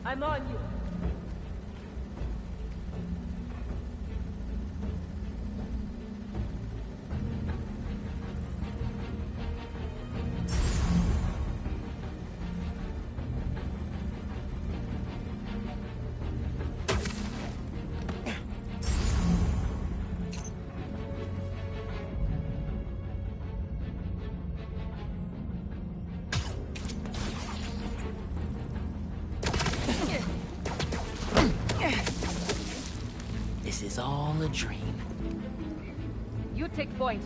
I'm on you. This is all a dream. You take point.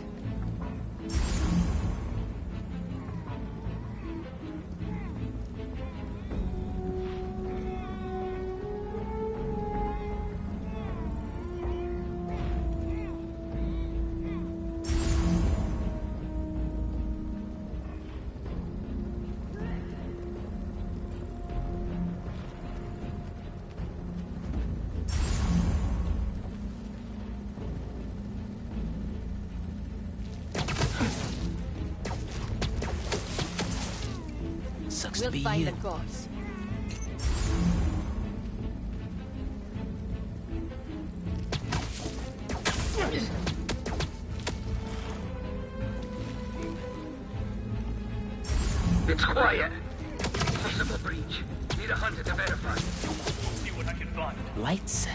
Sucks We'll to be find you. the cause. It's quiet. Possible breach. Need a hunter to verify. See what I can find. Lights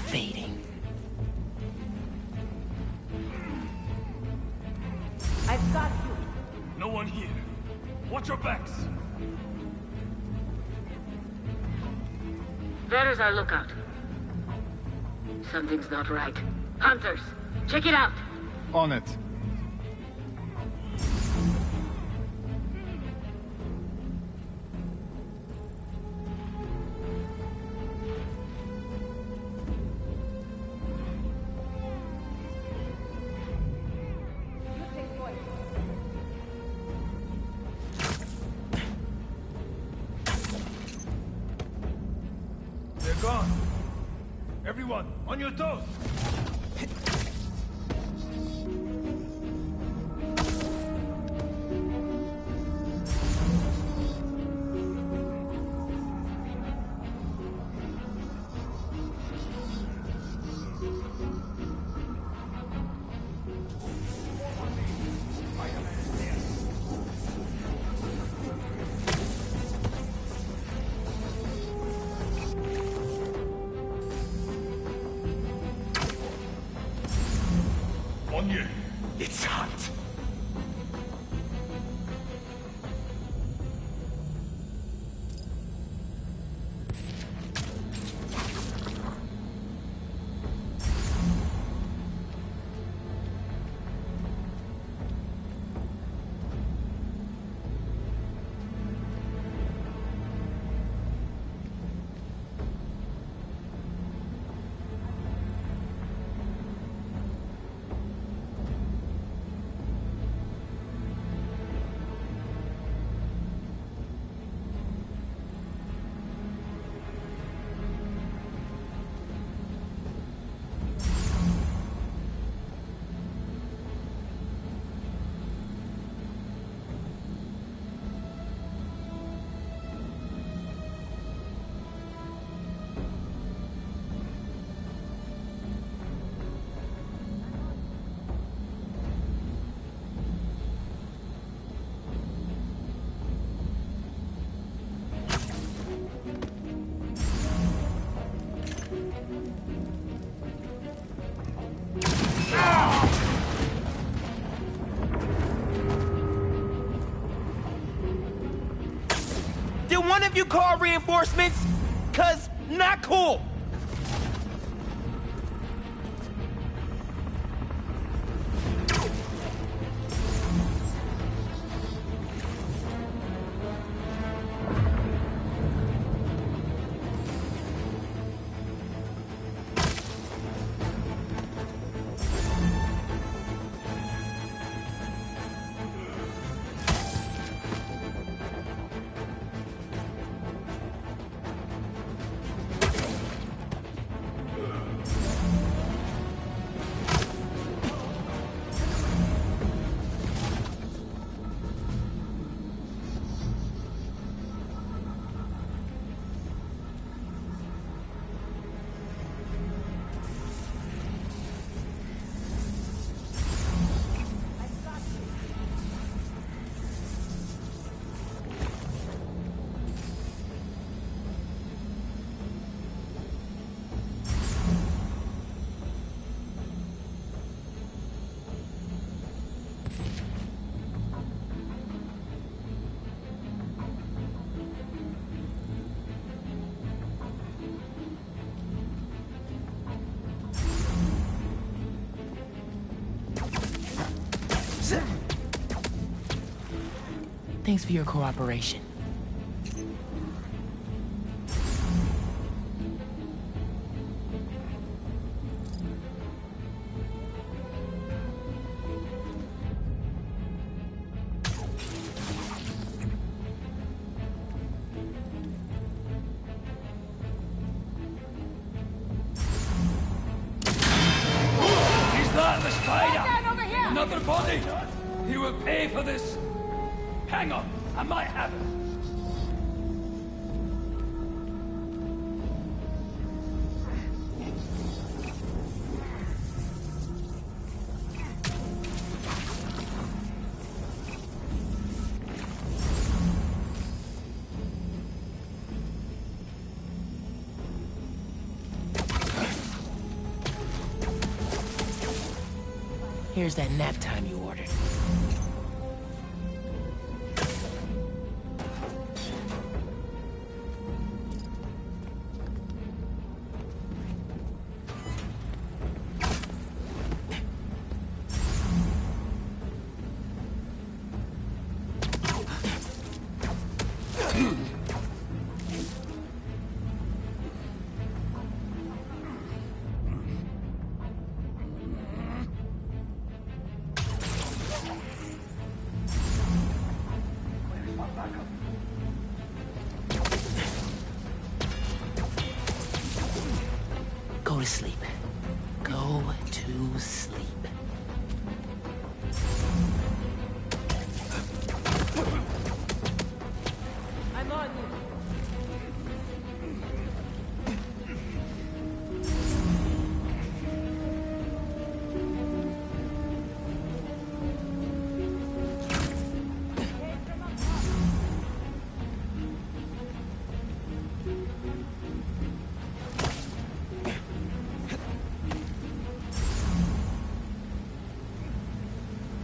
fading. I've got you. No one here. Watch your backs. There is our lookout. Something's not right. Hunters, check it out. On it. You take point. They're gone. Everyone, on your toes. call reinforcements? 'Cause not cool. Thanks for your cooperation. Is that the spider? Another body? He will pay for this. Hang on, I might have it. Here's that nap time you ordered. Go to sleep. Go to sleep. I'm on you.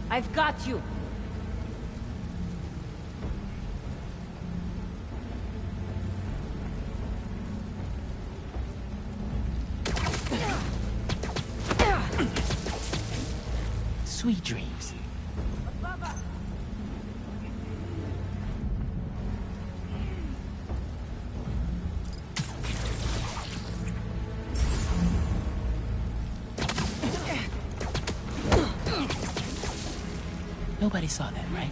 I've got you. Sweet dreams. Nobody saw that, right?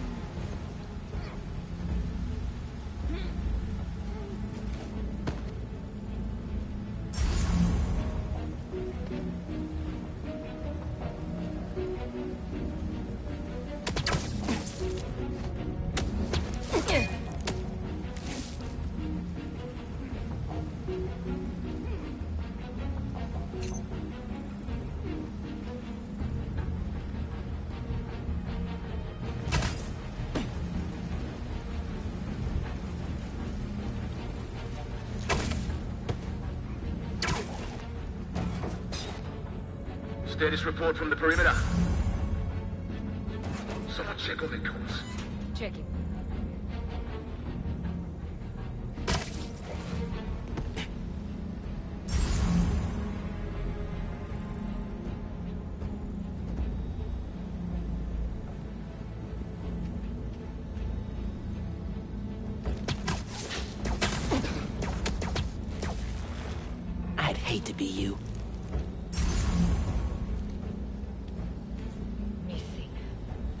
Status report from the perimeter. Someone check on their comms. Checking. hate to be you. Missing.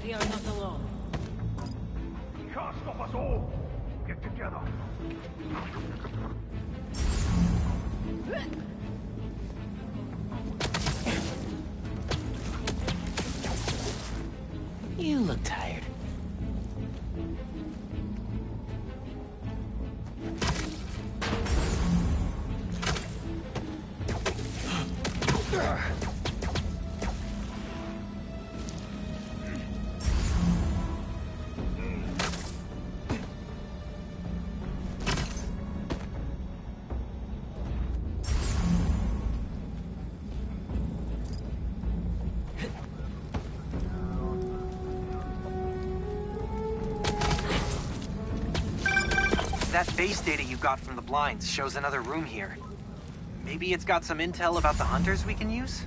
They are not alone. You can't stop us all. Get together. You look tired. That base data you got from the blinds shows another room here. Maybe it's got some intel about the hunters we can use?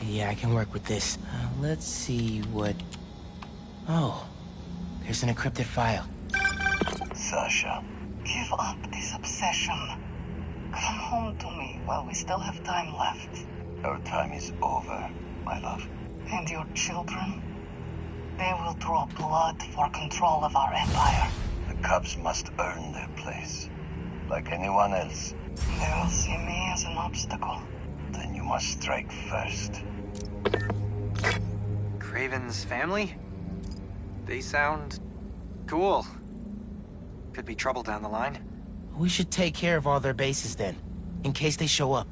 Yeah, I can work with this. Let's see what... Oh, there's an encrypted file. Sasha, give up this obsession. Come home to me while we still have time left. Our time is over, my love. And your children? They will draw blood for control of our empire. The cubs must earn their place, like anyone else. They will see me as an obstacle. Then you must strike first. Craven's family? They sound... cool. Could be trouble down the line. We should take care of all their bases then, in case they show up.